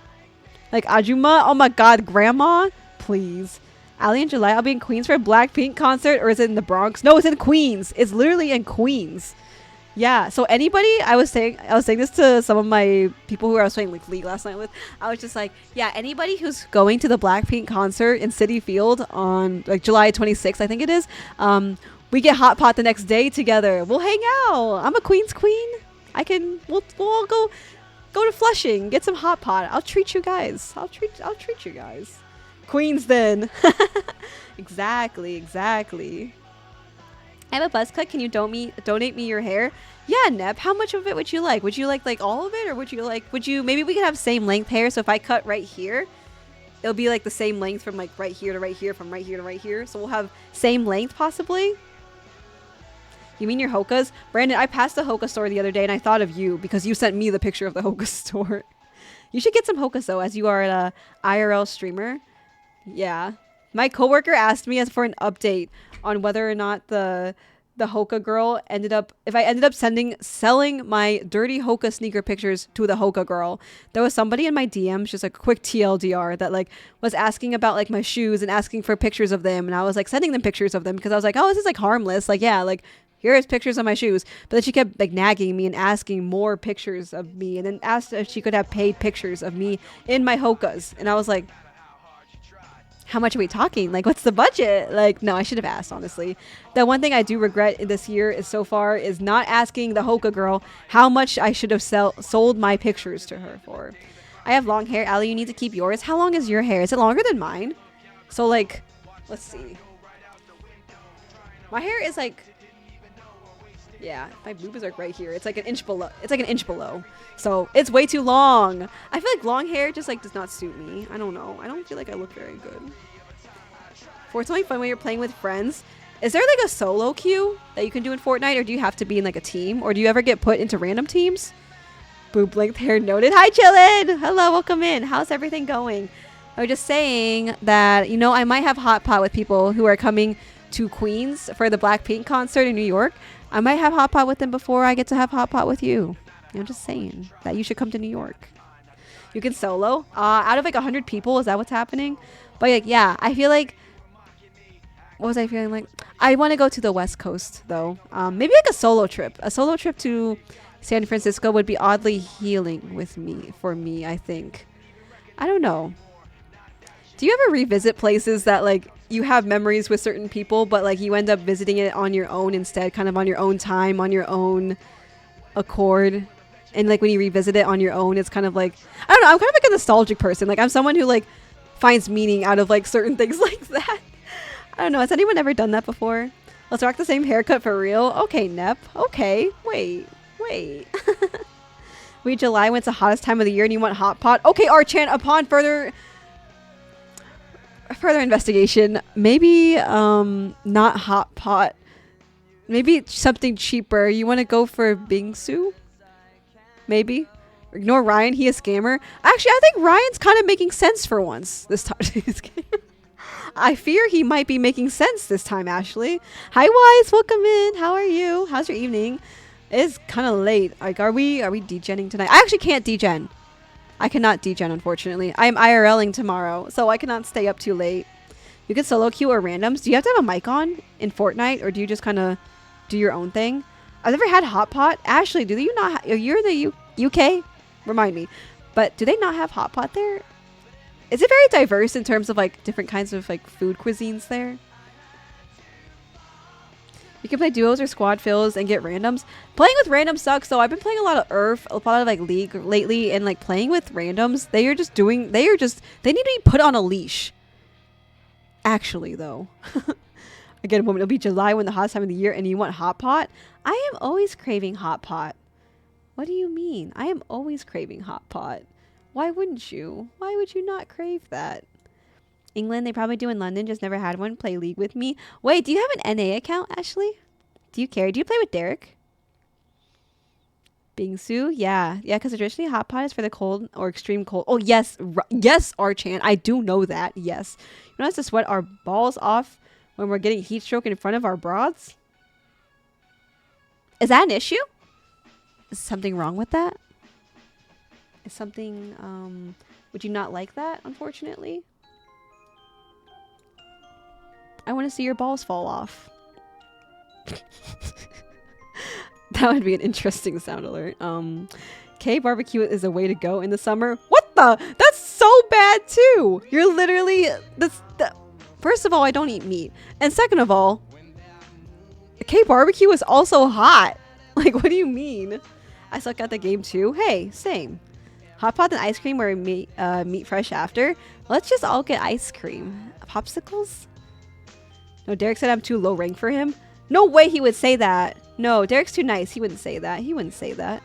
Like Ajuma. Oh my god, grandma. Please. Ali in July, I'll be in Queens for a Blackpink concert, or is it in the Bronx? No, it's in Queens. It's literally in Queens. Yeah. So anybody, I was saying this to some of my people who I was playing like League last night with. I was just like, yeah, anybody who's going to the Blackpink concert in Citi Field on like July 26th, I think it is. We get hot pot the next day together. We'll hang out. I'm a Queens queen. We'll all go to Flushing, get some hot pot. I'll treat you guys. I'll treat you guys. Queens then. Exactly. I have a buzz cut. Can you donate me your hair? Yeah, Neb. How much of it would you like? Would you like all of it, or would you maybe we could have same length hair? So if I cut right here, it'll be like the same length from like right here to right here, from right here to right here. So we'll have same length possibly. You mean your Hokas? Brandon, I passed the Hoka store the other day and I thought of you because you sent me the picture of the Hoka store. You should get some Hokas though, as you are a IRL streamer. Yeah. My coworker asked me for an update on whether or not the Hoka girl ended up selling my dirty Hoka sneaker pictures to the Hoka girl. There was somebody in my DMs, just like a quick TLDR, that like was asking about like my shoes and asking for pictures of them, and I was like sending them pictures of them because I was like, oh, this is like harmless, like yeah, like here's pictures of my shoes. But then she kept like nagging me and asking more pictures of me, and then asked if she could have paid pictures of me in my Hokas, and I was like, how much are we talking? Like, what's the budget? Like, no, I should have asked, honestly. The one thing I do regret this year is so far is not asking the Hoka girl how much I should have sold my pictures to her for. I have long hair. Ali, you need to keep yours. How long is your hair? Is it longer than mine? So, like, let's see. My hair is like, yeah, my boob is like right here. It's like an inch below. It's like an inch below. So it's way too long. I feel like long hair just like does not suit me. I don't know. I don't feel like I look very good. Fortnite fun when you're playing with friends. Is there like a solo queue that you can do in Fortnite, or do you have to be in like a team, or do you ever get put into random teams? Boob length hair noted. Hi, chillin'. Hello, welcome in. How's everything going? I was just saying that, you know, I might have hot pot with people who are coming to Queens for the Blackpink concert in New York. I might have hot pot with them before I get to have hot pot with you. I'm just saying that you should come to New York. You can solo. Out of like 100 people, is that what's happening? But like, yeah, I feel like, what was I feeling like? I want to go to the West Coast though. Maybe like a solo trip. A solo trip to San Francisco would be oddly healing for me, I think. I don't know. Do you ever revisit places that like you have memories with certain people, but like you end up visiting it on your own instead, kind of on your own time, on your own accord? And like when you revisit it on your own, it's kind of like, I don't know, I'm kind of like a nostalgic person. Like I'm someone who like finds meaning out of like certain things like that. I don't know. Has anyone ever done that before? Let's rock the same haircut for real. Okay, Nep. Okay. Wait. We July when it's the hottest time of the year and you want hot pot. Okay, Archan, upon further investigation, maybe not hot pot. Maybe something cheaper. You want to go for Bingsu? Maybe. Ignore Ryan. He a scammer. Actually, I think Ryan's kind of making sense for once this time. I fear he might be making sense this time, Ashley. Hi, Wise. Welcome in. How are you? How's your evening? It's kind of late. Like, are we degenning tonight? I actually can't degen. I cannot degen, unfortunately. I am IRLing tomorrow, so I cannot stay up too late. You can solo queue or randoms. Do you have to have a mic on in Fortnite, or do you just kind of do your own thing? I've never had hot pot. Ashley, do you not? You're the UK? Remind me. But do they not have hot pot there? Is it very diverse in terms of like different kinds of like food cuisines there? You can play duos or squad fills and get randoms. Playing with randoms sucks. So I've been playing a lot of URF, a lot of like League lately, and like playing with randoms. They need to be put on a leash. Actually, though. Again, a moment. It'll be July when the hottest time of the year, and you want hot pot. I am always craving hot pot. What do you mean? I am always craving hot pot. Why wouldn't you? Why would you not crave that? England, they probably do in London, just never had one. Play League with me. Wait, do you have an NA account, Ashley? Do you care? Do you play with Derek? Bingsu? Yeah, because traditionally hot pot is for the cold or extreme cold. Oh, yes. Yes, Archan. I do know that. Yes. You want us to sweat our balls off when we're getting heat stroke in front of our broads? Is that an issue? Is something wrong with that? Is something, would you not like that, unfortunately? I want to see your balls fall off. That would be an interesting sound alert. K barbecue is a way to go in the summer. What the? That's so bad too. You're literally first of all, I don't eat meat. And second of all, K barbecue is also hot. Like, what do you mean? I suck at the game too. Hey, same. Hot pot and ice cream or meat fresh after. Let's just all get ice cream. Popsicles? No, Derek said I'm too low rank for him. No way he would say that. No, Derek's too nice. He wouldn't say that. He wouldn't say that.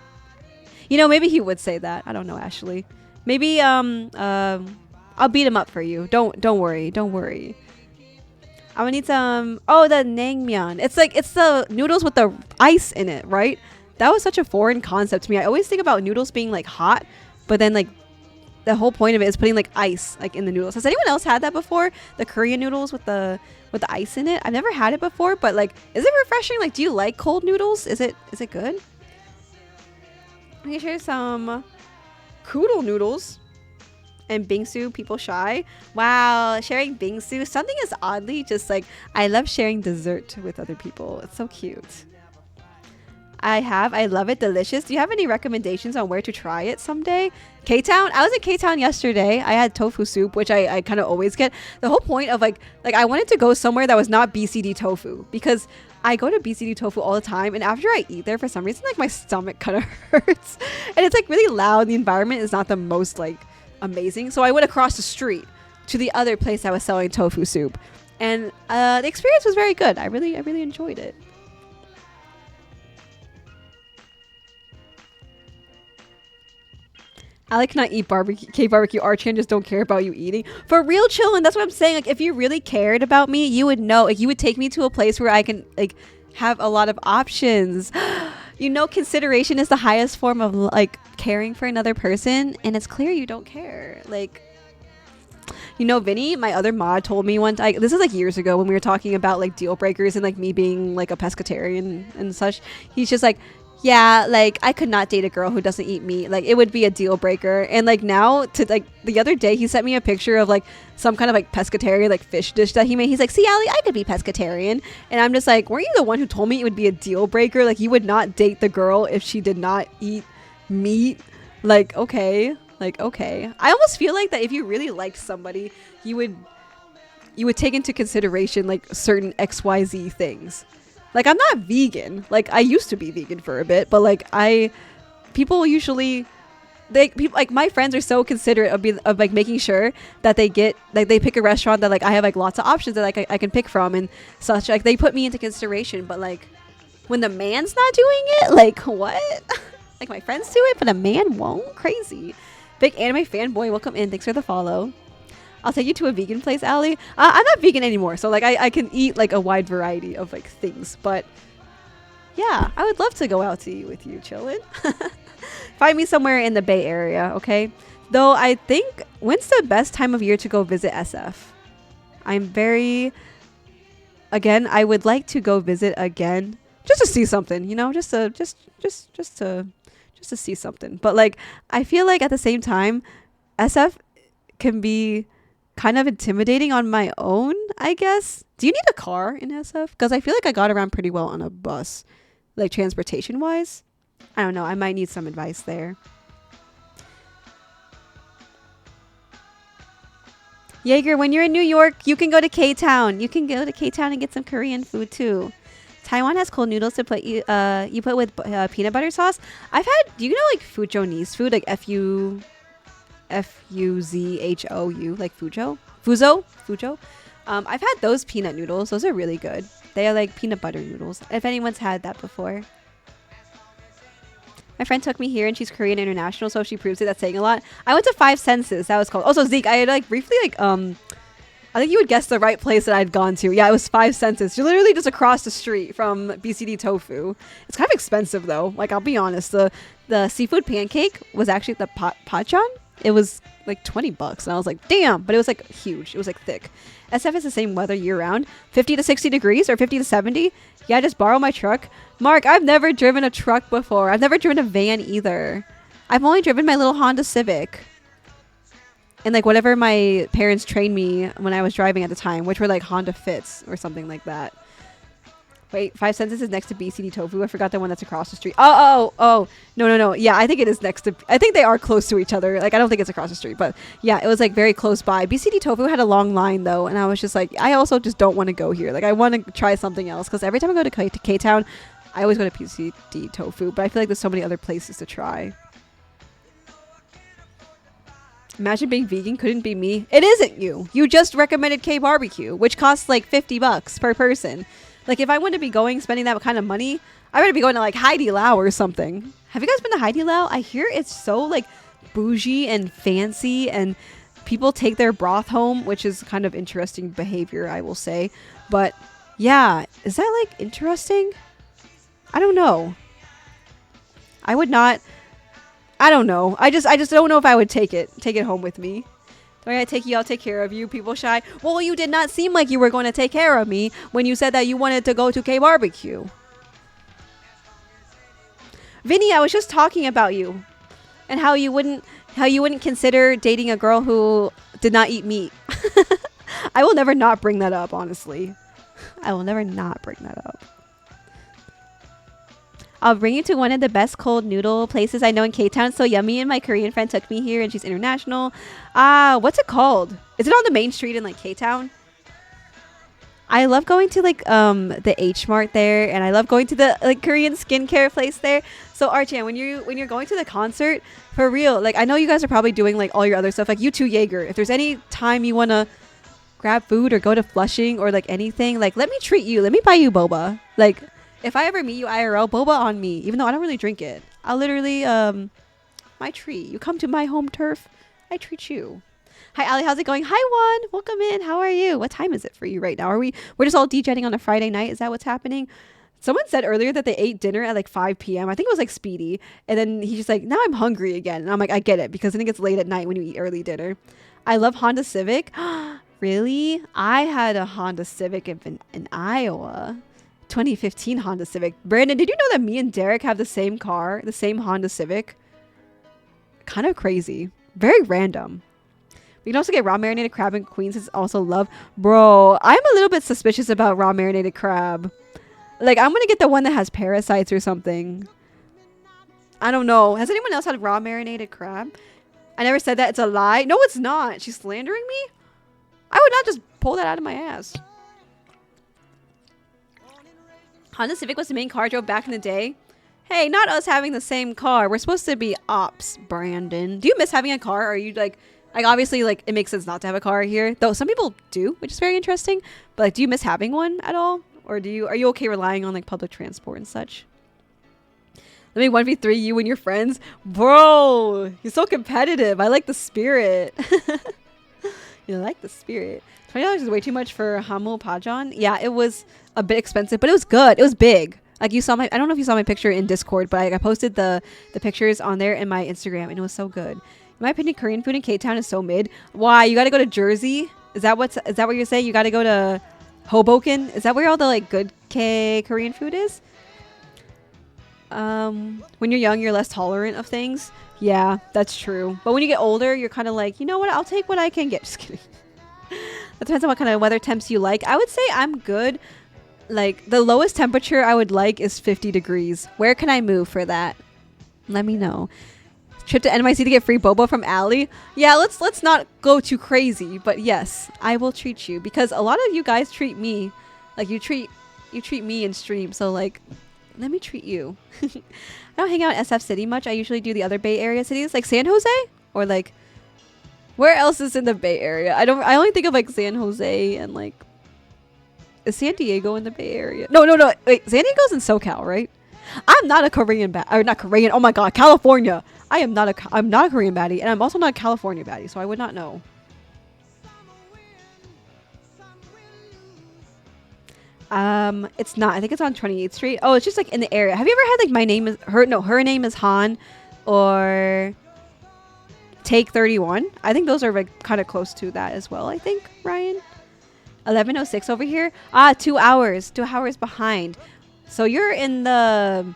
You know, maybe he would say that. I don't know, Ashley. Maybe I'll beat him up for you. Don't worry. Don't worry. I'm gonna need some. Oh, the naengmyeon. It's the noodles with the ice in it, right? That was such a foreign concept to me. I always think about noodles being like hot, but then like the whole point of it is putting like ice like in the noodles. Has anyone else had that before? The Korean noodles with the ice in it? I've never had it before, but like, is it refreshing? Like, do you like cold noodles? Is it good? I'm gonna share some Koodle noodles and bingsu. People shy. Wow, sharing bingsu. Something is oddly just like, I love sharing dessert with other people. It's so cute. I love it. Delicious. Do you have any recommendations on where to try it someday? K-Town? I was at K-Town yesterday. I had tofu soup, which I kind of always get. The whole point of like I wanted to go somewhere that was not BCD tofu, because I go to BCD tofu all the time, and after I eat there, for some reason, like my stomach kind of hurts, and it's like really loud. The environment is not the most like amazing, so I went across the street to the other place that was selling tofu soup, and the experience was very good. I really enjoyed it. I cannot eat barbecue. K-barbecue. Archan just don't care about you eating. For real, chillin'. That's what I'm saying. Like, if you really cared about me, you would know. Like, you would take me to a place where I can like have a lot of options. You know, consideration is the highest form of like caring for another person, and it's clear you don't care. Like, you know, Vinny, my other mod, told me one time. This is like years ago when we were talking about like deal breakers and like me being like a pescatarian and such. He's just like, yeah, like I could not date a girl who doesn't eat meat. Like, it would be a deal breaker. And like now, to like the other day, he sent me a picture of like some kind of like pescatarian like fish dish that he made. He's like, see, Ali, I could be pescatarian. And I'm just like, weren't you the one who told me it would be a deal breaker? Like, you would not date the girl if she did not eat meat. Like, okay. Like, okay. I almost feel like that if you really liked somebody, you would take into consideration like certain XYZ things. Like, I'm not vegan. Like, I used to be vegan for a bit, but like people usually, like my friends are so considerate of like making sure that they get, like, they pick a restaurant that like I have like lots of options that like I can pick from and such. Like, they put me into consideration, but like when the man's not doing it, like, what? Like, my friends do it, but a man won't? Crazy. Big anime fanboy, welcome in. Thanks for the follow. I'll take you to a vegan place, Ali. I'm not vegan anymore, so like I can eat like a wide variety of like things, but yeah, I would love to go out to eat with you, chillin'. Find me somewhere in the Bay Area, okay? Though I think, when's the best time of year to go visit SF? I would like to go visit again, just to see something, you know, just to see something. But like, I feel like at the same time, SF can be kind of intimidating on my own, I guess. Do you need a car in SF? Because I feel like I got around pretty well on a bus, like transportation wise. I don't know. I might need some advice there. Jaeger, when you're in New York, you can go to K-Town. You can go to K-Town and get some Korean food too. Taiwan has cold noodles to put you put with peanut butter sauce. I've had, do you know like Fujonese food, like Fuzhou, like Fujo. I've had those peanut noodles. Those are really good. They are like peanut butter noodles. If anyone's had that before. My friend took me here and she's Korean international, so she proves it. That's saying a lot. I went to Five Senses. That was called. Also, Zeke, I had like briefly like I think you would guess the right place that I'd gone to. Yeah, it was Five Senses. You're literally just across the street from BCD Tofu. It's kind of expensive though. Like, I'll be honest. The seafood pancake was actually the pachon. It was like 20 bucks. And I was like, damn. But it was like huge. It was like thick. SF is the same weather year round. 50 to 60 degrees or 50 to 70. Yeah, just borrow my truck. Mark, I've never driven a truck before. I've never driven a van either. I've only driven my little Honda Civic. And like whatever my parents trained me when I was driving at the time, which were like Honda Fits or something like that. Wait, 5 Senses is next to BCD Tofu. I forgot the one that's across the street. Oh. No. Yeah, I think it is next to... I think they are close to each other. Like, I don't think it's across the street. But yeah, it was like very close by. BCD Tofu had a long line though. And I was just like, I also just don't want to go here. Like, I want to try something else. Because every time I go to K-Town, I always go to BCD Tofu. But I feel like there's so many other places to try. Imagine being vegan couldn't be me. It isn't you. You just recommended K Barbecue, which costs like 50 bucks per person. Like, if I want to be spending that kind of money, I would be going to like Heidi Lao or something. Have you guys been to Heidi Lao? I hear it's so like bougie and fancy, and people take their broth home, which is kind of interesting behavior, I will say. But yeah, is that like interesting? I don't know. I would not. I don't know. I just don't know if I would take it home with me. Do I gotta take you? I'll take care of you. People shy. Well, you did not seem like you were going to take care of me when you said that you wanted to go to K Barbecue. Vinny, I was just talking about you and how you wouldn't consider dating a girl who did not eat meat. I will never not bring that up, honestly. I will never not bring that up. I'll bring you to one of the best cold noodle places I know in K-Town. It's so yummy, and my Korean friend took me here, and she's international. What's it called? Is it on the main street in like K-Town? I love going to like the H Mart there, and I love going to the like Korean skincare place there. So Archie, when you're going to the concert, for real, like I know you guys are probably doing like all your other stuff, like you too, Jaeger. If there's any time you wanna grab food or go to Flushing or like anything, like let me treat you. Let me buy you boba. Like, if I ever meet you IRL, boba on me, even though I don't really drink it. I'll literally, my treat. You come to my home turf, I treat you. Hi, Ali. How's it going? Hi, Juan. Welcome in. How are you? What time is it for you right now? We're just all DJing on a Friday night. Is that what's happening? Someone said earlier that they ate dinner at like 5 p.m. I think it was like Speedy. And then he's just like, now I'm hungry again. And I'm like, I get it, because I think it's late at night when you eat early dinner. I love Honda Civic. Really? I had a Honda Civic in Iowa. 2015 Honda Civic. Brandon, did you know that me and Derek have the same car, the same Honda Civic? Kind of crazy. Very random. We can also get raw marinated crab in Queens. It's also love. Bro, I'm a little bit suspicious about raw marinated crab. Like, I'm going to get the one that has parasites or something. I don't know. Has anyone else had raw marinated crab? I never said that. It's a lie. No, it's not. She's slandering me? I would not just pull that out of my ass. Honda Civic was the main car I drove back in the day. Hey, not us having the same car. We're supposed to be ops, Brandon. Do you miss having a car? Or are you like obviously like it makes sense not to have a car here, though some people do, which is very interesting. But like, do you miss having one at all? Or are you okay relying on like public transport and such? Let me 1v3 you and your friends. Bro, you're so competitive. I like the spirit. You like the spirit. $20 is way too much for Hamu Pajon. Yeah, it was a bit expensive, but it was good. It was big. Like, you saw I don't know if you saw my picture in Discord, but I posted the pictures on there in my Instagram, and it was so good. In my opinion, Korean food in K-Town is so mid. Why? You got to go to Jersey? Is that what you're saying? You got to go to Hoboken? Is that where all the like good Korean food is? When you're young, you're less tolerant of things. Yeah, that's true. But when you get older, you're kind of like, you know what? I'll take what I can get. Just kidding. That depends on what kind of weather temps you like. I would say I'm good. Like, the lowest temperature I would like is 50 degrees. Where can I move for that? Let me know. Trip to NYC to get free boba from Allie. Yeah, let's not go too crazy. But yes, I will treat you. Because a lot of you guys treat me. Like, you treat me in stream. So, like, let me treat you. I don't hang out in SF City much. I usually do the other Bay Area cities. Like San Jose? Or, like, where else is in the Bay Area? I only think of like San Jose and like, is San Diego in the Bay Area? No. Wait, San Diego's in SoCal, right? I'm not a Korean or not Korean. Oh my God, California. I'm not a Korean baddie, and I'm also not a California baddie, so I would not know. It's not. I think it's on 28th Street. Oh, it's just like in the area. Have you ever had like her name is Han, or Take 31. I think those are like kind of close to that as well. I think, Ryan. 11:06 over here. 2 hours. 2 hours behind. So you're in the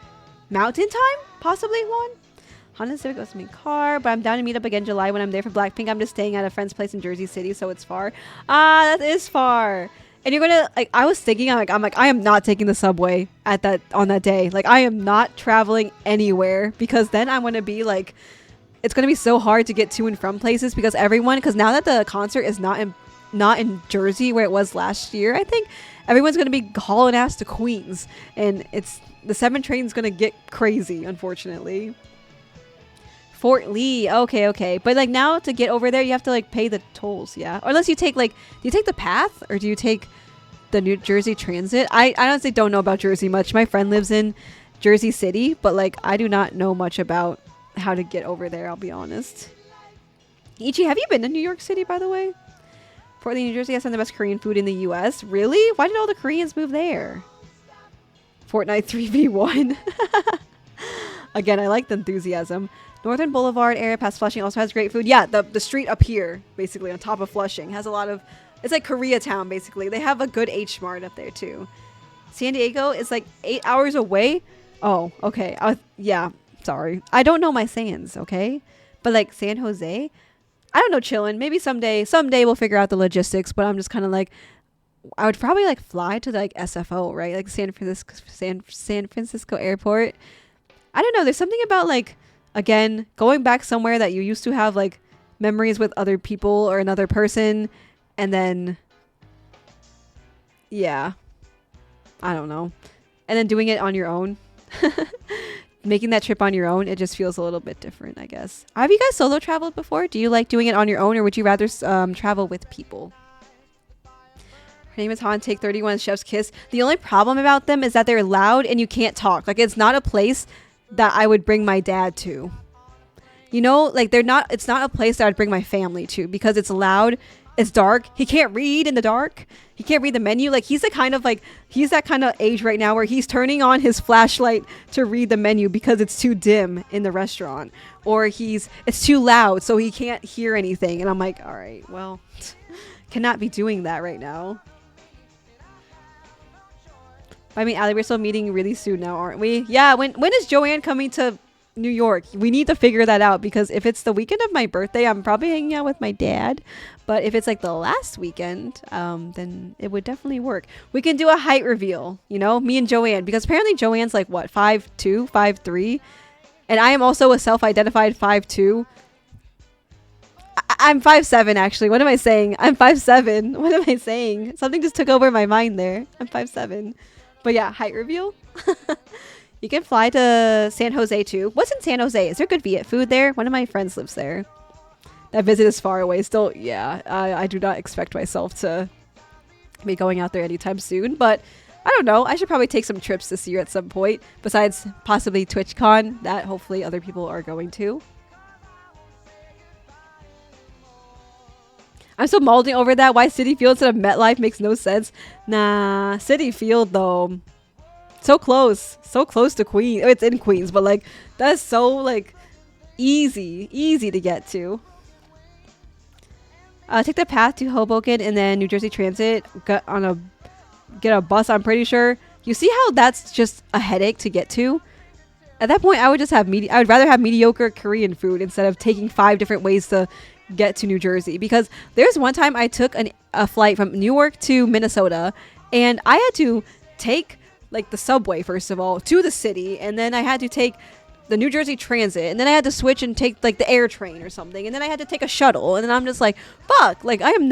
mountain time, possibly, Juan? Honda Civic was my car, but I'm down to meet up again July when I'm there for Blackpink. I'm just staying at a friend's place in Jersey City, so it's far. That is far. And you're gonna like. I was thinking, I'm like, I am not taking the subway on that day. Like, I am not traveling anywhere because then I'm gonna be like, it's gonna be so hard to get to and from places because because now that the concert is not in Jersey where it was last year, I think everyone's gonna be hauling ass to Queens, and the 7 train's gonna get crazy, unfortunately. Fort Lee. Okay. But like now to get over there, you have to like pay the tolls, yeah? Or unless you take do you take the path or do you take the New Jersey Transit? I honestly don't know about Jersey much. My friend lives in Jersey City, but like I do not know much about how to get over there, I'll be honest. Ichi, have you been to New York City, by the way? Fort Lee, New Jersey has some of the best Korean food in the US. Really? Why did all the Koreans move there? Fortnite 3v1. Again, I like the enthusiasm. Northern Boulevard area past Flushing also has great food. Yeah, the street up here, basically on top of Flushing, has a lot of... It's like Koreatown, basically. They have a good H Mart up there, too. San Diego is like 8 hours away. Oh, okay. Yeah, sorry. I don't know my Sans, okay? But like San Jose, I don't know, chillin'. Maybe someday we'll figure out the logistics, but I'm just kind of like... I would probably like fly to like SFO, right? Like San Francisco Airport. I don't know. There's something about like... Again, going back somewhere that you used to have like memories with other people or another person, and then yeah, I don't know, and then doing it on your own, making that trip on your own, it just feels a little bit different, I guess. Have you guys solo traveled before? Do you like doing it on your own, or would you rather travel with people? Her name is Han. Take 31. Chef's Kiss. The only problem about them is that they're loud and you can't talk. Like, it's not a place that I would bring my dad to, you know, like it's not a place that I'd bring my family to because it's loud, it's dark, he can't read in the dark, he can't read the menu. Like he's that kind of age right now where he's turning on his flashlight to read the menu because it's too dim in the restaurant, or it's too loud so he can't hear anything. And I'm like, all right, well, cannot be doing that right now. I mean, Allie, we're still meeting really soon now, aren't we? Yeah, when is Joanne coming to New York? We need to figure that out because if it's the weekend of my birthday, I'm probably hanging out with my dad. But if it's like the last weekend, then it would definitely work. We can do a height reveal, you know, me and Joanne, because apparently Joanne's like, what, 5'2", 5'3"? And I am also a self-identified 5'2". I'm 5'7", actually. What am I saying? I'm 5'7". What am I saying? Something just took over my mind there. I'm 5'7". But yeah, height reveal. You can fly to San Jose too. What's in San Jose? Is there good Viet food there? One of my friends lives there. That visit is far away still. Yeah, I do not expect myself to be going out there anytime soon. But I don't know. I should probably take some trips this year at some point. Besides possibly TwitchCon that hopefully other people are going to. I'm still molding over that. Why Citi Field instead of MetLife makes no sense. Nah, Citi Field though. So close to Queens. Oh, it's in Queens, but like that's so like easy to get to. Take the path to Hoboken and then New Jersey Transit. Get a bus. I'm pretty sure. You see how that's just a headache to get to. At that point, I would just have I would rather have mediocre Korean food instead of taking 5 different ways to get to New Jersey, because there's one time I took a flight from Newark to Minnesota and I had to take like the subway first of all to the city, and then I had to take the New Jersey Transit, and then I had to switch and take like the air train or something, and then I had to take a shuttle, and then I'm just like, fuck, like I am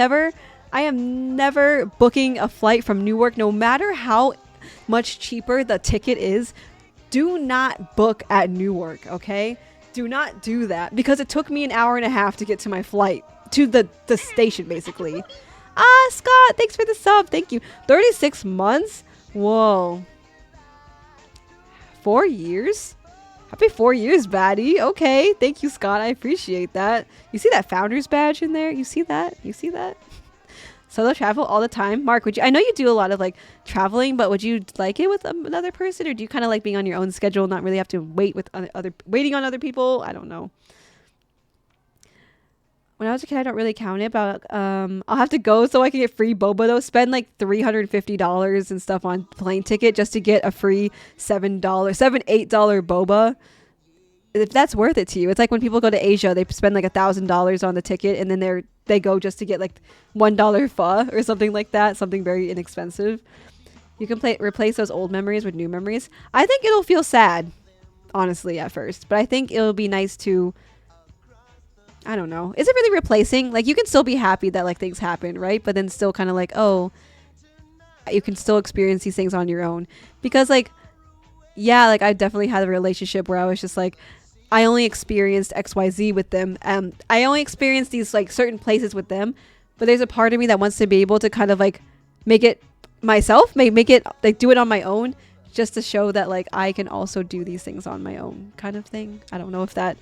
never booking a flight from Newark, no matter how much cheaper the ticket is. Do not book at Newark, okay? Do not do that, because it took me an hour and a half to get to my flight, to the station, basically. Scott, thanks for the sub. Thank you. 36 months? Whoa. 4 years? Happy 4 years, baddie. Okay, thank you, Scott. I appreciate that. You see that founder's badge in there? You see that? You see that? Solo travel all the time. Mark, I know you do a lot of like traveling, but would you like it with another person, or do you kind of like being on your own schedule, not really have to waiting on other people? I don't know. when I was a kid, I don't really count it, but I'll have to go so I can get free boba though. Spend like $350 and stuff on plane ticket just to get a free $8 boba. If that's worth it to you. It's like when people go to Asia, they spend like $1,000 on the ticket and then they go just to get like $1 pho or something like that, something very inexpensive. You can replace those old memories with new memories. I think it'll feel sad, honestly, at first, but I think it'll be nice to, I don't know. Is it really replacing? Like, you can still be happy that like things happen, right? But then still kind of like, oh, you can still experience these things on your own. Because like, yeah, like I definitely had a relationship where I was just like, I only experienced XYZ with them. I only experienced these like certain places with them, but there's a part of me that wants to be able to kind of like make it myself, make it like do it on my own, just to show that like I can also do these things on my own kind of thing. I don't know if that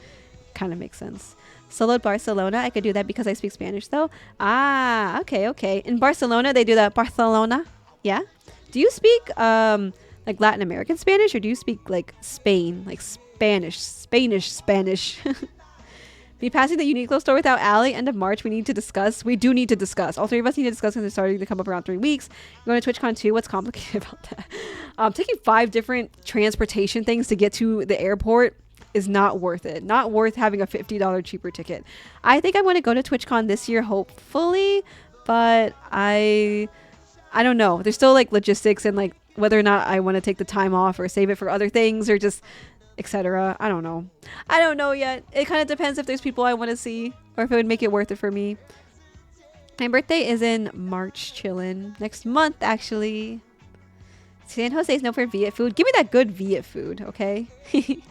kind of makes sense. Solo Barcelona, I could do that because I speak Spanish though. Ah, okay. In Barcelona, they do that. Barcelona, yeah. Do you speak like Latin American Spanish, or do you speak like Spain, like Spanish? Be passing the Uniqlo store without Allie end of March. We do need to discuss. All three of us need to discuss because it's starting to come up around 3 weeks. You're going to TwitchCon 2. What's complicated about that? Taking 5 different transportation things to get to the airport is not worth it. Not worth having a $50 cheaper ticket. I think I want to go to TwitchCon this year, hopefully, but I don't know. There's still like logistics and like whether or not I want to take the time off or save it for other things or just etc. I don't know yet. It kind of depends if there's people I want to see or if it would make it worth it for me. My birthday is in March, chillin'. Next month, actually. San Jose is known for Viet food. Give me that good Viet food, okay? You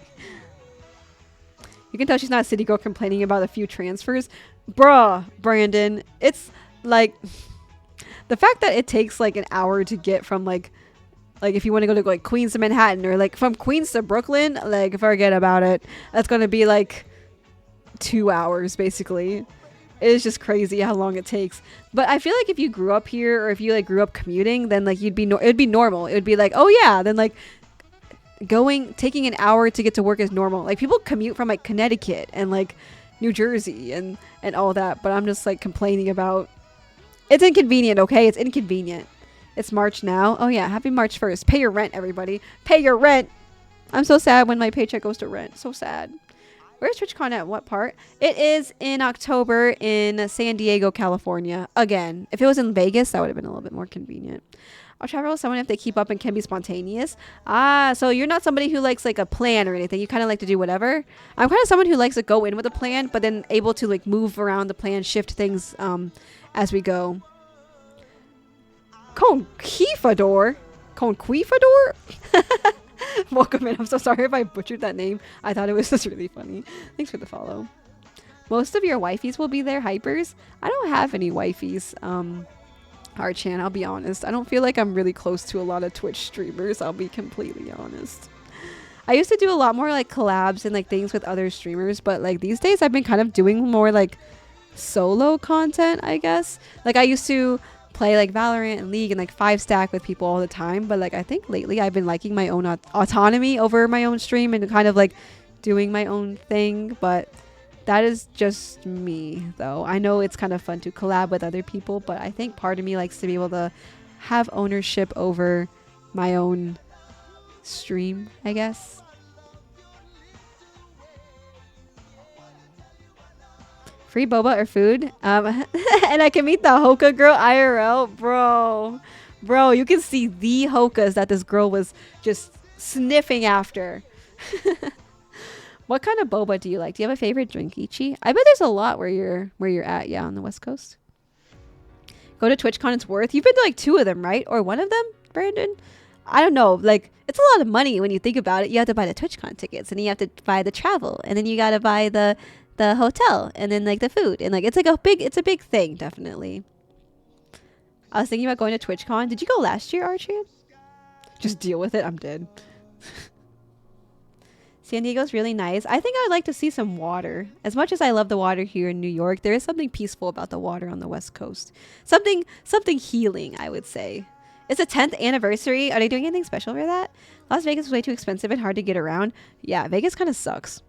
can tell she's not a city girl complaining about a few transfers. Bruh, Brandon. It's like the fact that it takes like an hour to get from like if you want to go to like Queens to Manhattan or like from Queens to Brooklyn, like forget about it. That's going to be like 2 hours basically. It's just crazy how long it takes. But I feel like if you grew up here or if you like grew up commuting, then like it'd be normal. It would be like, oh yeah, then like taking an hour to get to work is normal. Like people commute from like Connecticut and like New Jersey and all that, but I'm just like complaining about it's inconvenient, okay? It's inconvenient. It's March now. Oh yeah, happy March 1st. Pay your rent, everybody. Pay your rent. I'm so sad when my paycheck goes to rent. So sad. Where's TwitchCon at? What part? It is in October in San Diego, California. Again, if it was in Vegas, that would have been a little bit more convenient. I'll travel with someone if they keep up and can be spontaneous. Ah, so you're not somebody who likes like a plan or anything. You kind of like to do whatever. I'm kind of someone who likes to go in with a plan, but then able to like move around the plan, shift things as we go. Conquistador? Welcome in. I'm so sorry if I butchered that name. I thought it was just really funny. Thanks for the follow. Most of your wifeys will be there, hypers. I don't have any wifeys. Archan, I'll be honest. I don't feel like I'm really close to a lot of Twitch streamers. I'll be completely honest. I used to do a lot more like collabs and like things with other streamers, but like these days I've been kind of doing more like solo content, I guess. Like I used to play like Valorant and League and like 5-stack with people all the time, but like I think lately I've been liking my own autonomy over my own stream and kind of like doing my own thing. But that is just me though. I know it's kind of fun to collab with other people, but I think part of me likes to be able to have ownership over my own stream, I guess. Free boba or food. And I can meet the Hoka girl IRL. Bro, you can see the Hokas that this girl was just sniffing after. What kind of boba do you like? Do you have a favorite drink, Ichi? I bet there's a lot where you're at, yeah, on the West Coast. Go to TwitchCon, it's worth. You've been to like 2 of them, right? Or 1 of them, Brandon? I don't know. Like, it's a lot of money when you think about it. You have to buy the TwitchCon tickets, and then you have to buy the travel, and then you got to buy the hotel, and then like the food, and like it's a big thing, definitely. I was thinking about going to TwitchCon. Did you go last year, Archie? Just deal with it. I'm dead. San Diego's really nice. I think I would like to see some water. As much as I love the water here in New York, there is something peaceful about the water on the West Coast. Something healing, I would say. It's a 10th anniversary. Are they doing anything special for that? Las Vegas is way too expensive and hard to get around. Yeah, Vegas kind of sucks.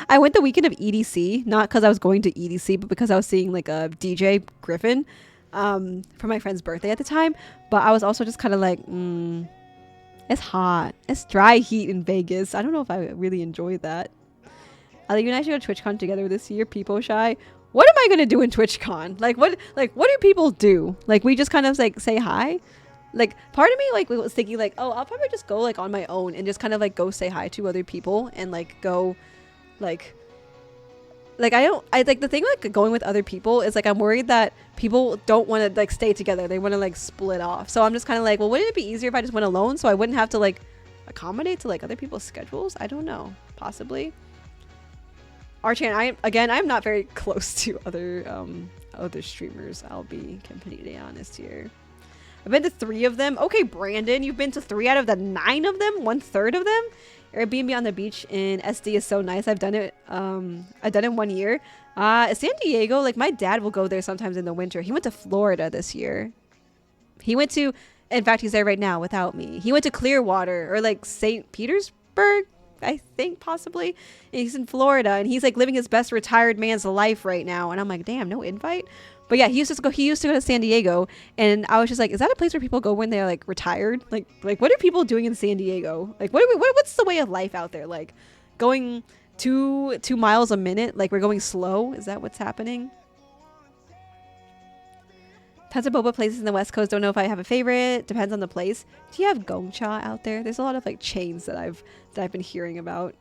I went the weekend of EDC, not because I was going to EDC, but because I was seeing like a DJ Griffin for my friend's birthday at the time. But I was also just kind of like, it's hot. It's dry heat in Vegas. I don't know if I really enjoy that. You and I should go to TwitchCon together this year, People Shy. What am I gonna do in TwitchCon? Like what do people do? Like we just kind of like say hi? Like part of me like was thinking like, oh, I'll probably just go like on my own and just kind of like go say hi to other people and like go like I like the thing like going with other people is like I'm worried that people don't want to like stay together. They want to like split off. So I'm just kind of like, well, wouldn't it be easier if I just went alone so I wouldn't have to like accommodate to like other people's schedules? I don't know. Possibly. Archan, I'm not very close to other streamers. I'll be completely honest here. I've been to 3 of them. Okay, Brandon, you've been to 3 out of the 9 of them, 1/3 of them. Airbnb on the beach in SD is so nice. I've done it. I've done it 1 year. San Diego, like my dad will go there sometimes in the winter. He went to Florida this year. He went to, in fact, he's there right now without me. He went to Clearwater or like St. Petersburg, I think possibly. And he's in Florida and he's like living his best retired man's life right now. And I'm like, damn, no invite. But yeah, he used to go to San Diego, and I was just like, is that a place where people go when they're like retired? Like what are people doing in San Diego? Like what's the way of life out there? Like going 2 miles a minute? Like we're going slow? Is that what's happening? Tons of boba places in the West Coast. Don't know if I have a favorite. Depends on the place. Do you have Gongcha out there? There's a lot of like chains that I've been hearing about.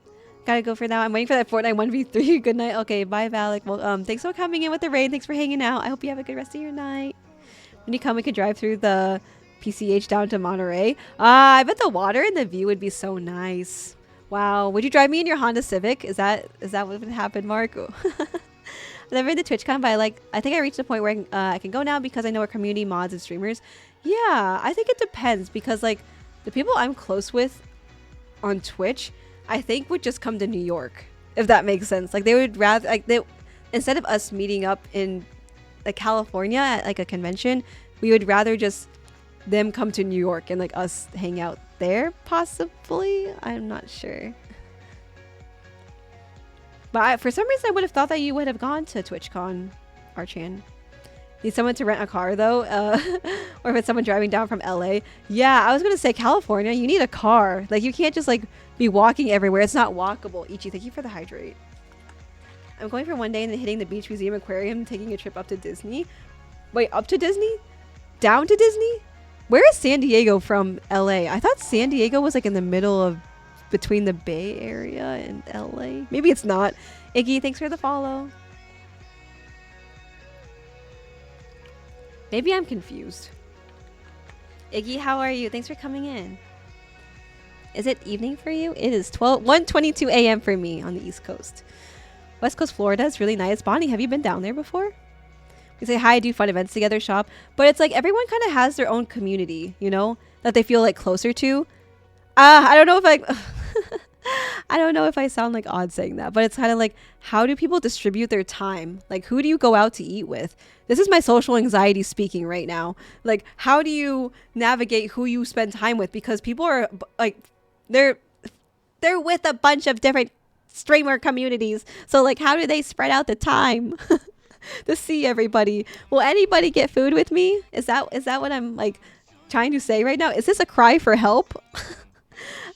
Gotta go for now. I'm waiting for that Fortnite 1v3. Good night. Okay, bye, Valak. Well, thanks for coming in with the raid. Thanks for hanging out. I hope you have a good rest of your night. When you come, we could drive through the PCH down to Monterey. I bet the water and the view would be so nice. Wow. Would you drive me in your Honda Civic? Is that what would happen, Mark? I've never been to TwitchCon, but I think I reached the point where I can go now because I know our community, mods, and streamers. Yeah, I think it depends because like the people I'm close with on Twitch, I think would just come to New York, if that makes sense. Like they would rather instead of us meeting up in like California at like a convention, we would rather just them come to New York and like us hang out there possibly. I'm not sure. But for some reason I would have thought that you would have gone to TwitchCon, Archan. Need someone to rent a car though, or if it's someone driving down from LA. Yeah, I was gonna say California, you need a car. Like you can't just like be walking everywhere. It's not walkable. Ichi, thank you for the hydrate. I'm going for one day and then hitting the beach museum aquarium, taking a trip up to Disney. Wait, up to Disney? Down to Disney? Where is San Diego from LA? I thought San Diego was like in the middle of between the Bay Area and LA. Maybe it's not. Iggy, thanks for the follow. Maybe I'm confused. Iggy, how are you? Thanks for coming in. Is it evening for you? It is 1:22 a.m. for me on the East Coast. West Coast Florida is really nice. Bonnie, have you been down there before? We say hi, do fun events together, shop. But it's like everyone kind of has their own community, you know, that they feel like closer to. I don't know if I don't know if I sound like odd saying that, but it's kind of like, how do people distribute their time? Like, who do you go out to eat with? This is my social anxiety speaking right now. Like, how do you navigate who you spend time with? Because people are like, they're with a bunch of different streamer communities. So like, how do they spread out the time to see everybody? Will anybody get food with me? Is that what I'm like trying to say right now? Is this a cry for help?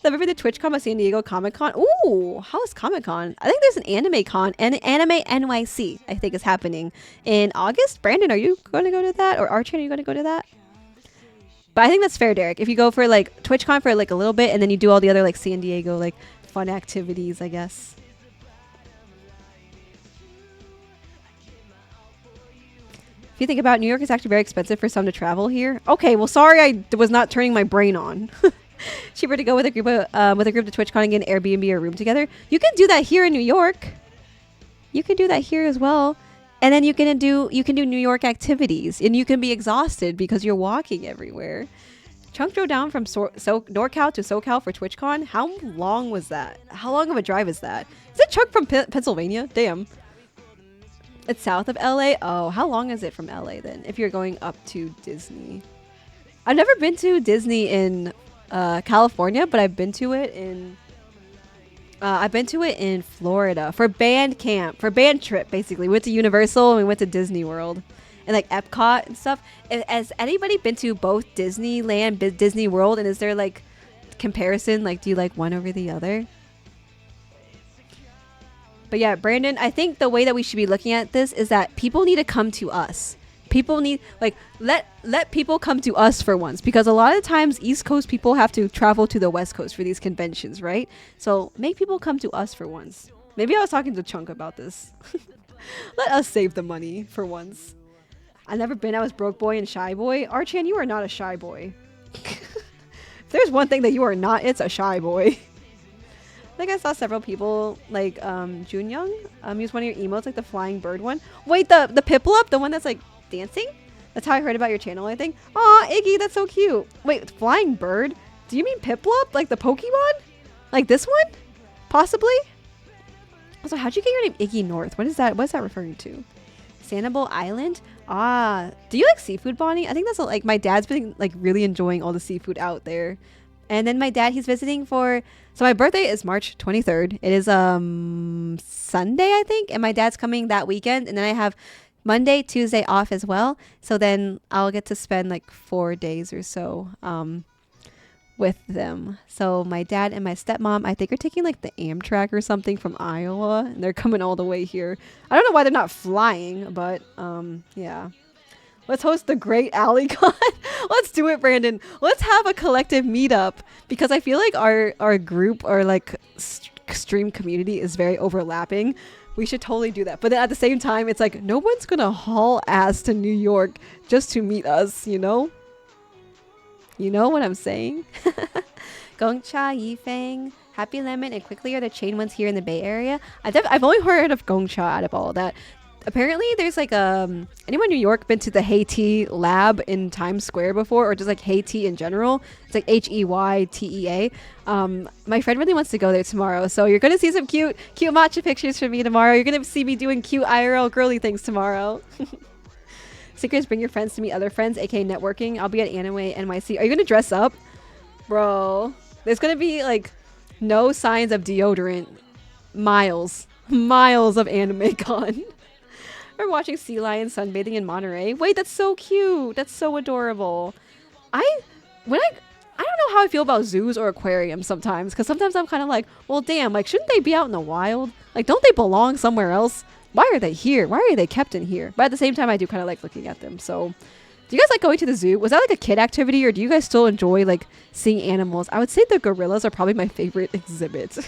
I've ever been to TwitchCon at San Diego Comic Con. Ooh, how is Comic Con? I think there's an anime con and Anime NYC, I think is happening in August. Brandon, are you going to go to that? Or Archie, are you going to go to that? But I think that's fair, Derek. If you go for like TwitchCon for like a little bit and then you do all the other like San Diego like fun activities, I guess. If you think about it, New York is actually very expensive for some to travel here. Okay, well, sorry I was not turning my brain on. Cheaper to go with a group to TwitchCon and get an Airbnb or room together. You can do that here in New York. You can do that here as well. And then you can do New York activities and you can be exhausted because you're walking everywhere. Chunk drove down from NorCal to SoCal for TwitchCon. How long was that? How long of a drive is that? Is it Chunk from Pennsylvania? Damn. It's south of LA. Oh, how long is it from LA then? If you're going up to Disney. I've never been to Disney in California, but I've been to it in I've been to it in Florida for band camp, for band trip, basically. We went to Universal and we went to Disney World and like Epcot and stuff. Has anybody been to both Disneyland, Disney World, and is there like comparison? Like, do you like one over the other? But yeah, Brandon, I think the way that we should be looking at this is that people need to come to us. People need like let people come to us for once, because a lot of times East Coast people have to travel to the West Coast for these conventions, right? So make people come to us for once. Maybe I was talking to Chunk about this. Let us save the money for once. I've never been. I was broke boy and shy boy. Archan, you are not a shy boy. If there's one thing that you are not, it's a shy boy. I think I saw several people like Junyoung use one of your emotes, like the flying bird one. Wait, the Piplup, the one that's like dancing? That's how I heard about your channel, I think. Aw, Iggy, that's so cute. Wait, flying bird? Do you mean Piplup? Like the Pokemon? Like this one? Possibly? Also, how'd you get your name Iggy North? What is that? What is that referring to? Sanibel Island? Ah, do you like seafood, Bonnie? I think that's like my dad's been like really enjoying all the seafood out there. And then my dad, he's visiting for, so my birthday is March 23rd. It is Sunday, I think, and my dad's coming that weekend, and then I have Monday, Tuesday off as well. So then I'll get to spend like 4 days or so with them. So my dad and my stepmom, I think, are taking like the Amtrak or something from Iowa, and they're coming all the way here. I don't know why they're not flying, but yeah. Let's host the Great AlleyCon. Let's do it, Brandon. Let's have a collective meetup, because I feel like our group, or like stream community, is very overlapping. We should totally do that. But then at the same time, it's like no one's gonna haul ass to New York just to meet us, you know? You know what I'm saying? Gongcha, Yifeng, Happy Lemon, and Quickly are the chain ones here in the Bay Area. I've only heard of Gongcha out of all of that. Apparently there's like anyone in New York been to the Heytea lab in Times Square before, or just like Heytea in general? It's like Heytea. My friend really wants to go there tomorrow, so you're gonna see some cute matcha pictures from me tomorrow. You're gonna see me doing cute IRL girly things tomorrow. Secrets, bring your friends to meet other friends, aka networking. I'll be at Anime NYC. Are you gonna dress up? Bro, there's gonna be like no signs of deodorant. Miles of Anime Con. We're watching sea lions sunbathing in Monterey. Wait, that's so cute. That's so adorable. I don't know how I feel about zoos or aquariums sometimes, because sometimes I'm kind of like, well, damn, like, shouldn't they be out in the wild? Like, don't they belong somewhere else? Why are they here? Why are they kept in here? But at the same time, I do kind of like looking at them. So, do you guys like going to the zoo? Was that like a kid activity, or do you guys still enjoy like seeing animals? I would say the gorillas are probably my favorite exhibit.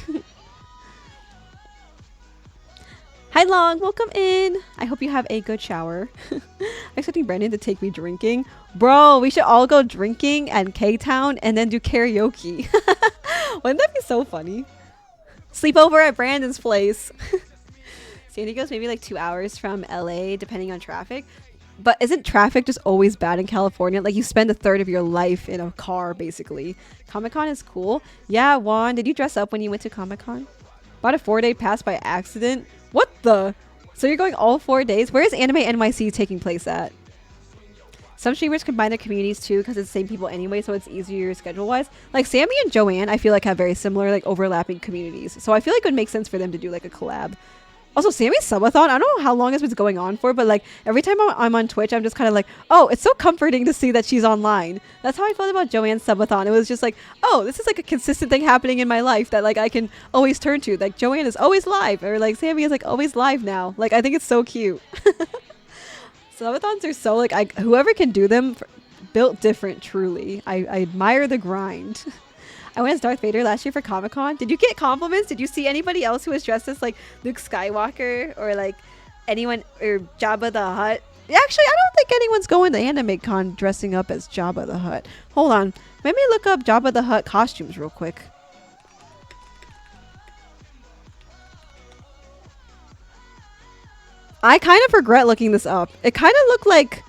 Hi Long, welcome in. I hope you have a good shower. I'm expecting Brandon to take me drinking. Bro, we should all go drinking at K-Town and then do karaoke. Wouldn't that be so funny? Sleepover at Brandon's place. San Diego's maybe like 2 hours from LA, depending on traffic. But isn't traffic just always bad in California? Like, you spend a third of your life in a car, basically. Comic-Con is cool. Yeah, Juan, did you dress up when you went to Comic-Con? Bought a 4-day pass by accident. What the? So you're going all 4 days? Where is Anime NYC taking place at? Some streamers combine their communities too, because it's the same people anyway, so it's easier schedule-wise. Like Sammy and Joanne, I feel like have very similar, like, overlapping communities. So I feel like it would make sense for them to do like a collab. Also, Sammy's subathon, I don't know how long it's been going on for, but like every time I'm on Twitch, I'm just kind of like, oh, it's so comforting to see that she's online. That's how I felt about Joanne's subathon. It was just like, oh, this is like a consistent thing happening in my life that like I can always turn to. Like Joanne is always live, or like Sammy is like always live now. Like, I think it's so cute. Subathons are so like, whoever can do them, built different, truly. I admire the grind. I went as Darth Vader last year for Comic-Con. Did you get compliments? Did you see anybody else who was dressed as like Luke Skywalker, or like anyone, or Jabba the Hutt? Actually, I don't think anyone's going to Anime Con dressing up as Jabba the Hutt. Hold on. Let me look up Jabba the Hutt costumes real quick. I kind of regret looking this up. It kind of looked like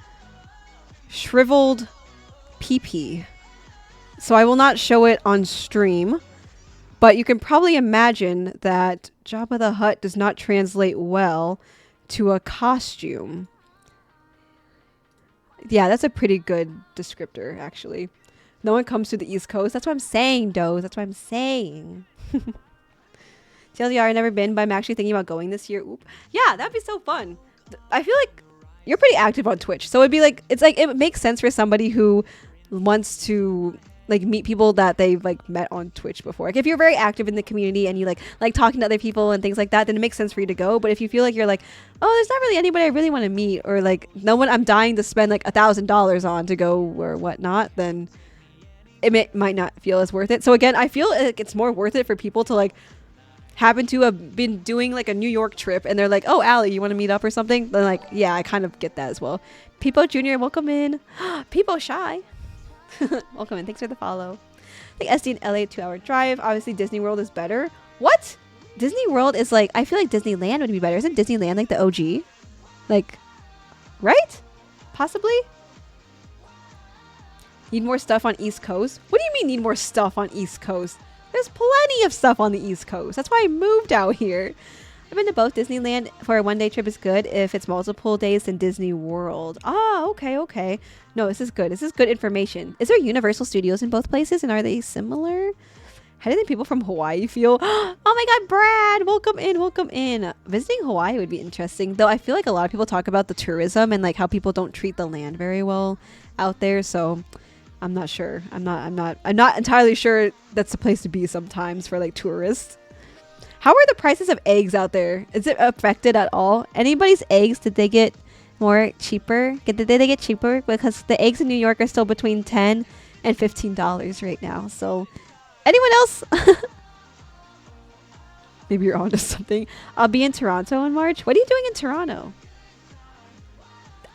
shriveled pee-pee. So I will not show it on stream, but you can probably imagine that Jabba the Hutt does not translate well to a costume. Yeah, that's a pretty good descriptor, actually. No one comes to the East Coast. That's what I'm saying, Doze. That's what I'm saying. TLDR, I've never been, but I'm actually thinking about going this year. Oop. Yeah, that'd be so fun. I feel like you're pretty active on Twitch, so it'd be like it makes sense for somebody who wants to like meet people that they've like met on Twitch before. Like if you're very active in the community and you like talking to other people and things like that, then it makes sense for you to go. But if you feel like you're like, oh, there's not really anybody I really want to meet, or like no one I'm dying to spend like $1,000 on to go or whatnot, then it might not feel as worth it. So again, I feel like it's more worth it for people to like happen to have been doing like a New York trip and they're like, oh, Allie, you want to meet up or something? Then like, yeah, I kind of get that as well. Peepo Jr., welcome in. Peepo Shy. Welcome in. Thanks for the follow. I think SD and LA 2-hour drive. Obviously, Disney World is better. What? Disney World is like, I feel like Disneyland would be better. Isn't Disneyland like the OG? Like, right? Possibly? Need more stuff on East Coast? What do you mean need more stuff on East Coast? There's plenty of stuff on the East Coast. That's why I moved out here. I've been to both. Disneyland for a one-day trip is good if it's multiple days than Disney World. Ah, okay. No, this is good. This is good information. Is there Universal Studios in both places, and are they similar? How do the people from Hawaii feel? Oh my god, Brad! Welcome in. Visiting Hawaii would be interesting, though I feel like a lot of people talk about the tourism and like how people don't treat the land very well out there, so I'm not sure. I'm not entirely sure that's the place to be sometimes for like tourists. How are the prices of eggs out there? Is it affected at all? Anybody's eggs, did they get more cheaper? Did they get cheaper? Because the eggs in New York are still between $10 and $15 right now. So, anyone else? Maybe you're onto something. I'll be in Toronto in March. What are you doing in Toronto?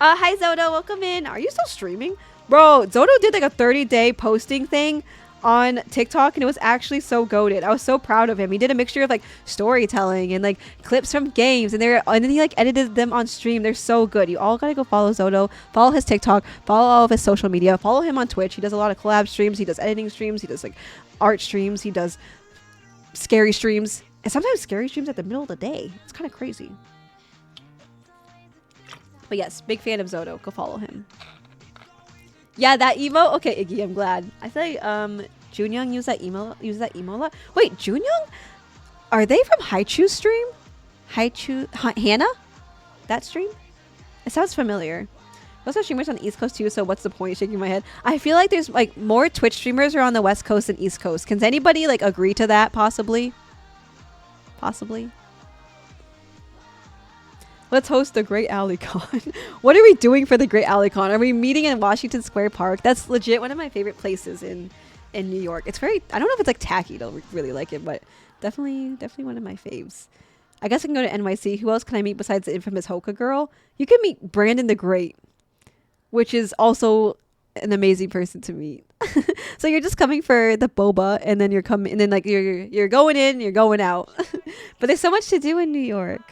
Hi Zodo, welcome in. Are you still streaming? Bro, Zodo did like a 30-day posting thing on TikTok and it was actually so goated. I was so proud of him. He did a mixture of like storytelling and like clips from games and then he like edited them on stream. They're so good. You all gotta go follow Zodo, follow his TikTok, follow all of his social media, follow him on Twitch. He does a lot of collab streams, he does editing streams, he does like art streams, he does scary streams, and sometimes scary streams at the middle of the day. It's kind of crazy. But yes, big fan of Zodo. Go follow him. Yeah, that emo. Okay, Iggy, I'm glad. I feel like Junyoung used that emo a lot. Wait, Junyoung? Are they from Haichu's stream? Hannah? That stream? It sounds familiar. Also streamers on the East Coast too, so what's the point? Shaking my head. I feel like there's like more Twitch streamers are on the West Coast than East Coast. Can anybody like agree to that possibly? Possibly. Let's host the Great AlleyCon. What are we doing for the Great AlleyCon? Are we meeting in Washington Square Park? That's legit one of my favorite places in New York. It's very, I don't know if it's like tacky to really like it, but definitely one of my faves. I guess I can go to NYC. Who else can I meet besides the infamous Hoka girl? You can meet Brandon the Great, which is also an amazing person to meet. So you're just coming for the boba and then you're coming and then like you're going in, you're going out. But there's so much to do in New York.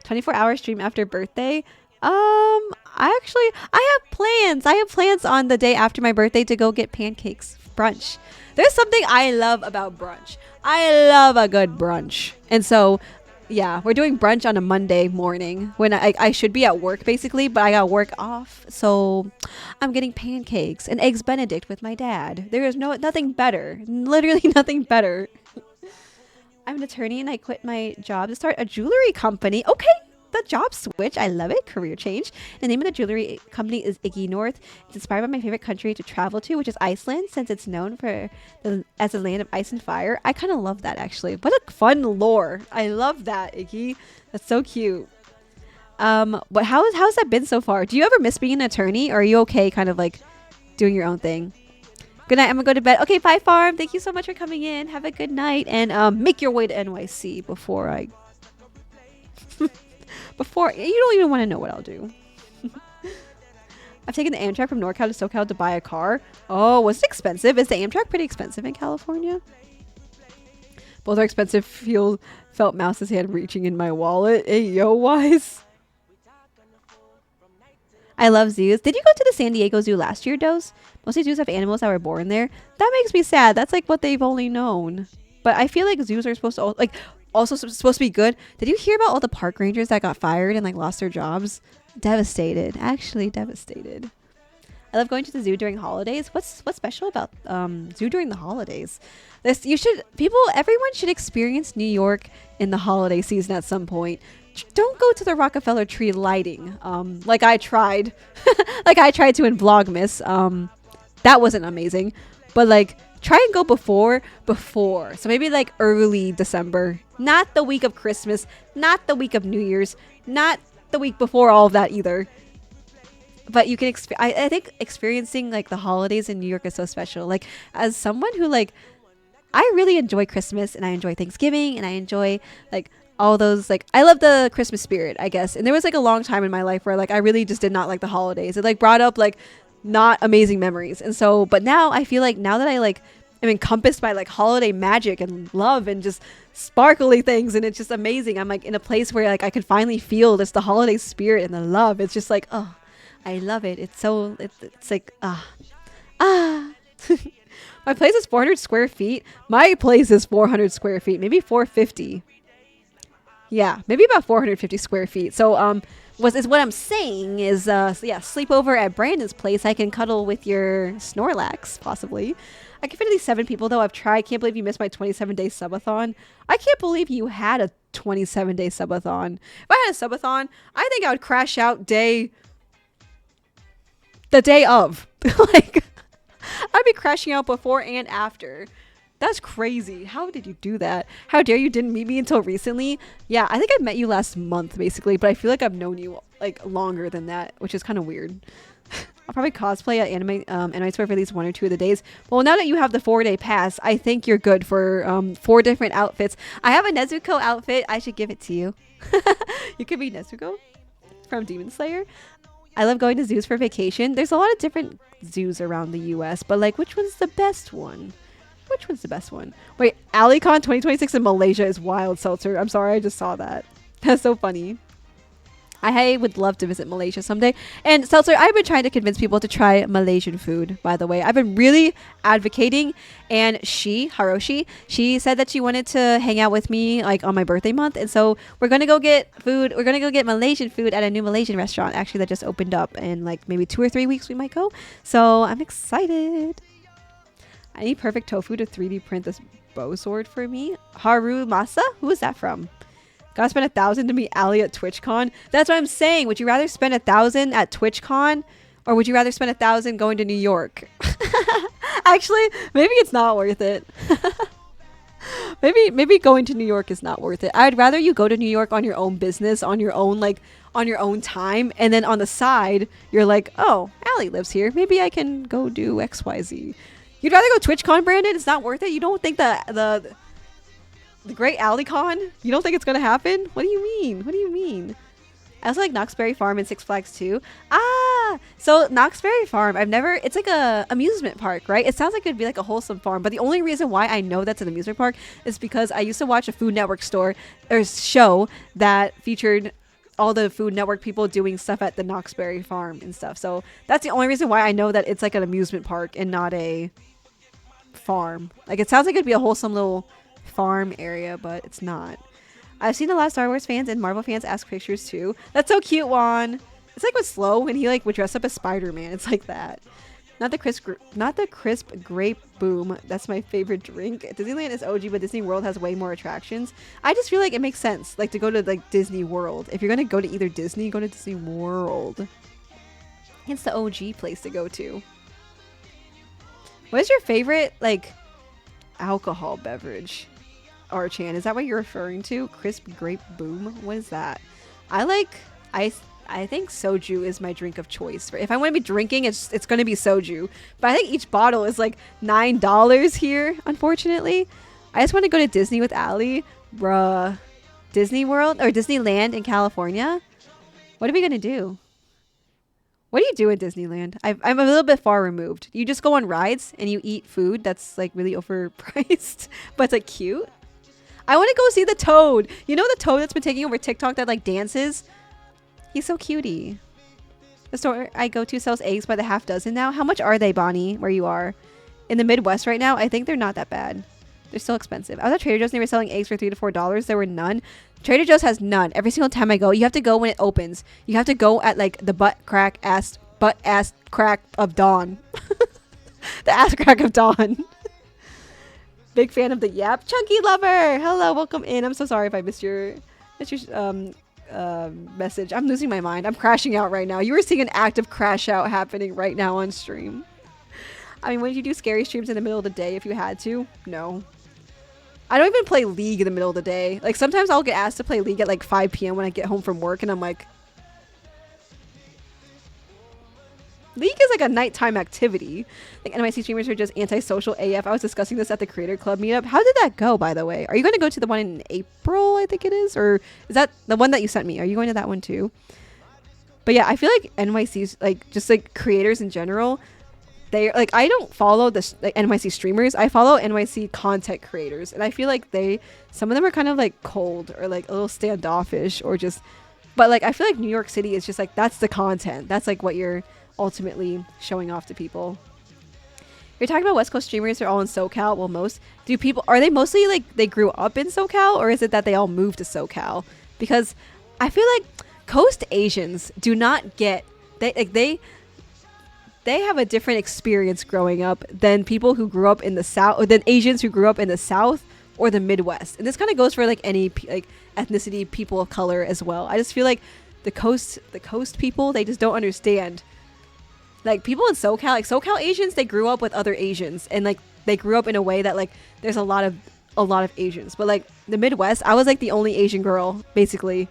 24-hour stream after birthday. I have plans. I have plans on the day after my birthday to go get pancakes brunch. There's something I love about brunch. I love a good brunch. And so, yeah, we're doing brunch on a Monday morning when I should be at work basically, but I got work off. So I'm getting pancakes and eggs Benedict with my dad. There is nothing better. Literally nothing better. I'm an attorney and I quit my job to start a jewelry company. Okay, the job switch. I love it. Career change. The name of the jewelry company is Iggy North. It's inspired by my favorite country to travel to, which is Iceland, since it's known as a land of ice and fire. I kind of love that, actually. What a fun lore. I love that, Iggy. That's so cute. But how's that been so far? Do you ever miss being an attorney, or are you okay kind of like doing your own thing? Good night. I'm gonna go to bed. Okay, bye, Farm. Thank you so much for coming in. Have a good night, and make your way to NYC before I. Before you don't even want to know what I'll do. I've taken the Amtrak from NorCal to SoCal to buy a car. Oh, was it expensive? Is the Amtrak pretty expensive in California? Both are expensive. Felt Mouse's hand reaching in my wallet. Hey, yo, Wise. I love zoos. Did you go to the San Diego Zoo last year, Dose? Mostly zoos have animals that were born there. That makes me sad. That's like what they've only known. But I feel like zoos are supposed to also supposed to be good. Did you hear about all the park rangers that got fired and like lost their jobs? Devastated. Actually devastated. I love going to the zoo during holidays. What's special about zoo during the holidays? Everyone should experience New York in the holiday season at some point. Don't go to the Rockefeller tree lighting, like I tried, like I tried to in Vlogmas. That wasn't amazing, but like try and go before. So maybe like early December, not the week of Christmas, not the week of New Year's, not the week before all of that either. But you can I think experiencing like the holidays in New York is so special. Like as someone who like, I really enjoy Christmas and I enjoy Thanksgiving and I enjoy like all those, like I love the Christmas spirit, I guess. And there was like a long time in my life where like I really just did not like the holidays. It like brought up like not amazing memories. And so, but now I feel like now that I like am encompassed by like holiday magic and love and just sparkly things, and it's just amazing. I'm like in a place where like I could finally feel this, the holiday spirit and the love. It's just like, oh, I love it. It's so, it's like, my place is 400 square feet. My place is 400 square feet, maybe 450. Yeah, maybe about 450 square feet. So, what I'm saying is, sleep over at Brandon's place. I can cuddle with your Snorlax, possibly. I can fit at least 7 people, though. I've tried. Can't believe you missed my 27-day subathon. I can't believe you had a 27-day subathon. If I had a subathon, I think I would crash out the day of. Like, I'd be crashing out before and after. That's crazy. How did you do that? How dare you didn't meet me until recently? Yeah, I think I met you last month, basically, but I feel like I've known you, like, longer than that, which is kind of weird. I'll probably cosplay at Anime Square for at least 1 or 2 of the days. Well, now that you have the 4-day pass, I think you're good for 4 different outfits. I have a Nezuko outfit. I should give it to you. You could be Nezuko from Demon Slayer. I love going to zoos for vacation. There's a lot of different zoos around the U.S., but like, which one's the best one? Which one's the best one? Wait, AliCon 2026 in Malaysia is wild, Seltzer. I'm sorry, I just saw that. That's so funny. I would love to visit Malaysia someday. And Seltzer, I've been trying to convince people to try Malaysian food, by the way. I've been really advocating. And Haroshi, she said that she wanted to hang out with me like on my birthday month. And so we're going to go get food. We're going to go get Malaysian food at a new Malaysian restaurant, actually, that just opened up. In like maybe 2 or 3 weeks we might go. So I'm excited. I need perfect tofu to 3D print this bow sword for me. Haru Masa? Who is that from? Gotta spend 1,000 to meet Ali at TwitchCon. That's what I'm saying. Would you rather spend 1,000 at TwitchCon, or would you rather spend 1,000 going to New York? Actually, maybe it's not worth it. maybe going to New York is not worth it. I'd rather you go to New York on your own business, on your own time, and then on the side, you're like, oh, Ali lives here. Maybe I can go do XYZ. You'd rather go TwitchCon, Brandon? It's not worth it? You don't think the Great AliCon? You don't think it's gonna happen? What do you mean? What do you mean? I also like Knott's Berry Farm and Six Flags too. So Knott's Berry Farm, it's like a amusement park, right? It sounds like it'd be like a wholesome farm, but the only reason why I know that's an amusement park is because I used to watch a Food Network show that featured all the Food Network people doing stuff at the Knott's Berry Farm and stuff. So that's the only reason why I know that it's like an amusement park and not a farm. Like, it sounds like it'd be a wholesome little farm area, but it's not. I've seen a lot of Star Wars fans and Marvel fans ask pictures too. That's so cute, Juan. It's like with Slow when he like would dress up as Spider-Man. It's like that. Not the crisp grape boom. That's my favorite drink. Disneyland is OG, but Disney World has way more attractions. I just feel like it makes sense, like, to go to like Disney World. If you're gonna go to either Disney, go to Disney World. It's the OG place to go to. What is your favorite like alcohol beverage? Archan, is that what you're referring to? Crisp grape boom? What is that? I think soju is my drink of choice. If I want to be drinking, it's going to be soju. But I think each bottle is like $9 here, unfortunately. I just want to go to Disney with Ali. Bruh. Disney World or Disneyland in California? What are we going to do? What do you do at Disneyland? I'm a little bit far removed. You just go on rides and you eat food that's like really overpriced, but it's like cute. I want to go see the Toad. You know the Toad that's been taking over TikTok that like dances? He's so cutie. The store I go to sells eggs by the half dozen now. How much are they, Bonnie, where you are? In the Midwest right now, I think they're not that bad. They're still expensive. I was at Trader Joe's and they were selling eggs for $3 to $4. There were none. Trader Joe's has none. Every single time I go, you have to go when it opens. You have to go at like the butt crack ass butt ass crack of Dawn. The ass crack of Dawn. Big fan of the Yap. Chunky lover. Hello, welcome in. I'm so sorry if I missed your message. I'm losing my mind. I'm crashing out right now. You were seeing an active crash out happening right now on stream. I mean, would you do scary streams in the middle of the day if you had to? No. I don't even play League in the middle of the day. Like, sometimes I'll get asked to play League at like 5 p.m. when I get home from work, and I'm like, League is like a nighttime activity. Like, NYC streamers are just antisocial AF. I was discussing this at the Creator Club meetup. How did that go, by the way? Are you going to go to the one in April, I think it is? Or is that the one that you sent me? Are you going to that one too? But yeah, I feel like NYC's, like, just like creators in general, they like, I don't follow the like, NYC streamers. I follow NYC content creators. And I feel like some of them are kind of like cold or like a little standoffish or just, but like, I feel like New York City is just like, that's the content. That's like what you're ultimately showing off to people. You're talking about West Coast streamers are all in SoCal. Well, most are they mostly like they grew up in SoCal, or is it that they all moved to SoCal? Because I feel like Coast Asians do not get they have a different experience growing up than people who grew up in the South, or than Asians who grew up in the South or the Midwest. And this kind of goes for like any like ethnicity, people of color as well. I just feel like the coast people, they just don't understand. Like, people in SoCal, like SoCal Asians, they grew up with other Asians, and like they grew up in a way that like there's a lot of Asians. But like the Midwest, I was like the only Asian girl basically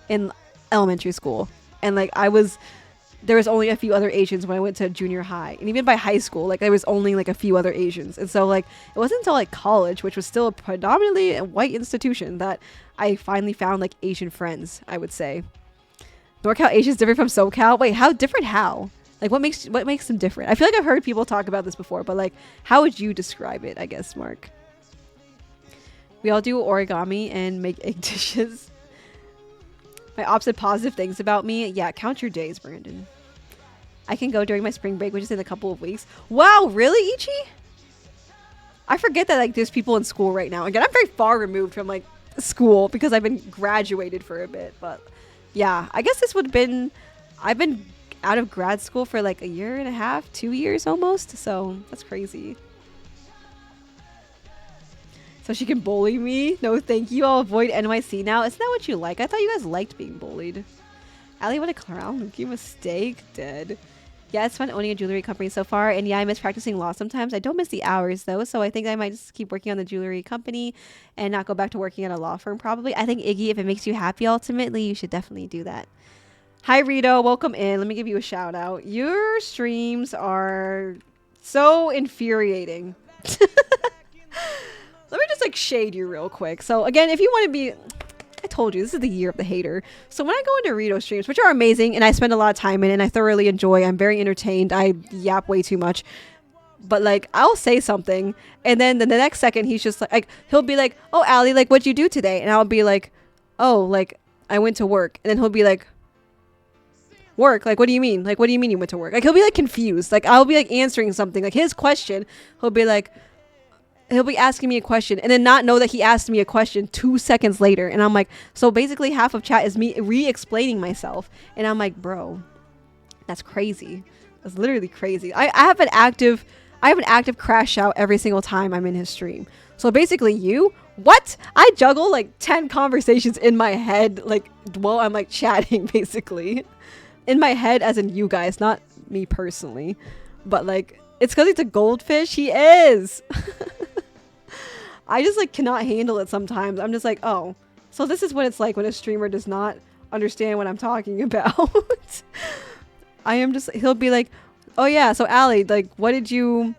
in elementary school, and like there was only a few other Asians when I went to junior high, and even by high school, like there was only like a few other Asians. And so like it wasn't until like college, which was still a predominantly white institution, that I finally found like Asian friends. I would say NorCal Asians different from SoCal. Wait, how different? How? Like, what makes them different? I feel like I've heard people talk about this before, but like, how would you describe it, I guess, Mark? We all do origami and make egg dishes. My ops said positive things about me. Yeah, count your days, Brandon. I can go during my spring break, which is in a couple of weeks. Wow, really, Ichi? I forget that like there's people in school right now. Again, I'm very far removed from like school because I've been graduated for a bit. But yeah, I guess this would have been... I've been out of grad school for like a year and a half, 2 years almost, so that's crazy. So she can bully me? No thank you, I'll avoid NYC now. Isn't that what you like? I thought you guys liked being bullied. Allie, what a clown. Rookie mistake. Dead. Yeah, it's fun owning a jewelry company so far, and yeah, I miss practicing law sometimes. I don't miss the hours though, so I think I might just keep working on the jewelry company and not go back to working at a law firm probably. I think, Iggy, if it makes you happy ultimately, you should definitely do that. Hi Rito, welcome in. Let me give you a shout out. Your streams are so infuriating. Let me just like shade you real quick. So again, if you want to be, I told you, this is the year of the hater. So when I go into Rito streams, which are amazing and I spend a lot of time in and I thoroughly enjoy, I'm very entertained, I yap way too much. But like, I'll say something and then the next second he's just like he'll be like, oh, Allie, like, what'd you do today? And I'll be like, oh, like, I went to work. And then he'll be like, work? Like, what do you mean? Like, what do you mean you went to work? Like, he'll be like confused. Like, I'll be like answering something, like his question. He'll be asking me a question and then not know that he asked me a question 2 seconds later. And I'm like, so basically half of chat is me re-explaining myself. And I'm like, bro, that's crazy. That's literally crazy. I have an active crash out every single time I'm in his stream. So basically what? I juggle like 10 conversations in my head, like while I'm like chatting basically. In my head, as in you guys, not me personally, but like it's because he's a goldfish. He is. I just like cannot handle it sometimes. I'm just like, oh, so this is what it's like when a streamer does not understand what I'm talking about. He'll be like, oh yeah, so Allie, like, what'd you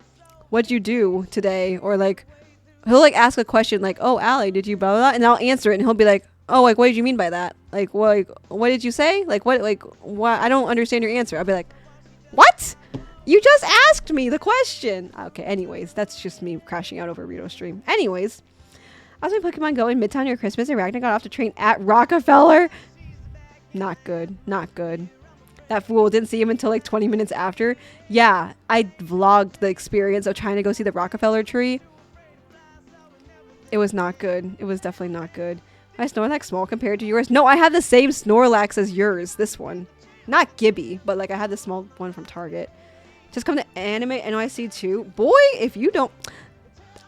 do today? Or like, he'll like ask a question like, oh, Allie, did you blah, blah, blah? And I'll answer it and he'll be like, oh, like, what did you mean by that? Like, what did you say? Like, what, I don't understand your answer. I'll be like, what? You just asked me the question. Okay, anyways, that's just me crashing out over Rito stream. Anyways, I was playing Pokemon Go in Midtown near Christmas and Ragnar got off the train at Rockefeller. Not good. Not good. That fool didn't see him until like 20 minutes after. Yeah, I vlogged the experience of trying to go see the Rockefeller tree. It was not good. It was definitely not good. My Snorlax small compared to yours? No, I have the same Snorlax as yours. This one. Not Gibby, but like I had the small one from Target. Just come to Anime NYC too. Boy, if you don't,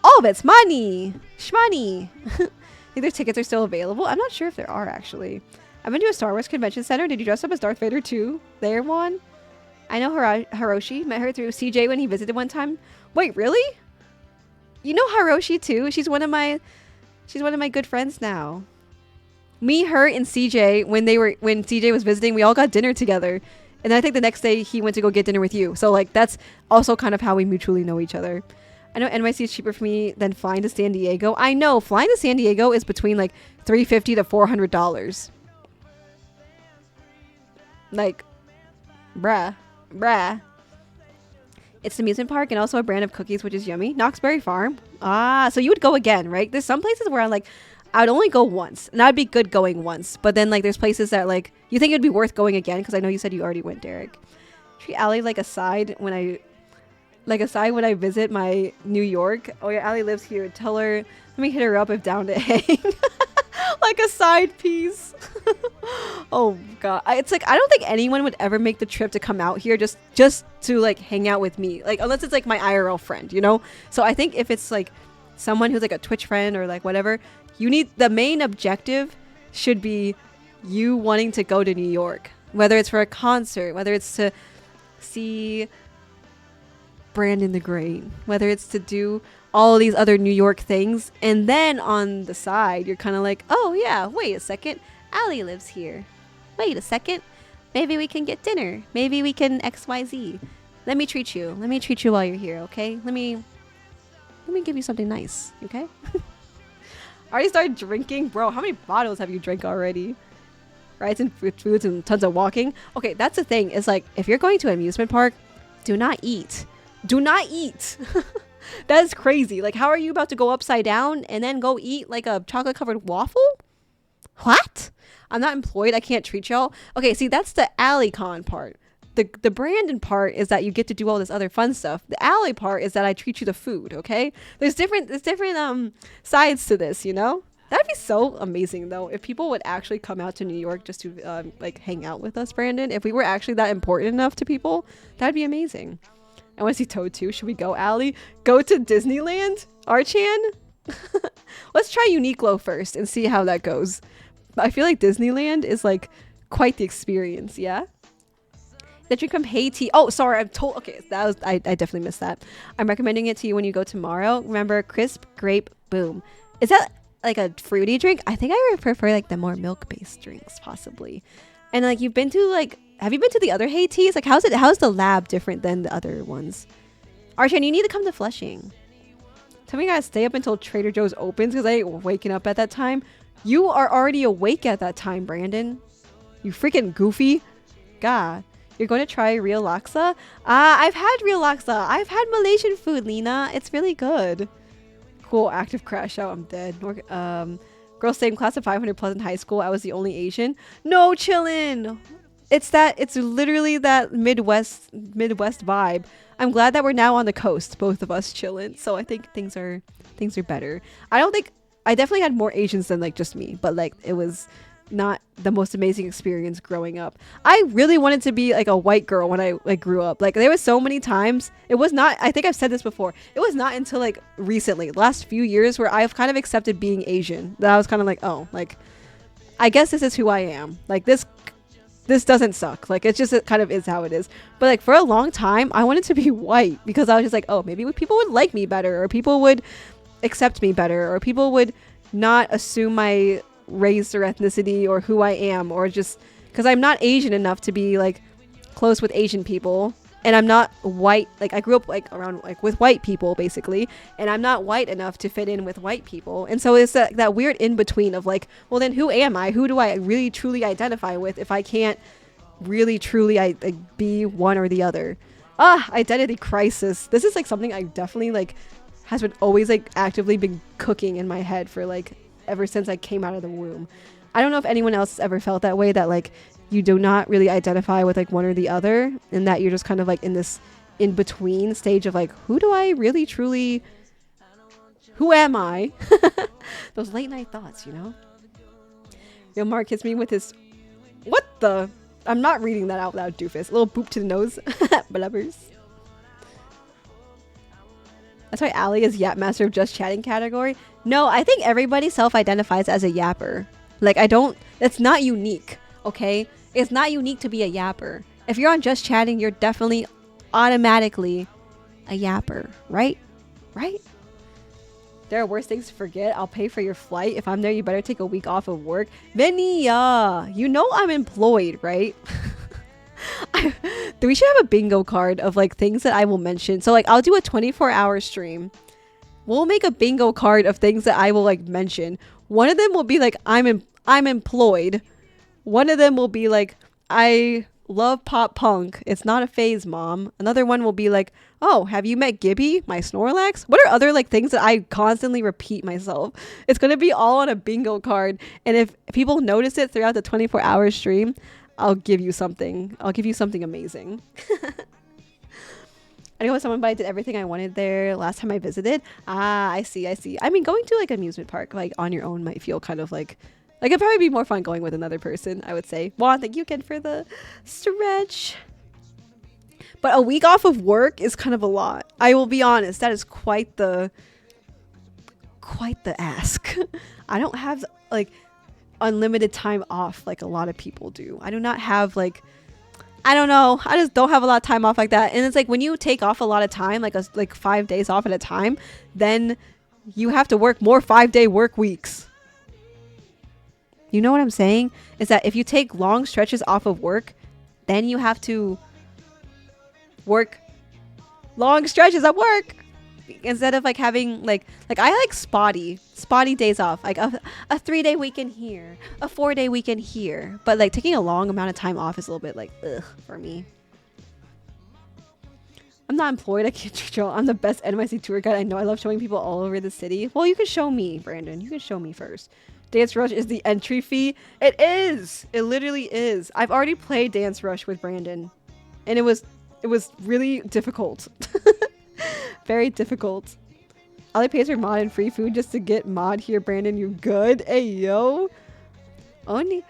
all of it's money. Shmoney. Think their tickets are still available? I'm not sure if there are actually. I've been to a Star Wars convention center. Did you dress up as Darth Vader too? There, one. I know Hiroshi. Met her through CJ when he visited one time. Wait, really? You know Hiroshi too? She's one of my good friends now. Me, her, and CJ when CJ was visiting, we all got dinner together. And then I think the next day he went to go get dinner with you. So like that's also kind of how we mutually know each other. I know NYC is cheaper for me than flying to San Diego. I know flying to San Diego is between like $350 to $400. Like, bruh. It's the amusement park and also a brand of cookies, which is yummy. Knoxbury Farm. Ah, so you would go again, right? There's some places where I'm like, I would only go once. And that'd be good going once. But then like there's places that like, you think it'd be worth going again? Because I know you said you already went, Derek. Treat Allie like a side when I visit my New York. Oh yeah, Allie lives here. Tell her, let me hit her up if down to hang. Like a side piece. Oh god, it's like I don't think anyone would ever make the trip to come out here just to like hang out with me, like unless it's like my IRL friend, you know. So I think if it's like someone who's like a Twitch friend or like whatever, you need, the main objective should be you wanting to go to New York, whether it's for a concert, whether it's to see Brandon the Great, whether it's to do all these other New York things. And then on the side, you're kind of like, oh yeah, wait a second, Allie lives here. Wait a second, maybe we can get dinner. Maybe we can XYZ. Let me treat you. Let me treat you while you're here, okay? Let me give you something nice, okay? Already started drinking? Bro, how many bottles have you drank already? Rides and foods and tons of walking. Okay, that's the thing. Is like, if you're going to an amusement park, do not eat. Do not eat. That is crazy. Like, how are you about to go upside down and then go eat like a chocolate covered waffle? What? I'm not employed. I can't treat y'all. Okay, see, that's the AllieCon part. The Brandon part is that you get to do all this other fun stuff. The Allie part is that I treat you to food, okay? There's different sides to this, you know? That'd be so amazing though if people would actually come out to New York just to like hang out with us, Brandon. If we were actually that important enough to people, that'd be amazing. I want to see Toad too. Should we go, Allie? Go to Disneyland? Archan? Let's try Uniqlo first and see how that goes. I feel like Disneyland is like quite the experience, yeah? That drink from Haiti. Oh, sorry, I'm told. Okay, that was I definitely missed that. I'm recommending it to you when you go tomorrow. Remember, crisp grape boom. Is that like a fruity drink? I think I would prefer like the more milk-based drinks, possibly. And like, you've been to like, have you been to the other Haitis? Like, how's the lab different than the other ones? Archie, you need to come to Flushing. Tell me you gotta stay up until Trader Joe's opens because I ain't waking up at that time. You are already awake at that time, Brandon. You freaking goofy. God. You're going to try real laksa? I've had real laksa. I've had Malaysian food, Lena. It's really good. Cool. Active crash out. I'm dead. Girl stayed in class of 500 plus in high school. I was the only Asian. No, chillin'. It's literally that Midwest vibe. I'm glad that we're now on the coast, both of us chillin'. So I think things are better. I definitely had more Asians than like just me, but like it was not the most amazing experience growing up. I really wanted to be like a white girl when I like grew up. Like there was so many times. It was not, I think I've said this before, it was not until like recently, last few years, where I've kind of accepted being Asian, that I was kind of like, oh, like I guess this is who I am. Like this doesn't suck. Like it kind of is how it is. But like for a long time I wanted to be white because I was just like, oh, maybe people would like me better, or people would accept me better, or people would not assume my race or ethnicity or who I am, or just because I'm not Asian enough to be like close with Asian people, and I'm not white. Like I grew up like around like with white people basically, and I'm not white enough to fit in with white people. And so it's that weird in between of like, well then who am I? Who do I really truly identify with if I can't really truly be one or the other? Identity crisis. This is like something I definitely like has been always like actively been cooking in my head for like ever since I came out of the womb. I don't know if anyone else has ever felt that way, that like you do not really identify with like one or the other, and that you're just kind of like in this in between stage of like, who do I really truly, who am I? Those late night thoughts, you know. Real Mark hits me with his, what the, I'm not reading that out loud, doofus. A little boop to the nose. Blubbers. That's why Ali is Yap Master of Just Chatting category. No, I think everybody self-identifies as a yapper. Like, I don't... It's not unique, okay? It's not unique to be a yapper. If you're on Just Chatting, you're definitely automatically a yapper, right? Right? There are worse things to forget. I'll pay for your flight. If I'm there, you better take a week off of work. Vinny, you know I'm employed, right? We should have a bingo card of like things that I will mention. So like I'll do a 24-hour stream. We'll make a bingo card of things that I will like mention. One of them will be like I'm employed. One of them will be like I love pop punk. It's not a phase, mom. Another one will be like, oh, have you met Gibby, my Snorlax? What are other like things that I constantly repeat myself? It's gonna be all on a bingo card. And if people notice it throughout the 24-hour stream, I'll give you something. I'll give you something amazing. I know someone, but I did everything I wanted there last time I visited. Ah, I see. I mean, going to like an amusement park like on your own might feel kind of like it'd probably be more fun going with another person, I would say. Juan, thank you again for the stretch. But a week off of work is kind of a lot. I will be honest, that is quite the ask. I don't have like unlimited time off like a lot of people do. I do not have like, I don't know. I just don't have a lot of time off like that. And it's like when you take off a lot of time, like 5 days off at a time, then you have to work more 5-day work weeks. You know what I'm saying? Is that if you take long stretches off of work, then you have to work long stretches at work instead of like having like I like spotty days off, like a 3-day weekend here, a 4-day weekend here, but like taking a long amount of time off is a little bit like ugh for me. I'm not employed. I can't control. I'm the best NYC tour guide I know. I love showing people all over the city. Well, you can show me, Brandon. You can show me first. Dance Rush is the entry fee. It is. It literally is. I've already played Dance Rush with Brandon, and it was really difficult. Very difficult. Ali pays for mod and free food just to get mod here, Brandon. You good? Hey, yo. Oniri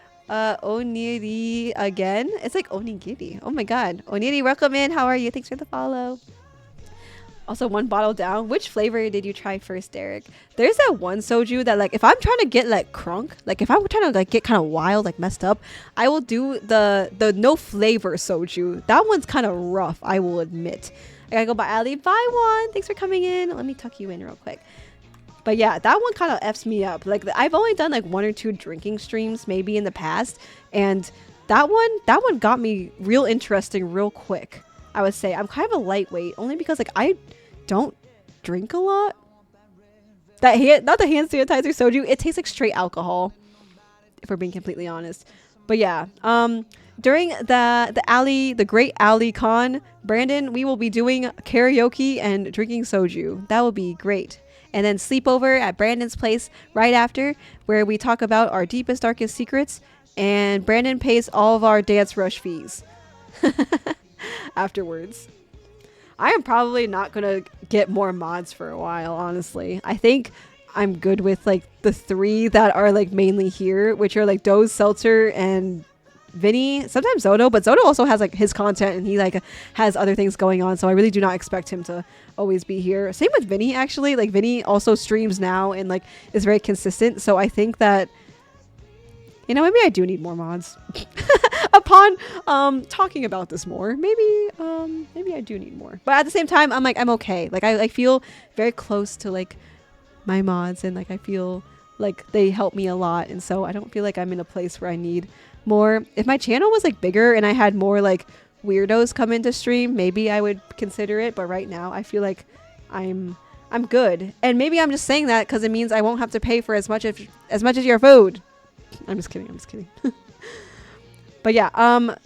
again? It's like onigiri. Oh my god. Oniri, welcome in. How are you? Thanks for the follow. Also, one bottle down. Which flavor did you try first, Derek? There's that one soju that like if I'm trying to get like crunk, like if I'm trying to like get kind of wild, like messed up, I will do the no flavor soju. That one's kind of rough, I will admit. I gotta go by Ali. Bye, one. Thanks for coming in. Let me tuck you in real quick. But yeah, that one kind of F's me up. Like I've only done like 1 or 2 drinking streams maybe in the past, and that one got me real interesting real quick. I would say I'm kind of a lightweight only because like I don't drink a lot. Not the hand sanitizer soju. It tastes like straight alcohol, if we're being completely honest. But yeah, during the great Ali Con, Brandon, we will be doing karaoke and drinking soju. That will be great. And then sleepover at Brandon's place right after, where we talk about our deepest, darkest secrets, and Brandon pays all of our Dance Rush fees afterwards. I am probably not gonna get more mods for a while, honestly. I think I'm good with like the 3 that are like mainly here, which are like Doze, Seltzer, and Vinny. Sometimes Zoto, but Zoto also has like his content and he like has other things going on, so I really do not expect him to always be here. Same with Vinny, actually. Like Vinny also streams now and like is very consistent, so I think that, you know, maybe I do need more mods. Upon talking about this more, maybe I do need more. But at the same time, I'm like, I'm okay. Like I feel very close to like my mods, and like I feel like they help me a lot, and so I don't feel like I'm in a place where I need more. If my channel was like bigger and I had more like weirdos come into stream, maybe I would consider it, but right now I feel like I'm good. And maybe I'm just saying that because it means I won't have to pay for as much as your food. I'm just kidding. But yeah,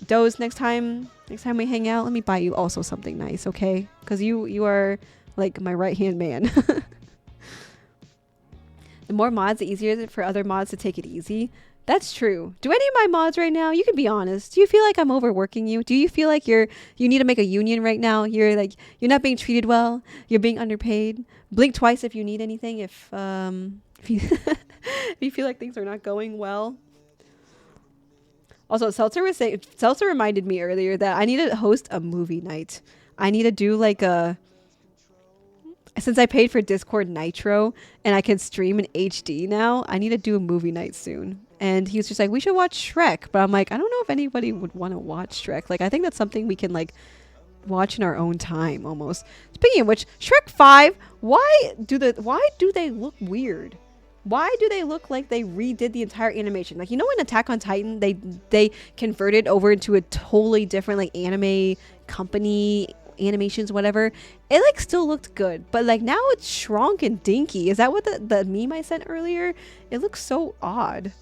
Doze, next time we hang out, let me buy you also something nice, okay? Because you are like my right-hand man. The more mods, the easier is it for other mods to take it easy. That's true. Do any of my mods right now, you can be honest, do you feel like I'm overworking you? Do you feel like you need to make a union right now? You're not being treated well. You're being underpaid. Blink twice if you need anything. If you if you feel like things are not going well. Also, Seltzer reminded me earlier that I need to host a movie night. I need to do like a, since I paid for Discord Nitro and I can stream in HD now, I need to do a movie night soon. And he was just like, we should watch Shrek. But I'm like, I don't know if anybody would want to watch Shrek. Like, I think that's something we can like watch in our own time almost. Speaking of which, Shrek 5, why do they look weird? Why do they look like they redid the entire animation? Like, you know, in Attack on Titan, they converted over into a totally different like anime company animations, whatever. It like still looked good, but like now it's shrunk and dinky. Is that what the meme I sent earlier? It looks so odd.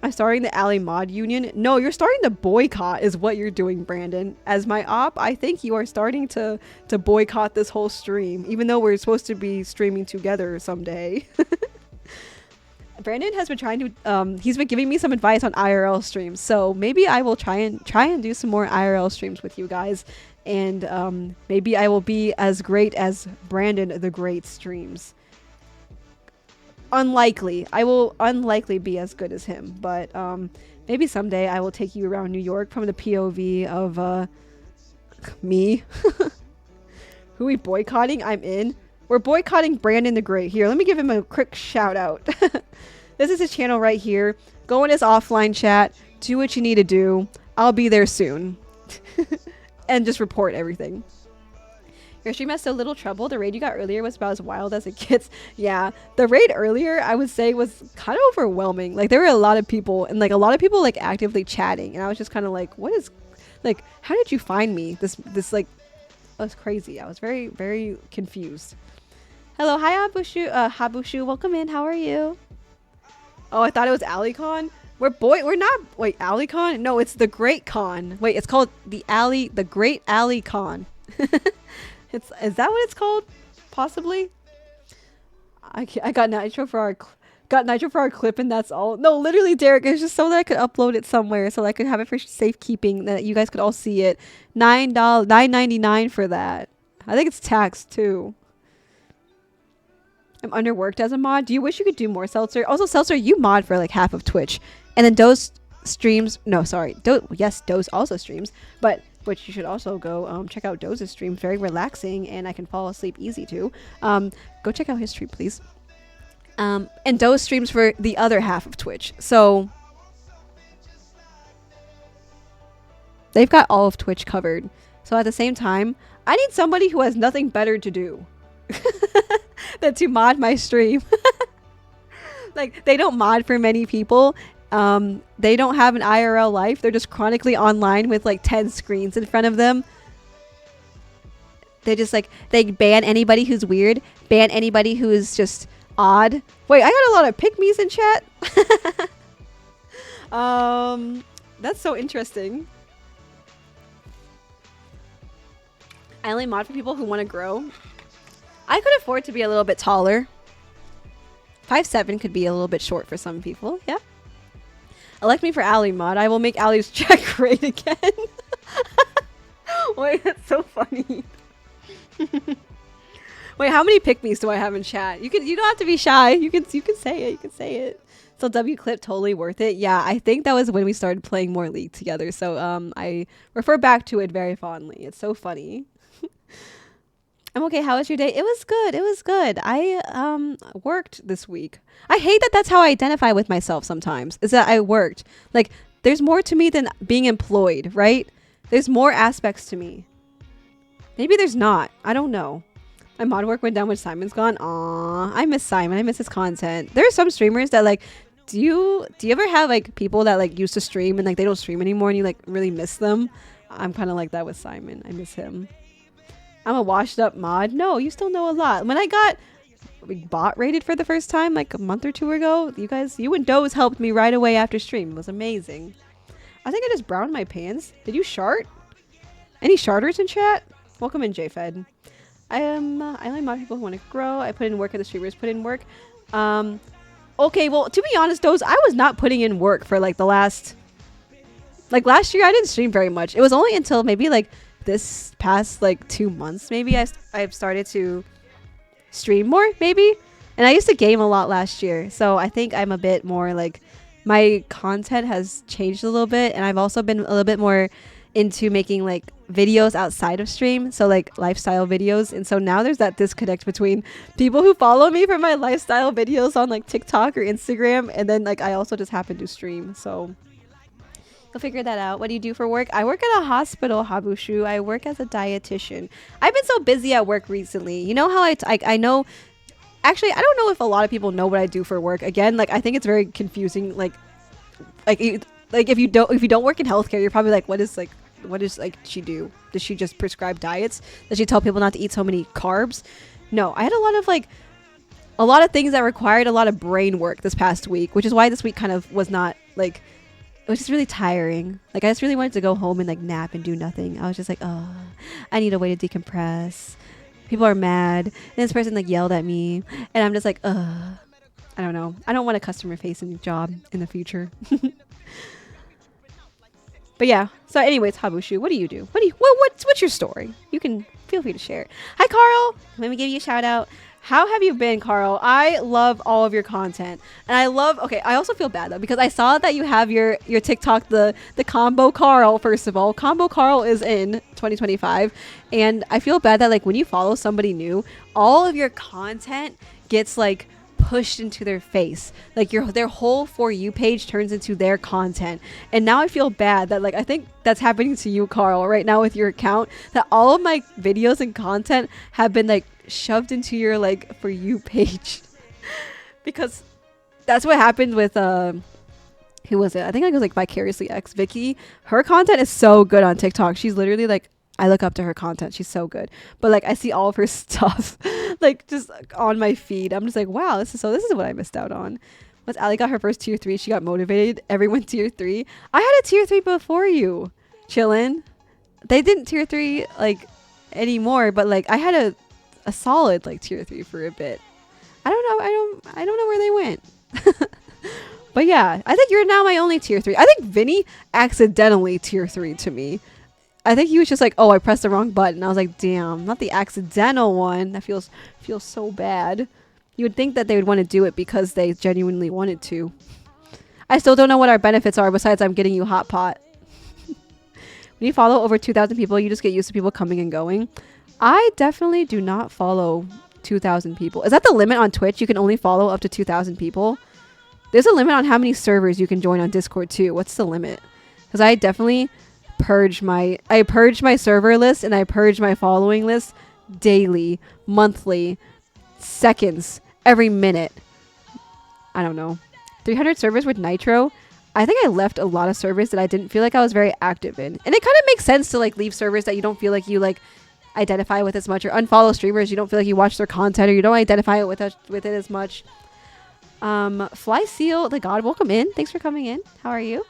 I'm starting the Ally Mod Union. No, you're starting to boycott is what you're doing, Brandon. As my op, I think you are starting to boycott this whole stream, even though we're supposed to be streaming together someday. Brandon has been trying to he's been giving me some advice on IRL streams, so maybe I will try and do some more IRL streams with you guys, and maybe I will be as great as Brandon the Great streams. Unlikely. I will unlikely be as good as him, but maybe someday I will take you around New York from the POV of me. Who are we boycotting? I'm in. We're boycotting Brandon the Great. Here, let me give him a quick shout out. This is his channel right here. Go in his offline chat. Do what you need to do. I'll be there soon. And just report everything. Your stream has so little trouble. The raid you got earlier was about as wild as it gets. Yeah, the raid earlier, I would say, was kind of overwhelming. Like, there were a lot of people, and like a lot of people like actively chatting, and I was just kind of like, what is, like, how did you find me? This like, was crazy. I was very, very confused. Hello, hi Habushu, welcome in. How are you? Oh, I thought it was AliCon. We're not. Wait, AliCon? No, it's the Great Con. Wait, it's called the Great AliCon. Is that what it's called? Possibly. I got Nitro for our clip, and that's all. No, literally, Derek, it's just so that I could upload it somewhere, so that I could have it for safekeeping, that you guys could all see it. $9.99 for that. I think it's taxed too. I'm underworked as a mod. Do you wish you could do more, Seltzer? Also, Seltzer, you mod for like half of Twitch, and then Doze streams. No, sorry. Yes, Doze also streams, but you should also go check out Doze's stream. Very relaxing, and I can fall asleep easy too. Go check out his stream, please. And Doze streams for the other half of Twitch. So they've got all of Twitch covered. So at the same time, I need somebody who has nothing better to do than to mod my stream. Like, they don't mod for many people. They don't have an IRL life. They're just chronically online with like 10 screens in front of them. They just like, they ban anybody who's weird, ban anybody who is just odd. Wait, I got a lot of pick-me's in chat. That's so interesting. I only mod for people who want to grow. I could afford to be a little bit taller. 5'7" could be a little bit short for some people. Yeah. Elect me for Ally mod. I will make Ally's chat great again. Wait, that's so funny. Wait, how many pick-me's do I have in chat? You don't have to be shy. You can say it. You can say it. So W clip totally worth it. Yeah, I think that was when we started playing more League together. So I refer back to it very fondly. It's so funny. I'm okay. How was your day? It was good. It was good. I worked this week. I hate that that's how I identify with myself sometimes, is that I worked. Like, there's more to me than being employed, right? There's more aspects to me. Maybe there's not. I don't know. My mod work went down when Simon's gone. Aww. I miss Simon. I miss his content. There are some streamers that like, do you ever have like people that like used to stream and like they don't stream anymore and you like really miss them? I'm kind of like that with Simon. I miss him. I'm a washed up mod. No, you still know a lot. When I got bot rated for the first time like a month or two ago, you and Doze helped me right away after stream. It was amazing. I think I just browned my pants. Did you shart? Any sharters in chat? Welcome in, JFed. I only mod people who want to grow. I put in work and the streamers put in work. Okay, well, to be honest, Doze, I was not putting in work for like the last year. I didn't stream very much. It was only until maybe like this past like 2 months maybe I've started to stream more maybe. And I used to game a lot last year, so I think I'm a bit more like my content has changed a little bit, and I've also been a little bit more into making like videos outside of stream, so like lifestyle videos. And so now there's that disconnect between people who follow me for my lifestyle videos on like TikTok or Instagram, and then like I also just happen to stream. So you'll figure that out. What do you do for work? I work at a hospital, Habushu. I work as a dietitian. I've been so busy at work recently. You know how I know, actually I don't know if a lot of people know what I do for work. Again, like I think it's very confusing. Like if you don't work in healthcare, you're probably like, what does like she do? Does she just prescribe diets? Does she tell people not to eat so many carbs? No, I had a lot of things that required a lot of brain work this past week, which is why this week kind of was not like, it was just really tiring. Like I just really wanted to go home and like nap and do nothing. I was just like, oh, I need a way to decompress. People are mad, and this person like yelled at me, and I'm just like, I don't know. I don't want a customer facing job in the future. But yeah, so anyways, Habushu, what do you do? What's your story? You can feel free to share it. Hi, Carl. Let me give you a shout out. How have you been, Carl? I love all of your content. And I also feel bad though, because I saw that you have your TikTok, the Combo Carl, first of all. Combo Carl is in 2025. And I feel bad that like when you follow somebody new, all of your content gets like pushed into their face. Like their whole For You page turns into their content. And now I feel bad that like I think that's happening to you, Carl, right now with your account, that all of my videos and content have been like shoved into your like For You page. Because that's what happened with who was it? I think it was like Vicariously X Vicky. Her content is so good on TikTok. She's literally like, I look up to her content. She's so good. But like I see all of her stuff like just on my feed. I'm just like, wow, this is what I missed out on. Once Ali got her first tier 3, she got motivated. Everyone tier 3. I had a tier 3 before you. Chillin'. They didn't tier 3 like anymore, but like I had a solid like tier 3 for a bit. I don't know where they went. But yeah, I think you're now my only tier 3. I think Vinny accidentally tier 3 to me. I think he was just like, oh, I pressed the wrong button. I was like, damn, not the accidental one. That feels so bad. You would think that they would want to do it because they genuinely wanted to. I still don't know what our benefits are besides I'm getting you hot pot. When you follow over 2,000 people, you just get used to people coming and going. I definitely do not follow 2,000 people. Is that the limit on Twitch? You can only follow up to 2,000 people? There's a limit on how many servers you can join on Discord too. What's the limit? Because I definitely purge my server list, and I purge my following list daily, monthly, seconds, every minute. I don't know. 300 servers with Nitro. I think I left a lot of servers that I didn't feel like I was very active in. And it kind of makes sense to like leave servers that you don't feel like you like identify with as much, or unfollow streamers you don't feel like you watch their content, or you don't identify with it as much. Fly Seal the God, welcome in. Thanks for coming in. How are you?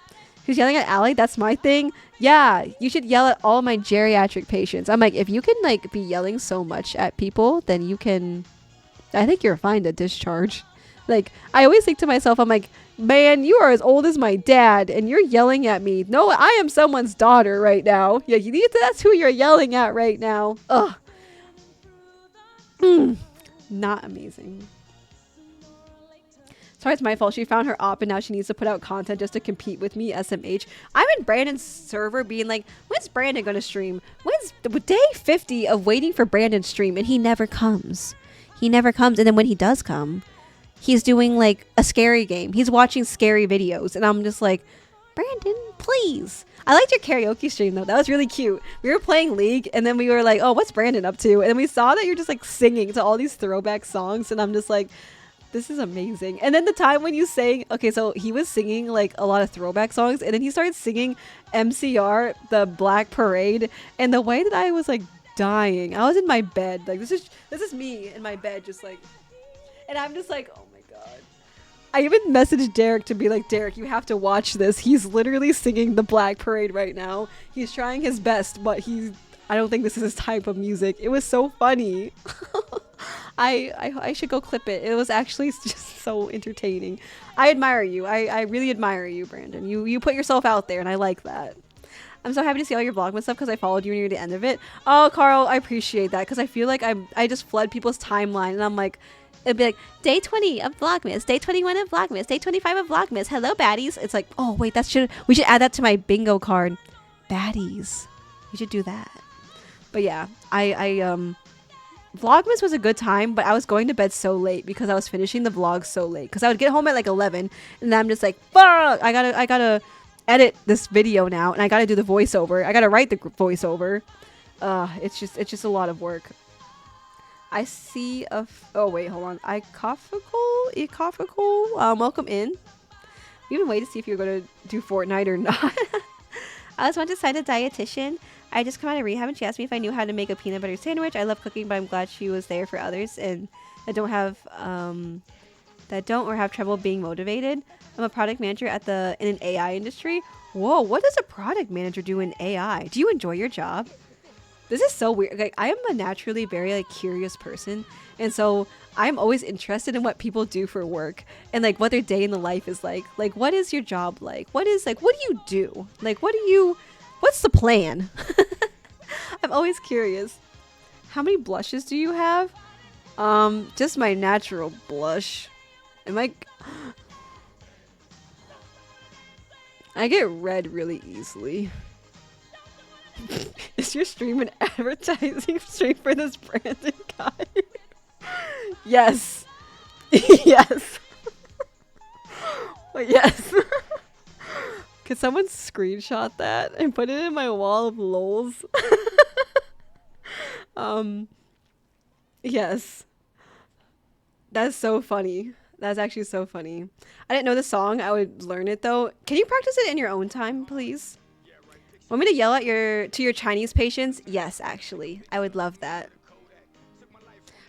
Who's yelling at Ali? That's my thing. Yeah, you should yell at all my geriatric patients. I'm like, if you can like be yelling so much at people, then you can, I think you're fine to discharge. Like, I always think to myself, I'm like, man, you are as old as my dad and you're yelling at me. No, I am someone's daughter right now. Yeah, you need to, that's who you're yelling at right now. Ugh. Not amazing. Sorry, it's my fault. She found her op and now she needs to put out content just to compete with me, SMH. I'm in Brandon's server being like, when's Brandon going to stream? When's the day 50 of waiting for Brandon's stream? And he never comes. He never comes. And then when he does come, he's doing like a scary game. He's watching scary videos. And I'm just like, Brandon, please. I liked your karaoke stream though. That was really cute. We were playing League and then we were like, oh, what's Brandon up to? And then we saw that you're just like singing to all these throwback songs. And I'm just like, this is amazing. And then the time when you sang, okay, so he was singing like a lot of throwback songs, and then he started singing MCR, the Black Parade, and the way that I was like dying. I was in my bed, like this is me in my bed, just like, and I'm just like, oh my god. I even messaged Derek to be like, Derek, you have to watch this. He's literally singing the Black Parade right now. He's trying his best, but I don't think this is his type of music. It was so funny. I should go clip it. It was actually just so entertaining. I admire you. I really admire you, Brandon. You put yourself out there, and I like that. I'm so happy to see all your Vlogmas stuff because I followed you near the end of it. Oh, Carl, I appreciate that because I feel like I just flood people's timeline, and I'm like, It'd be like, day 20 of Vlogmas, day 21 of Vlogmas, day 25 of Vlogmas. Hello, baddies. It's like, oh, wait, we should add that to my bingo card. Baddies. We should do that. But yeah, Vlogmas was a good time, but I was going to bed so late because I was finishing the vlog so late. Because I would get home at like 11, and then I'm just like, fuck! I gotta edit this video now, and I gotta do the voiceover. I gotta write the voiceover. It's just a lot of work. I see oh wait, hold on. Ecophical, welcome in. We've been waiting to see if you're gonna do Fortnite or not. I was once assigned a dietitian. I just come out of rehab and she asked me if I knew how to make a peanut butter sandwich. I love cooking, but I'm glad she was there for others and that don't or have trouble being motivated. I'm a product manager in an AI industry. Whoa, what does a product manager do in AI? Do you enjoy your job? This is so weird. Like, I am a naturally very like curious person, and so I'm always interested in what people do for work and like what their day in the life is like. Like, what is your job like? What do you do? Like, what's the plan? I'm always curious. How many blushes do you have? Just my natural blush. I get red really easily. Is your stream an advertising stream for this Brandon guy? Yes. Yes. Yes. Could someone screenshot that and put it in my wall of lols? Yes. That's so funny. That's actually so funny. I didn't know the song. I would learn it though. Can you practice it in your own time, please? Want me to yell at to your Chinese patients? Yes, actually. I would love that.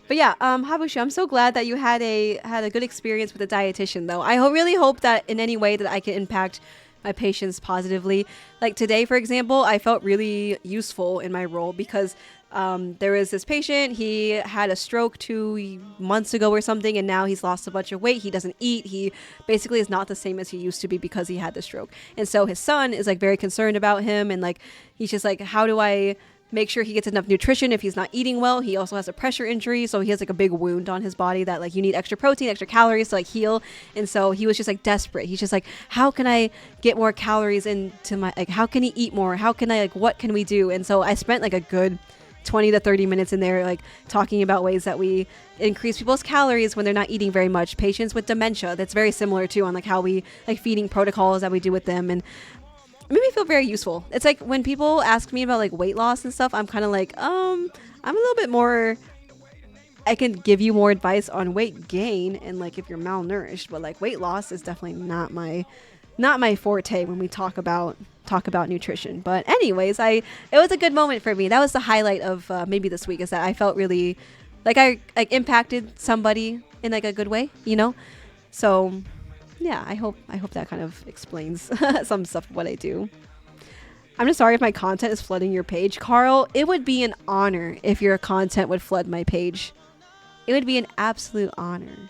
But yeah, Habushu, I'm so glad that you had a good experience with a dietitian though. I really hope that in any way that I can impact my patients positively. Like today, for example, I felt really useful in my role because there was this patient, he had a stroke 2 months ago or something, and now he's lost a bunch of weight. He doesn't eat. He basically is not the same as he used to be because he had the stroke. And so his son is like very concerned about him, and like he's just like, how do I make sure he gets enough nutrition if he's not eating well? He also has a pressure injury, so he has like a big wound on his body that like you need extra protein, extra calories to like heal. And so he was just like desperate. He's just like, how can I get more calories into my, like, how can he eat more? How can I, like, what can we do? And so I spent like a good 20 to 30 minutes in there, like talking about ways that we increase people's calories when they're not eating very much. Patients with dementia, that's very similar too, on like how we like feeding protocols that we do with them. And it made me feel very useful. It's like when people ask me about like weight loss and stuff, I'm kind of like, I'm a little bit more, I can give you more advice on weight gain and like if you're malnourished, but like weight loss is definitely not my forte when we talk about nutrition. But anyways, it was a good moment for me. That was the highlight of maybe this week, is that I felt really like I like impacted somebody in like a good way, you know? So yeah, I hope that kind of explains some stuff of what I do. I'm just sorry if my content is flooding your page, Carl. It would be an honor if your content would flood my page. It would be an absolute honor.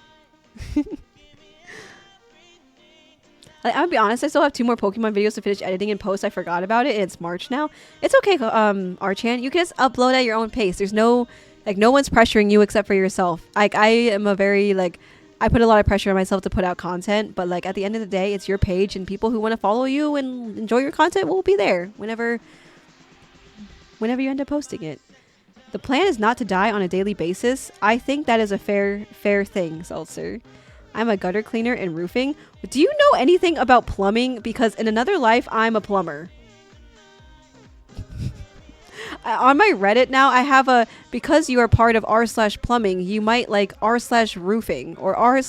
I'll be honest, I still have 2 more Pokemon videos to finish editing and post. I forgot about it, and it's March now. It's okay, Archan. You can just upload at your own pace. There's no one's pressuring you except for yourself. Like, I am a very, like, I put a lot of pressure on myself to put out content, but, like, at the end of the day, it's your page, and people who want to follow you and enjoy your content will be there whenever you end up posting it. The plan is not to die on a daily basis. I think that is a fair thing, Seltzer. I'm a gutter cleaner and roofing. Do you know anything about plumbing? Because in another life, I'm a plumber. On my Reddit now, I have because you are part of r/plumbing, you might like r/roofing or r/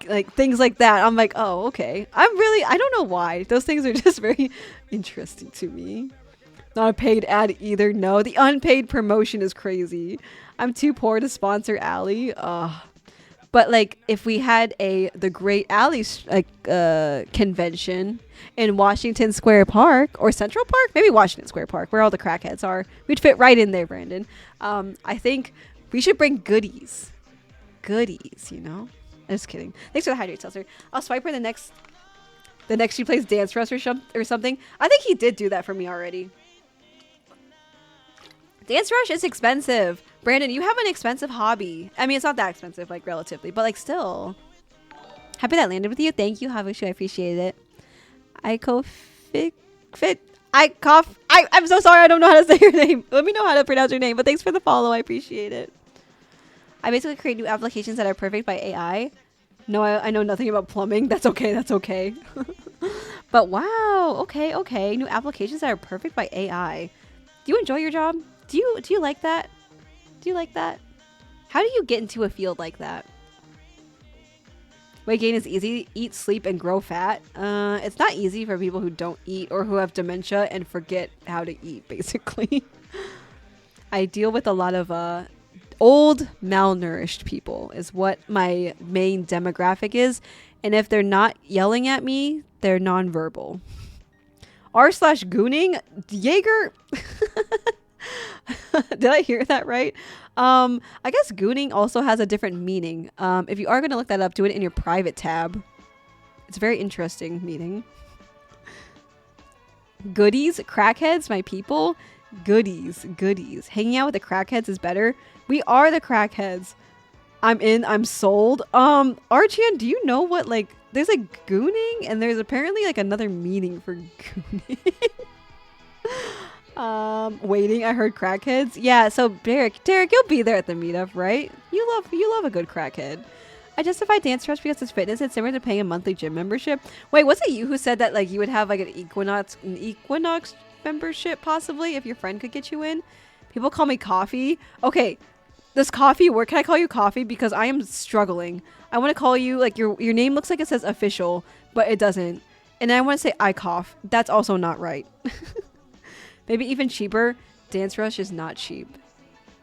like things like that. I'm like, oh, okay. I don't know why. Those things are just very interesting to me. Not a paid ad either. No, the unpaid promotion is crazy. I'm too poor to sponsor Allie. But like, if we had the Great Alley convention in Washington Square Park or Central Park, maybe Washington Square Park, where all the crackheads are, we'd fit right in there, Brandon. I think we should bring goodies, you know. I'm just kidding. Thanks for the hydrate, Seltzer. I'll swipe her the next she plays Dance for Us or something. I think he did do that for me already. Dance Rush is expensive. Brandon, you have an expensive hobby. I mean, it's not that expensive, like relatively, but like still. Happy that landed with you. Thank you, Habushu. I appreciate it. I fit. I'm so sorry. I don't know how to say your name. Let me know how to pronounce your name. But thanks for the follow. I appreciate it. I basically create new applications that are perfect by AI. No, I know nothing about plumbing. That's okay. That's okay. But wow. Okay. Okay. New applications that are perfect by AI. Do you enjoy your job? Do you like that? Do you like that? How do you get into a field like that? Weight gain is easy. Eat, sleep, and grow fat. It's not easy for people who don't eat or who have dementia and forget how to eat, basically. I deal with a lot of old, malnourished people is what my main demographic is. And if they're not yelling at me, they're nonverbal. R/gooning? Jaeger? Did I hear that right? I guess gooning also has a different meaning. If you are going to look that up, do it in your private tab. It's a very interesting meaning. Goodies, crackheads, my people. Goodies. Hanging out with the crackheads is better. We are the crackheads. I'm sold. Archian, do you know what, like, there's like gooning and there's apparently like another meaning for gooning. Waiting, I heard crackheads. Yeah, so Derek, you'll be there at the meetup, right? You love a good crackhead. I justify Dance Rush because it's fitness. It's similar to paying a monthly gym membership. Wait, was it you who said that like you would have like an Equinox membership possibly if your friend could get you in? People call me Coffee. Okay, does Coffee work? Can I call you Coffee? Because I am struggling. I want to call you like your name looks like it says official, but it doesn't. And I want to say I cough. That's also not right. Maybe even cheaper. Dance Rush is not cheap.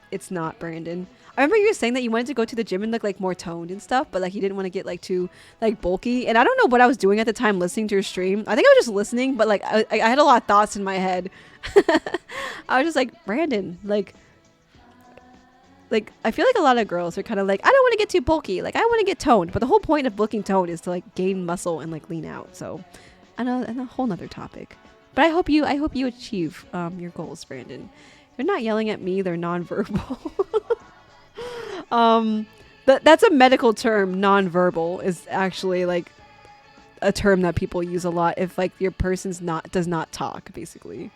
It's not, Brandon. I remember you were saying that you wanted to go to the gym and look like more toned and stuff, but like you didn't want to get like too like bulky. And I don't know what I was doing at the time listening to your stream. I think I was just listening, but like I had a lot of thoughts in my head. I was just like, Brandon, like I feel like a lot of girls are kind of like, I don't want to get too bulky. Like I want to get toned, but the whole point of looking toned is to like gain muscle and like lean out. So, and a whole nother topic. But I hope you achieve your goals, Brandon. They're not yelling at me. They're nonverbal. That's a medical term. Nonverbal is actually like a term that people use a lot if like your person's does not talk, basically.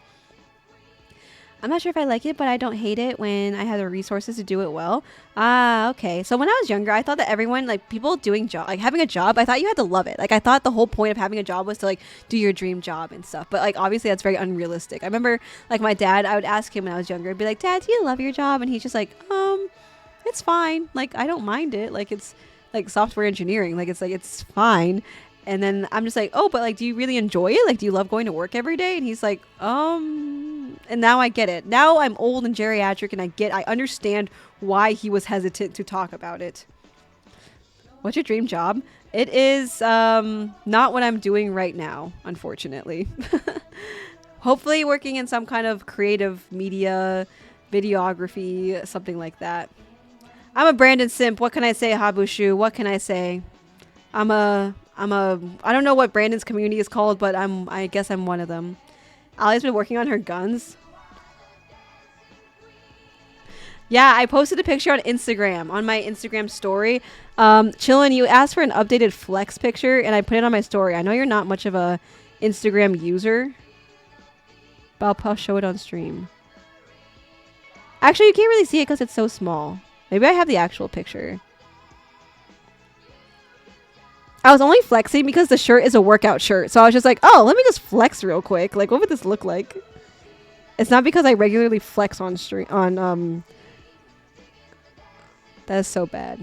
I'm not sure if I like it, but I don't hate it when I have the resources to do it well. Ah, okay. So when I was younger, I thought that everyone, like people doing job, like having a job, I thought you had to love it. Like I thought the whole point of having a job was to like do your dream job and stuff. But like obviously that's very unrealistic. I remember like my dad, I would ask him when I was younger, I'd be like, Dad, do you love your job? And he's just like, it's fine. Like I don't mind it. Like it's like software engineering. Like it's fine. And then I'm just like, oh, but like, do you really enjoy it? Like, do you love going to work every day? And he's like, and now I get it. Now I'm old and geriatric and I understand why he was hesitant to talk about it. What's your dream job? It is not what I'm doing right now, unfortunately. Hopefully working in some kind of creative media, videography, something like that. I'm a Brandon simp. What can I say, Habushu? What can I say? I don't know what Brandon's community is called, but I guess I'm one of them. Ali's been working on her guns. Yeah, I posted a picture on Instagram, on my Instagram story. Chillin', you asked for an updated flex picture, and I put it on my story. I know you're not much of a Instagram user, but I'll show it on stream. Actually, you can't really see it because it's so small. Maybe I have the actual picture. I was only flexing because the shirt is a workout shirt. So I was just like, oh, let me just flex real quick. Like, what would this look like? It's not because I regularly flex on stream. That is so bad.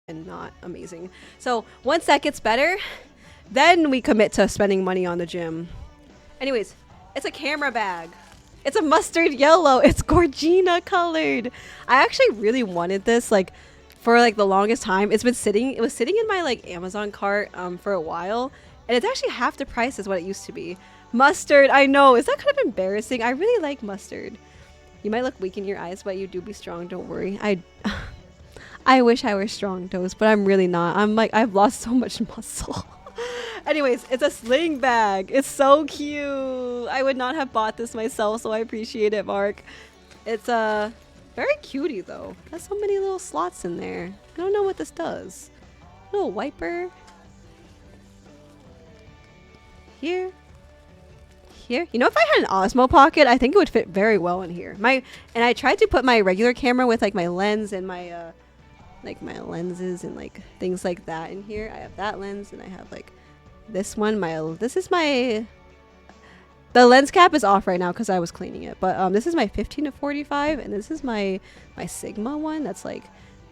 and not amazing. So once that gets better, then we commit to spending money on the gym. Anyways, it's a camera bag. It's a mustard yellow. It's Gorgina colored. I actually really wanted this like for like the longest time. It was sitting in my like Amazon cart for a while, and it's actually half the price as what it used to be. Mustard, I know. Is that kind of embarrassing? I really like mustard. You might look weak in your eyes, but you do be strong. Don't worry. I wish I were strong, Doze, but I'm really not. I'm like, I've lost so much muscle. Anyways, it's a sling bag. It's so cute. I would not have bought this myself, so I appreciate it, Mark. It's very cutie though. Has so many little slots in there. I don't know what this does. Little wiper. Here. Here. You know, if I had an Osmo Pocket, I think it would fit very well in here. And I tried to put my regular camera with like my lens and my like my lenses and like things like that in here. I have that lens and I have like this one. The lens cap is off right now because I was cleaning it, but this is my 15-45 and this is my Sigma one. That's like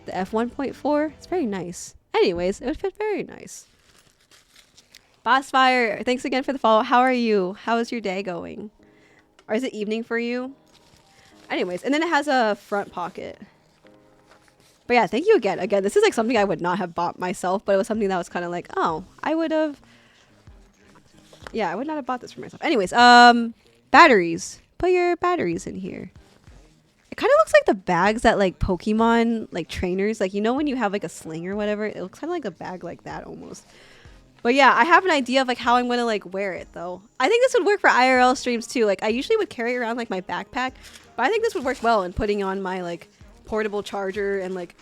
the f1.4. It's very nice. Anyways, it would fit very nice. Bossfire, thanks again for the follow. How are you? How is your day going? Or is it evening for you? Anyways, and then it has a front pocket. But yeah, thank you again. Again, this is like something I would not have bought myself, but it was something that was kind of like, oh, I would have. Yeah, I would not have bought this for myself. Anyways, batteries. Put your batteries in here. It kind of looks like the bags that like Pokemon, like trainers, like, you know, when you have like a sling or whatever, it looks kind of like a bag like that almost. But yeah, I have an idea of like how I'm going to like wear it though. I think this would work for IRL streams too. Like I usually would carry around like my backpack, but I think this would work well in putting on my like portable charger and like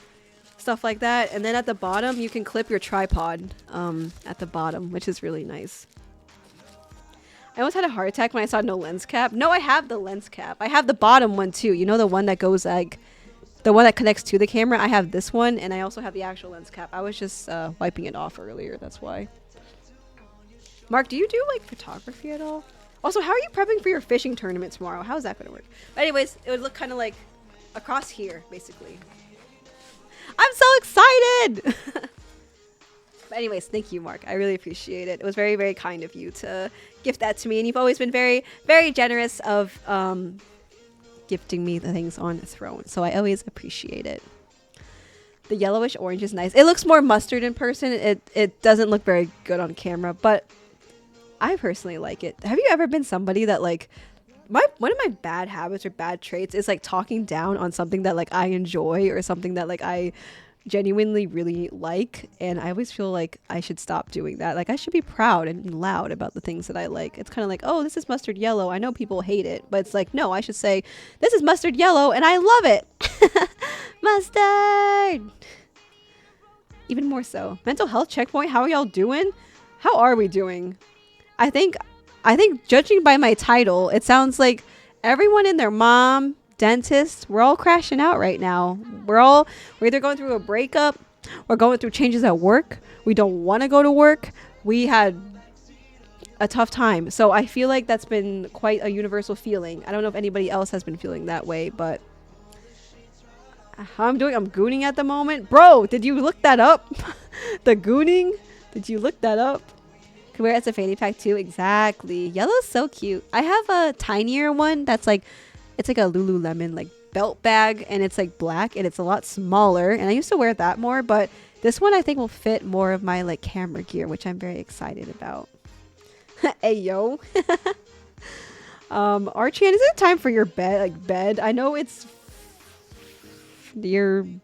stuff like that. And then at the bottom you can clip your tripod at the bottom, which is really nice. I almost had a heart attack when I saw no lens cap. No, I have the lens cap. I have the bottom one too. You know, the one that goes like the one that connects to the camera. I have this one and I also have the actual lens cap. I was just wiping it off earlier. That's why. Mark, do you do like photography at all? Also, how are you prepping for your fishing tournament tomorrow? How is that going to work? But anyways, it would look kind of like across here, basically. I'm so excited! But anyways, thank you, Mark. I really appreciate it. It was very, very kind of you to gift that to me. And you've always been very, very generous of gifting me the things on Throne. So I always appreciate it. The yellowish orange is nice. It looks more mustard in person. It doesn't look very good on camera, but I personally like it. Have you ever been somebody that like one of my bad habits or bad traits is like talking down on something that like I enjoy or something that like I genuinely really like, and I always feel like I should stop doing that. Like I should be proud and loud about the things that I like. It's kind of like, oh, this is mustard yellow. I know people hate it, but it's like, no, I should say this is mustard yellow and I love it. Mustard. Even more so. Mental health checkpoint. How are y'all doing? How are we doing? I think judging by my title, it sounds like everyone and their mom, dentist, we're all crashing out right now. We're either going through a breakup or going through changes at work. We don't want to go to work. We had a tough time. So I feel like that's been quite a universal feeling. I don't know if anybody else has been feeling that way, but how I'm gooning at the moment. Bro, did you look that up? The gooning? Did you look that up? Could wear it as a fanny pack too. Exactly. Yellow's so cute. I have a tinier one that's like, it's like a Lululemon like belt bag, and it's like black and it's a lot smaller, and I used to wear that more, but this one I think will fit more of my like camera gear, which I'm very excited about. Hey yo. Archian, is it time for your bed? I know it's I feel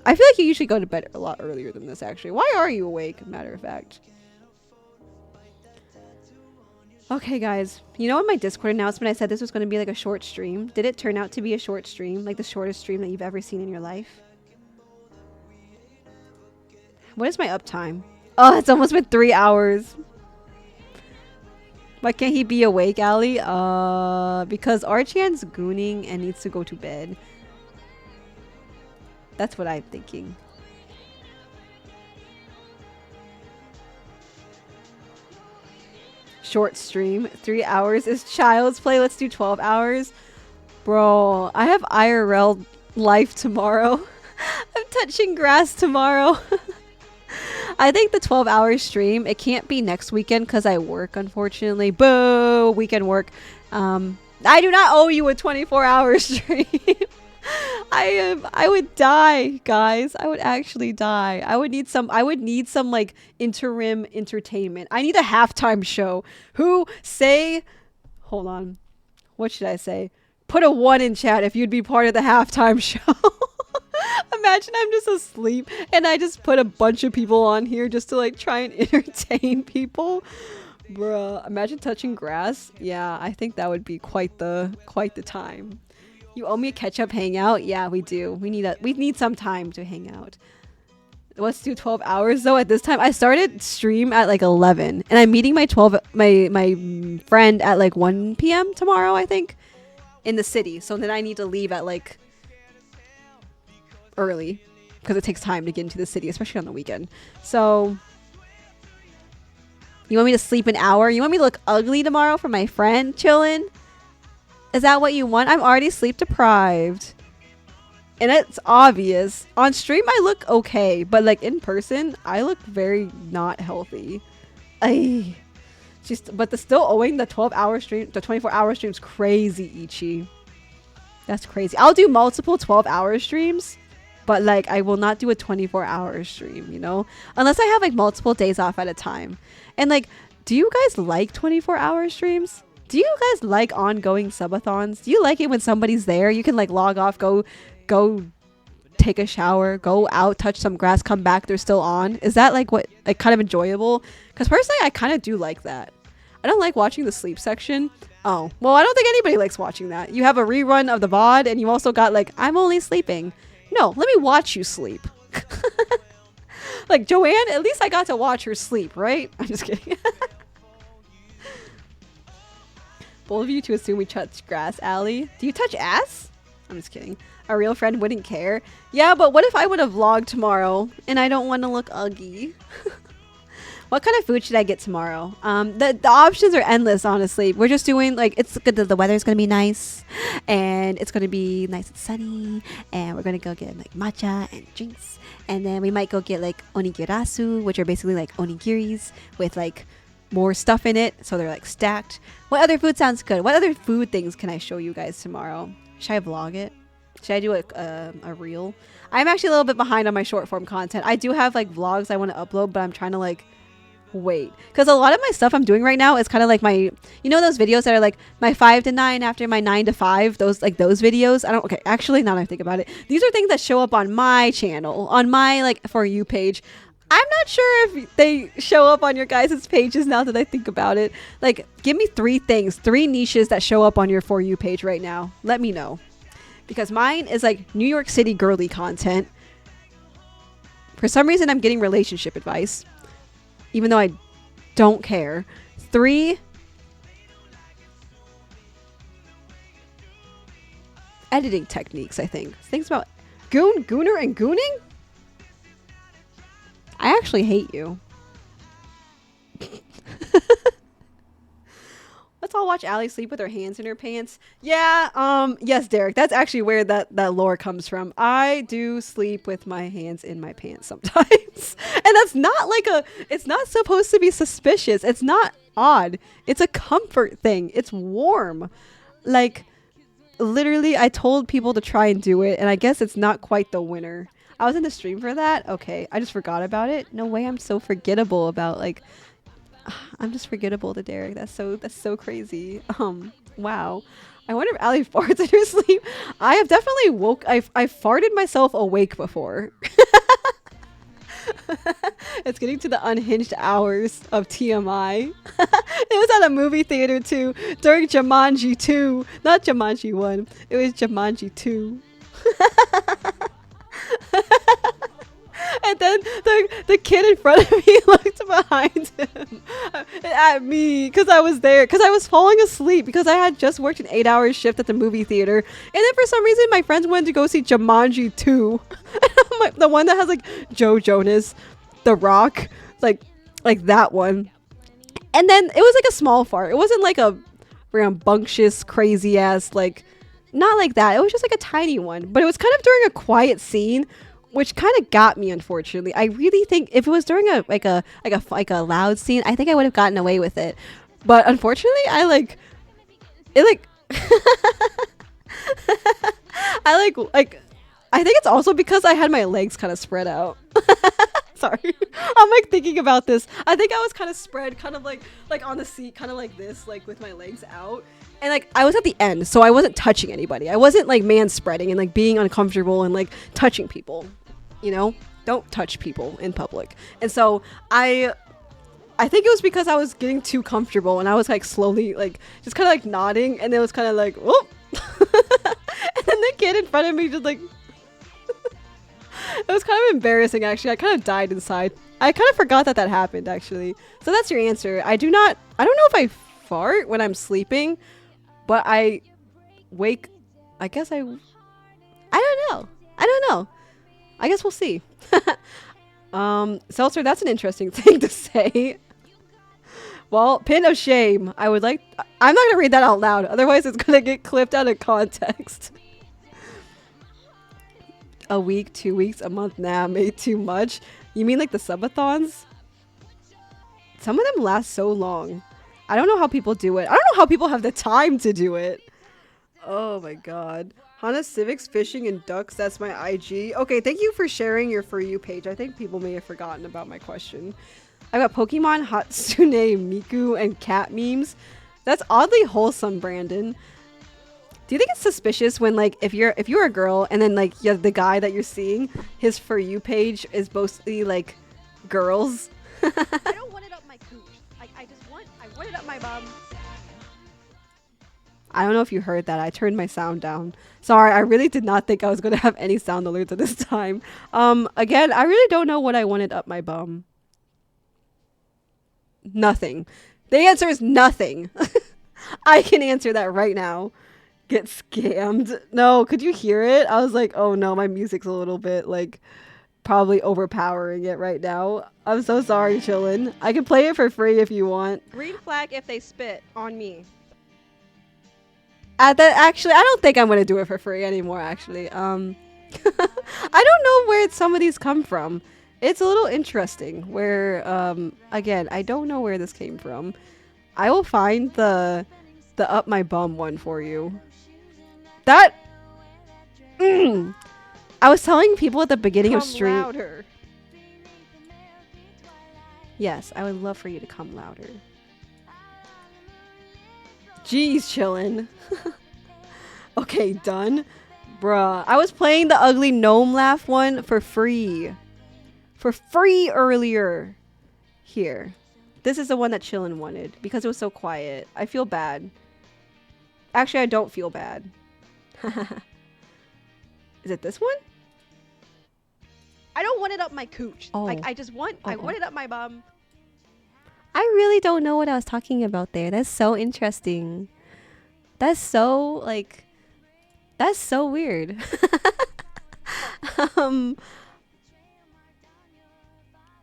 like you usually go to bed a lot earlier than this actually. Why are you awake, matter of fact? Okay, guys. You know, in my Discord announcement, I said this was going to be like a short stream. Did it turn out to be a short stream? Like the shortest stream that you've ever seen in your life? What is my uptime? Oh, it's almost been 3 hours. Why can't he be awake, Ali? Because Archian's gooning and needs to go to bed. That's what I'm thinking. Short stream. 3 hours is child's play. Let's do 12 hours. Bro, I have IRL life tomorrow. I'm touching grass tomorrow. I think the 12-hour stream, it can't be next weekend because I work, unfortunately. Boo! Weekend work. I do not owe you a 24-hour stream. I would die, guys. I would actually die. I would need some like interim entertainment. I need a halftime show. Hold on. What should I say? Put a 1 in chat if you'd be part of the halftime show. Imagine I'm just asleep and I just put a bunch of people on here just to like try and entertain people. Bruh, imagine touching grass. Yeah, I think that would be quite the time. You owe me a catch-up hangout? Yeah, we do. We need some time to hang out. Let's do 12 hours though at this time. I started stream at like 11 and I'm meeting my friend at like 1 p.m. tomorrow, I think, in the city. So then I need to leave at like early because it takes time to get into the city, especially on the weekend. So you want me to sleep an hour? You want me to look ugly tomorrow for my friend chilling? Is that what you want? I'm already sleep deprived. And it's obvious. On stream, I look okay. But like in person, I look very not healthy. But the still owing the 12-hour stream, the 24-hour stream's crazy, Ichi. That's crazy. I'll do multiple 12-hour streams. But like I will not do a 24-hour stream, you know? Unless I have like multiple days off at a time. And like, do you guys like 24-hour streams? Do you guys like ongoing subathons? Do you like it when somebody's there? You can like log off, go take a shower, go out, touch some grass, come back, they're still on. Is that like what, like kind of enjoyable? Because personally, I kind of do like that. I don't like watching the sleep section. Oh, well, I don't think anybody likes watching that. You have a rerun of the VOD and you also got like, I'm only sleeping. No, let me watch you sleep. Like Joanne, at least I got to watch her sleep, right? I'm just kidding. Bold of you to assume we touch grass, Allie. Do you touch ass? I'm just kidding. A real friend wouldn't care. Yeah, but what if I would have vlogged tomorrow and I don't want to look ugly? What kind of food should I get tomorrow? The options are endless, honestly. We're just doing like, it's good that the weather's gonna be nice and it's gonna be nice and sunny, and we're gonna go get like matcha and drinks, and then we might go get like onigirasu, which are basically like onigiris with like more stuff in it, so they're like stacked. What other food sounds good? What other food things can I show you guys tomorrow? Should I vlog it? Should I do a reel? I'm actually a little bit behind on my short form content. I do have like vlogs I want to upload, but I'm trying to like wait, because a lot of my stuff I'm doing right now is kind of like my, you know, those videos that are like my 5 to 9 after my 9 to 5, those videos. Okay, actually, now that I think about it, these are things that show up on my channel, on my like For You page. I'm not sure if they show up on your guys' pages now that I think about it. Like, give me 3 niches that show up on your For You page right now. Let me know. Because mine is like New York City girly content. For some reason, I'm getting relationship advice, even though I don't care. 3, editing techniques, I think. Things about gooner, and gooning? I actually hate you. Let's all watch Allie sleep with her hands in her pants. Yeah, yes, Derek. That's actually where that lore comes from. I do sleep with my hands in my pants sometimes. And that's not like it's not supposed to be suspicious. It's not odd. It's a comfort thing. It's warm. Like, literally, I told people to try and do it, and I guess it's not quite the winner. I was in the stream for that? Okay, I just forgot about it. No way, I'm so forgettable about, like, I'm just forgettable to Derek. That's so crazy. Wow. I wonder if Allie farts in her sleep. I have definitely I farted myself awake before. It's getting to the unhinged hours of TMI. It was at a movie theater too, during Jumanji 2. Not Jumanji 1. It was Jumanji 2. And then the kid in front of me looked behind him at me because I was there, because I was falling asleep because I had just worked an 8-hour shift at the movie theater. And then for some reason my friends wanted to go see Jumanji 2. The one that has like Joe Jonas, The Rock, like that one. And then it was like a small fart. It wasn't like a rambunctious, crazy ass, like, not like that. It was just like a tiny one. But it was kind of during a quiet scene which kind of got me, unfortunately. I really think if it was during a loud scene, I think I would have gotten away with it. But unfortunately, I like it like I think it's also because I had my legs kind of spread out. Sorry. I'm like thinking about this. I think I was kind of spread, kind of like on the seat, kind of like this, like with my legs out. And like I was at the end, so I wasn't touching anybody. I wasn't like man spreading and like being uncomfortable and like touching people. You know? Don't touch people in public. And so I think it was because I was getting too comfortable and I was like slowly like just kind of like nodding, and it was kind of like, whoop. And then the kid in front of me just like it was kind of embarrassing, actually. I kind of died inside. I kind of forgot that happened, actually. So that's your answer. I don't know if I fart when I'm sleeping, but I wake, I guess I don't know. I guess we'll see. Seltzer, that's an interesting thing to say. Well, pin of shame. I'm not going to read that out loud. Otherwise, it's going to get clipped out of context. A week, 2 weeks, a month. Nah, made too much. You mean like the subathons? Some of them last so long. I don't know how people do it. I don't know how people have the time to do it. Oh my god. Honda Civics, fishing, and ducks. That's my IG. Okay, thank you for sharing your For You page. I think people may have forgotten about my question. I've got Pokemon, Hatsune Miku, and cat memes. That's oddly wholesome, Brandon. Do you think it's suspicious when, like, if you're a girl and then, like, the guy that you're seeing, his For You page is mostly, like, girls? I don't want it up my cooch. I want it up my bum. I don't know if you heard that. I turned my sound down. Sorry, I really did not think I was going to have any sound alerts at this time. Again, I really don't know what I wanted up my bum. Nothing. The answer is nothing. I can answer that right now. Get scammed. No, could you hear it? I was like, oh no, my music's a little bit like probably overpowering it right now. I'm so sorry, Chillin. I can play it for free if you want. Green flag if they spit on me. Actually, I don't think I'm gonna do it for free anymore. Actually, I don't know where some of these come from. It's a little interesting. Where again, I don't know where this came from. I will find the up my bum one for you. That I was telling people at the beginning of stream. Louder. Yes, I would love for you to come louder. Jeez, Chillin. Okay, done. Bruh. I was playing the ugly gnome laugh one for free. For free earlier. Here. This is the one that Chillin wanted because it was so quiet. I feel bad. Actually, I don't feel bad. Is it this one? I don't want it up my cooch. Oh. Like I want it up my bum. I really don't know what I was talking about there. That's so interesting. That's so weird.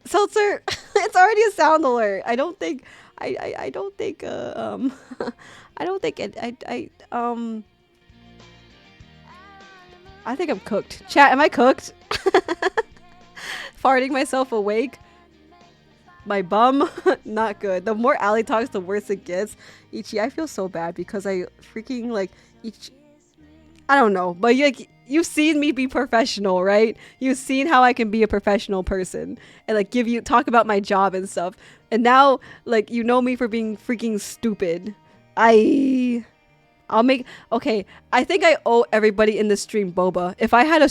Seltzer, it's already a sound alert. I don't think I don't think I think I'm cooked. Chat, am I cooked? Farting myself awake. My bum, not good. The more Ali talks, the worse it gets. Ichi, I feel so bad because I freaking like I don't know, but you've seen me be professional, right? You've seen how I can be a professional person and like talk about my job and stuff. And now like you know me for being freaking stupid. Okay, I think I owe everybody in the stream boba. If I had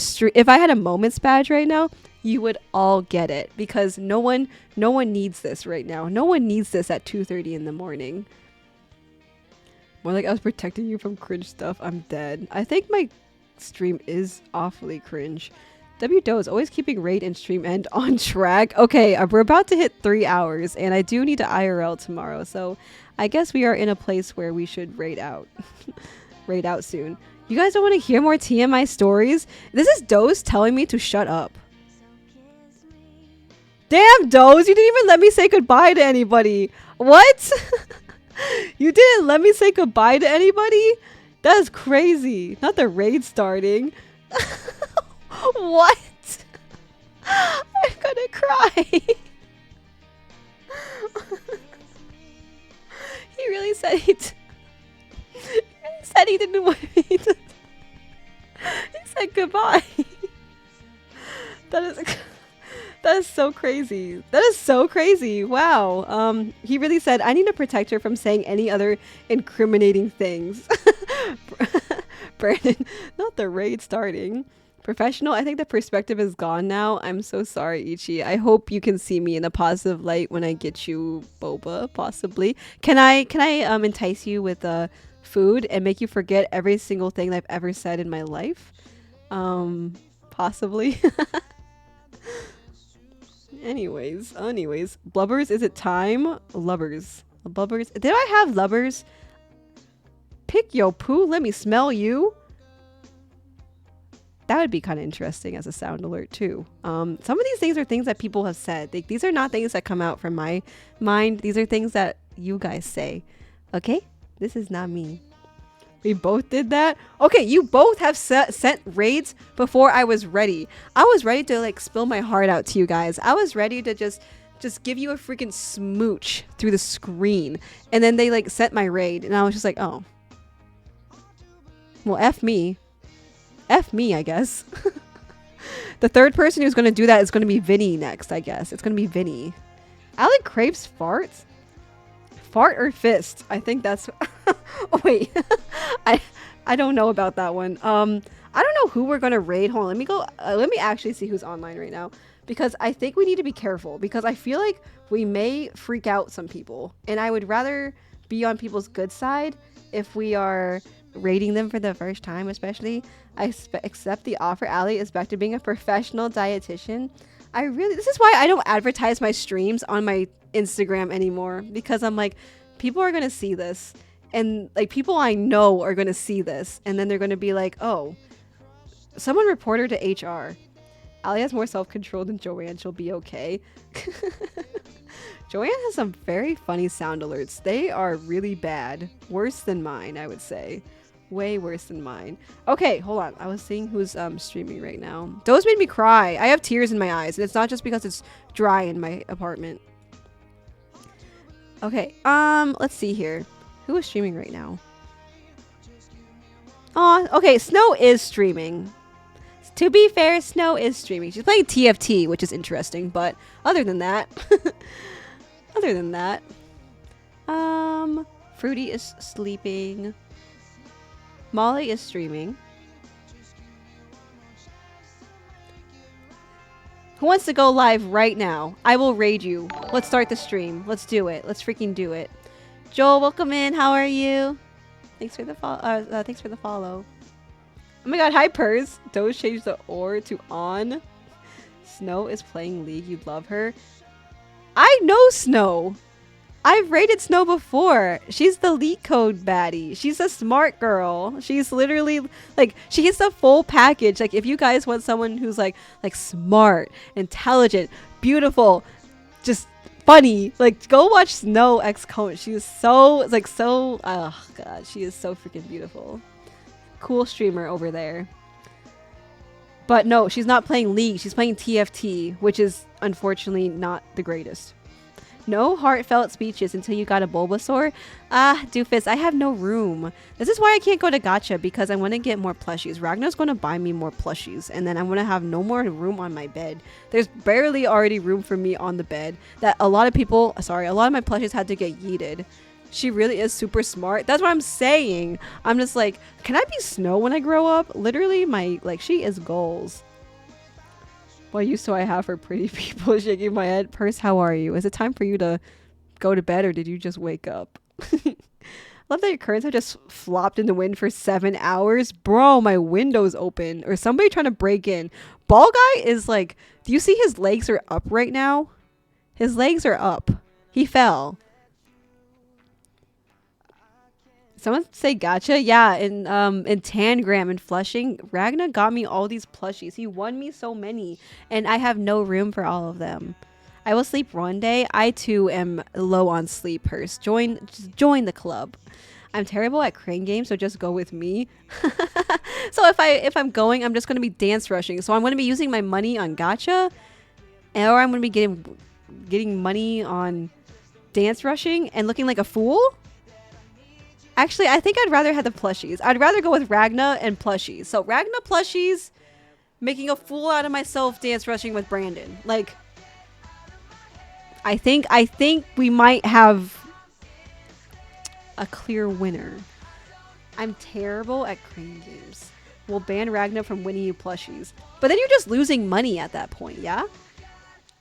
a moments badge right now, you would all get it because no one needs this right now. No one needs this at 2:30 in the morning. More like I was protecting you from cringe stuff. I'm dead. I think my stream is awfully cringe. W Doe is always keeping raid and stream end on track. Okay, we're about to hit 3 hours and I do need to IRL tomorrow. So I guess we are in a place where we should raid out. Raid out soon. You guys don't want to hear more TMI stories? This is Doze telling me to shut up. Damn, Doze, you didn't even let me say goodbye to anybody. What? You didn't let me say goodbye to anybody? That is crazy. Not the raid starting. What? I'm gonna cry. He really said he really said he didn't want me to. He said goodbye. That is that is so crazy. That is so crazy. Wow. He really said I need to protect her from saying any other incriminating things. Brandon, not the raid starting. Professional, I think the perspective is gone now. I'm so sorry, Ichi. I hope you can see me in a positive light when I get you boba, possibly. Can I entice you with food and make you forget every single thing I've ever said in my life? Possibly. Anyways, Blubbers, is it time? Lubbers. Did I have lubbers? Pick yo poo, let me smell you. That would be kind of interesting as a sound alert too. Some of these things are things that people have said. These are not things that come out from my mind. These are things that you guys say. Okay? This is not me. We both did that? Okay, you both have sent raids before I was ready. I was ready to like spill my heart out to you guys. I was ready to just give you a freaking smooch through the screen. And then they like sent my raid and I was just like, oh. Well, F me. F me, I guess. The third person who's going to do that is going to be Vinny next, I guess. It's going to be Vinny. Alec craves farts? Fart or fist? I think that's... Oh, wait. I don't know about that one. I don't know who we're going to raid. Hold on, let me go... let me actually see who's online right now. Because I think we need to be careful. Because I feel like we may freak out some people. And I would rather be on people's good side if we are raiding them for the first time, especially. I accept the offer. Ali is back to being a professional dietitian. This is why I don't advertise my streams on my Instagram anymore, because I'm like, people are going to see this and like people I know are going to see this and then they're going to be like, oh, someone report her to HR. Ali has more self-control than Joanne. She'll be okay. Joanne has some very funny sound alerts. They are really bad. Worse than mine, I would say. Way worse than mine. Okay, hold on. I was seeing who's streaming right now. Those made me cry. I have tears in my eyes, and it's not just because it's dry in my apartment. Okay, let's see here. Who is streaming right now? Oh, okay, Snow is streaming. To be fair, Snow is streaming. She's playing TFT, which is interesting, but other than that, Fruity is sleeping. Molly is streaming. Who wants to go live right now? I will raid you. Let's start the stream. Let's do it. Let's freaking do it. Joel, welcome in. How are you? Thanks for the follow. Oh my god, hi Purrs. Doge changed the or to on. Snow is playing League. You love her. I know Snow. I've raided Snow before. She's the League Code baddie. She's a smart girl. She's literally like, she gets the full package. Like if you guys want someone who's like smart, intelligent, beautiful, just funny, like go watch Snow X Code. She is so oh god, she is so freaking beautiful. Cool streamer over there. But no, she's not playing League. She's playing TFT, which is unfortunately not the greatest. No heartfelt speeches until you got a Bulbasaur? Ah, doofus, I have no room. This is why I can't go to Gacha, because I want to get more plushies. Ragnar's going to buy me more plushies, and then I'm going to have no more room on my bed. There's barely already room for me on the bed. That a lot of my plushies had to get yeeted. She really is super smart. That's what I'm saying. I'm just like, can I be Snow when I grow up? Literally, she is goals. What use do I have for pretty people? Shaking my head. Purse, how are you? Is it time for you to go to bed, or did you just wake up? Love that your curtains have just flopped in the wind for 7 hours. Bro, my window's open. Or somebody trying to break in. Ball guy is like, do you see his legs are up right now? His legs are up. He fell. Someone say gacha? Yeah, in Tangram and Flushing, Ragna got me all these plushies. He won me so many, and I have no room for all of them. I will sleep one day. I too am low on sleep, Purse. Just join the club. I'm terrible at crane games, so just go with me. So if I'm going, I'm just gonna be dance rushing. So I'm gonna be using my money on gacha. or I'm gonna be getting money on dance rushing and looking like a fool. Actually, I think I'd rather have the plushies. I'd rather go with Ragna and plushies. So Ragna plushies, making a fool out of myself dance rushing with Brandon. Like, I think we might have a clear winner. I'm terrible at crane games. We'll ban Ragna from winning you plushies. But then you're just losing money at that point, yeah?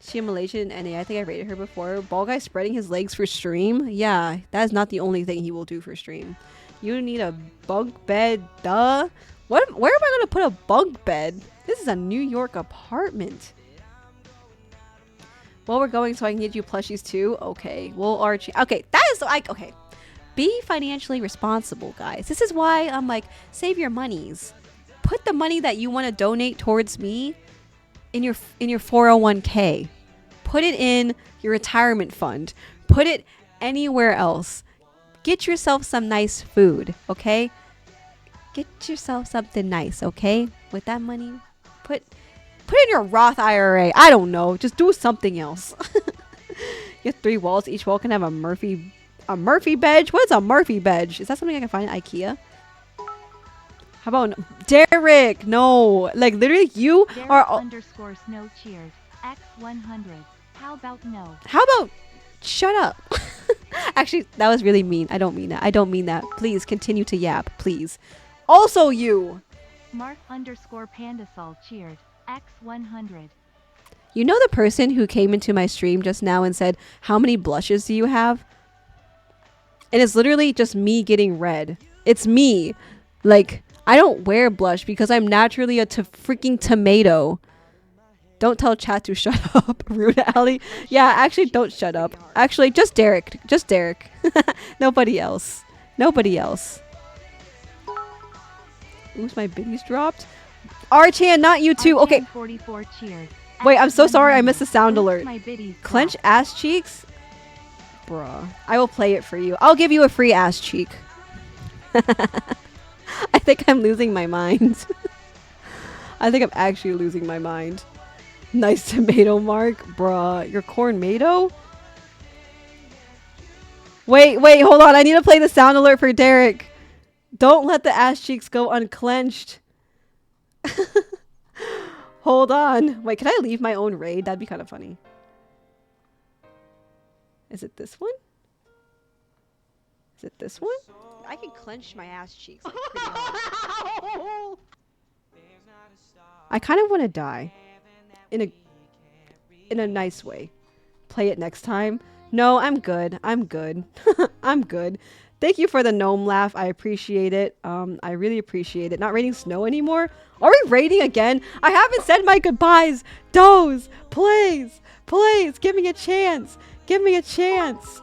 She a Malaysian NA. I think I rated her before. Ball guy spreading his legs for stream. Yeah, that is not the only thing he will do for stream. You need a bunk bed, duh. Where am I gonna put a bunk bed? This is a New York apartment. Well, we're going so I can get you plushies too. Okay. Well, Archie. Okay, that is like okay. Be financially responsible, guys. This is why I'm like, save your monies. Put the money that you want to donate towards me in your 401k. Put it in your retirement fund. Put it anywhere else. Get yourself some nice food, okay? Get yourself something nice, okay? With that money, put in your Roth IRA. I don't know. Just do something else. You have 3 walls. Each wall can have a Murphy bed. What is a Murphy bed? Is that something I can find at IKEA? How about Derek? No, like literally, you Derek are. underscore snow cheers. X100. How about no? How about shut up? Actually, that was really mean. I don't mean that. I don't mean that. Please continue to yap, please. Also, you. Mark underscore pandasol cheered. X100. You know the person who came into my stream just now and said, "How many blushes do you have?" And it's literally just me getting red. It's me. Like, I don't wear blush because I'm naturally a freaking tomato. Don't tell chat to shut up, rude Allie. Yeah, actually, don't shut up. Actually, just Derek. Just Derek. Nobody else. Nobody else. Oops, my biddies dropped. Archan, not you too. Okay. 44 cheers. Wait, I'm so sorry. I missed the sound Oops, alert. my biddies Clench dropped. ass cheeks? Bruh. I will play it for you. I'll give you a free ass cheek. I think I'm losing my mind. I think I'm actually losing my mind. Nice tomato, Mark. Bruh. Your cornado? Wait, hold on. I need to play the sound alert for Derek. Don't let the ass cheeks go unclenched. Hold on. Wait, can I leave my own raid? That'd be kind of funny. Is it this one? Is it this one? I can clench my ass cheeks like, pretty hard. I kind of want to die. In a nice way. Play it next time. No, I'm good. I'm good. I'm good. Thank you for the gnome laugh. I appreciate it. I really appreciate it. Not raiding snow anymore? Are we raiding again? I haven't said my goodbyes. Doze, please. Please, give me a chance. Give me a chance.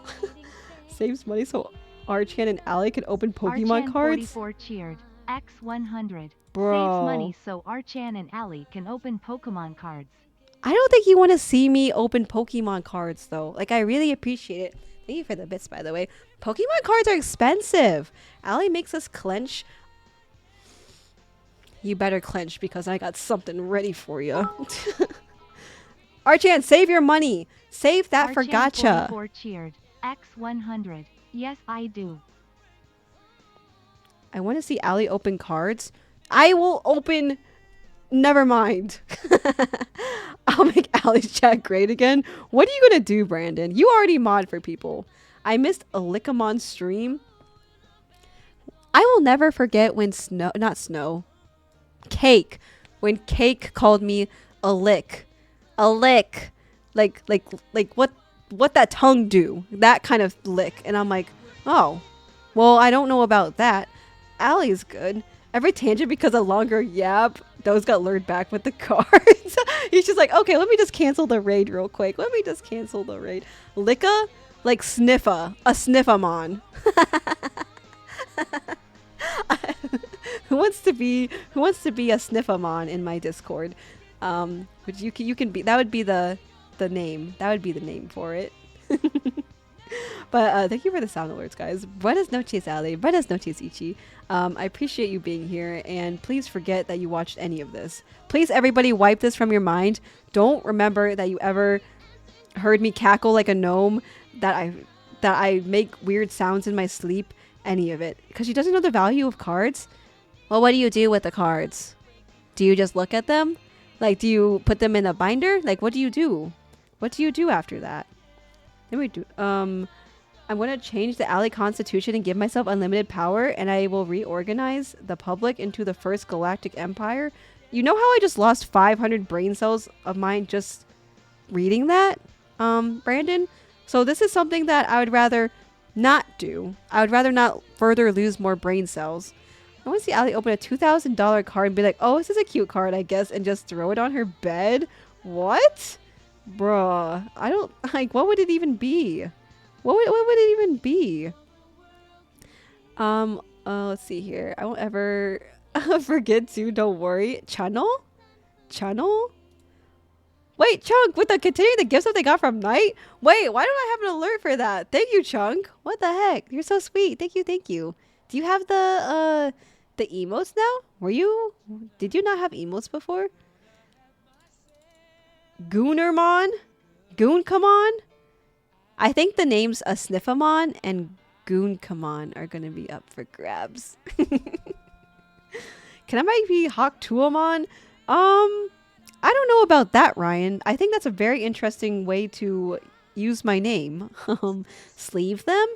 Saves money so Archan and Allie can open Pokemon Archan cards. 44 cheered. X100. Bro. Saves money so Archan and Allie can open Pokemon cards. I don't think you want to see me open Pokemon cards, though. Like, I really appreciate it. Thank you for the bits, by the way. Pokemon cards are expensive. Allie makes us clench. You better clench because I got something ready for you. Archan, save your money. Save that for Archan gacha. 44 cheered. X100. Yes, I do. I want to see Allie open cards. I will open... Never mind. I'll make Allie's chat great again. What are you going to do, Brandon? You already mod for people. I missed a Lickamon stream. I will never forget when Cake. When Cake called me a lick. A lick. Like what that tongue do. That kind of lick. And I'm like, oh, well, I don't know about that. Allie's good. Every tangent because a longer yap. Those got lured back with the cards. He's just like, okay, let me just cancel the raid real quick. Let me just cancel the raid. Licka? Like Sniffa. A Sniffamon. Who wants to be a Sniffamon in my Discord? Which you can be. That would be the name. That would be the name for it. But thank you for the sound alerts, guys. Buenas noches, Ali. Buenas noches, Ichi. I appreciate you being here, and please forget that you watched any of this. Please, everybody, wipe this from your mind. Don't remember that you ever heard me cackle like a gnome, that I make weird sounds in my sleep, any of it. Because she doesn't know the value of cards. Well, what do you do with the cards? Do you just look at them? Like, do you put them in a binder? Like, what do you do? What do you do after that? Then we do. I'm going to change the Alley Constitution and give myself unlimited power, and I will reorganize the public into the first galactic empire. You know how I just lost 500 brain cells of mine just reading that, Brandon? So this is something that I would rather not do. I would rather not further lose more brain cells. I want to see Allie open a $2,000 card and be like, oh, this is a cute card, I guess, and just throw it on her bed? What? Bruh. I don't, like, what would it even be? What would it even be? Let's see here. I won't ever forget to, don't worry. Channel? Wait, Chunk, with the continuing the gifts that they got from Night? Wait, why don't I have an alert for that? Thank you, Chunk. What the heck? You're so sweet. Thank you. Do you have the emotes now? Did you not have emotes before? Goonermon? Goonkamon? I think the names a Sniffamon and Goonkamon are gonna be up for grabs. Can I maybe Hawktuamon? I don't know about that, Ryan. I think that's a very interesting way to use my name. Sleeve them?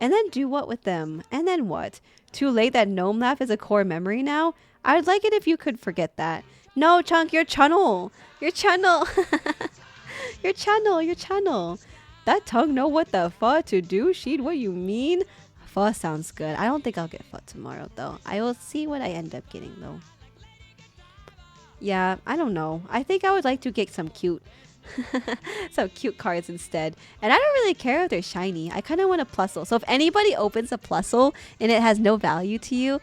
And then do what with them? And then what? Too late that gnome laugh is a core memory now? I would like it if you could forget that. No, Chunk, your channel. Your channel. Your channel. That tongue know what the fuck to do? Sheed, what you mean? Pho sounds good. I don't think I'll get pho tomorrow, though. I will see what I end up getting, though. Yeah, I don't know. I think I would like to get some cute cards instead. And I don't really care if they're shiny. I kind of want a Plusle. So if anybody opens a Plusle and it has no value to you,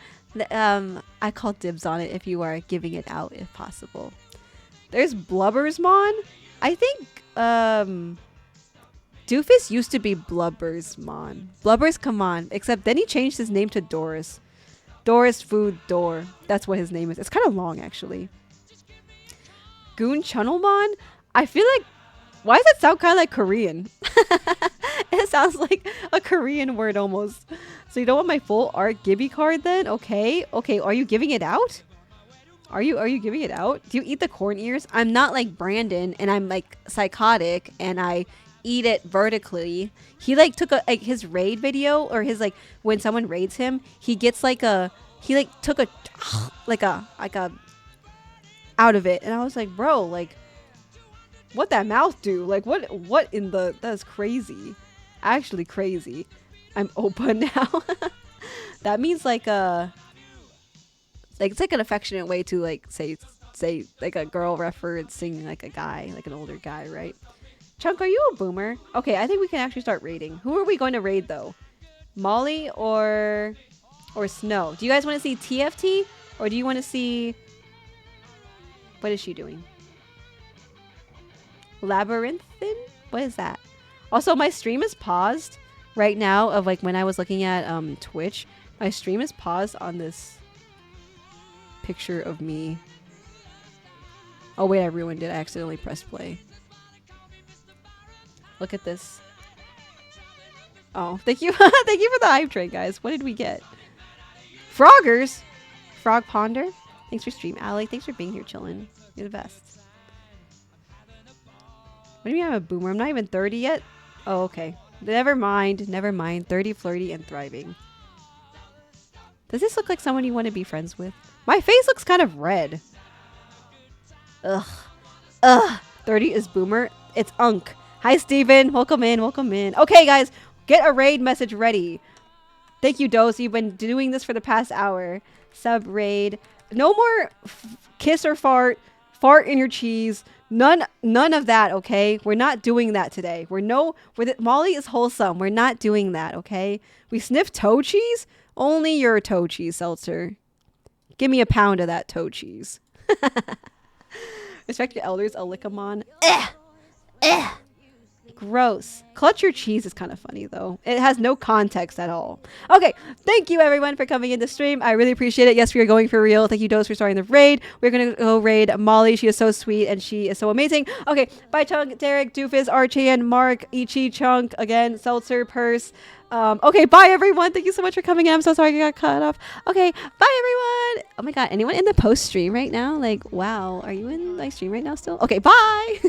I call dibs on it if you are giving it out, if possible. There's Blubbersmon. I think Doofus used to be Blubbersmon. Blubbers, come on. Except then he changed his name to Doris. Doris Food Door. That's what his name is. It's kind of long, actually. Goon Chunnelmon? I feel like, why does that sound kind of like Korean? It sounds like a Korean word almost. So you don't want my full art Gibby card then? Okay. Are you giving it out? Are you giving it out? Do you eat the corn ears? I'm not like Brandon and I'm like psychotic and I eat it vertically. He like took his raid video or his like when someone raids him, he gets like took a out of it, and I was like, bro, like, what that mouth do? Like, what in the? That's crazy, actually crazy. I'm open now. That means like it's like an affectionate way to like say like a girl referencing like a guy, like an older guy, right? Chunk, are you a boomer? Okay, I think we can actually start raiding. Who are we going to raid though? Molly or Snow? Do you guys want to see TFT or do you want to see? What is she doing? Labyrinthine? What is that? Also, my stream is paused right now of like when I was looking at Twitch. My stream is paused on this picture of me. Oh wait, I ruined it. I accidentally pressed play. Look at this. Oh, thank you. Thank you for the hype train, guys. What did we get? Froggers? Frog Ponder? Thanks for stream, Allie. Thanks for being here, chillin'. You're the best. What do you mean I'm a boomer? I'm not even 30 yet? Oh, okay. Never mind. 30, flirty, and thriving. Does this look like someone you want to be friends with? My face looks kind of red. Ugh. 30 is boomer. It's Unk. Hi, Steven. Welcome in. Okay, guys. Get a raid message ready. Thank you, Dose. You've been doing this for the past hour. Sub raid. No more kiss or fart in your cheese. None of that, okay? We're not doing that today. Molly is wholesome. We're not doing that, okay? We sniff toe cheese? Only your toe cheese, Seltzer. Give me a pound of that toe cheese. Respect your elders, Alikamon. Gross. Clutch your cheese is kind of funny though. It has no context at all. Okay, thank you everyone for coming in the stream. I really appreciate it. Yes, we are going for real. Thank you, Dose, for starting the raid. We're gonna go raid Molly. She is so sweet and she is so amazing. Okay, bye Chunk, Derek, Doofus, Archan, Mark, Ichi, Chunk, again, Seltzer, Purse. Okay, bye everyone. Thank you so much for coming in. I'm so sorry I got cut off. Okay, bye everyone. Oh my god, anyone in the post stream right now? Like, wow, are you in my stream right now still? Okay, bye.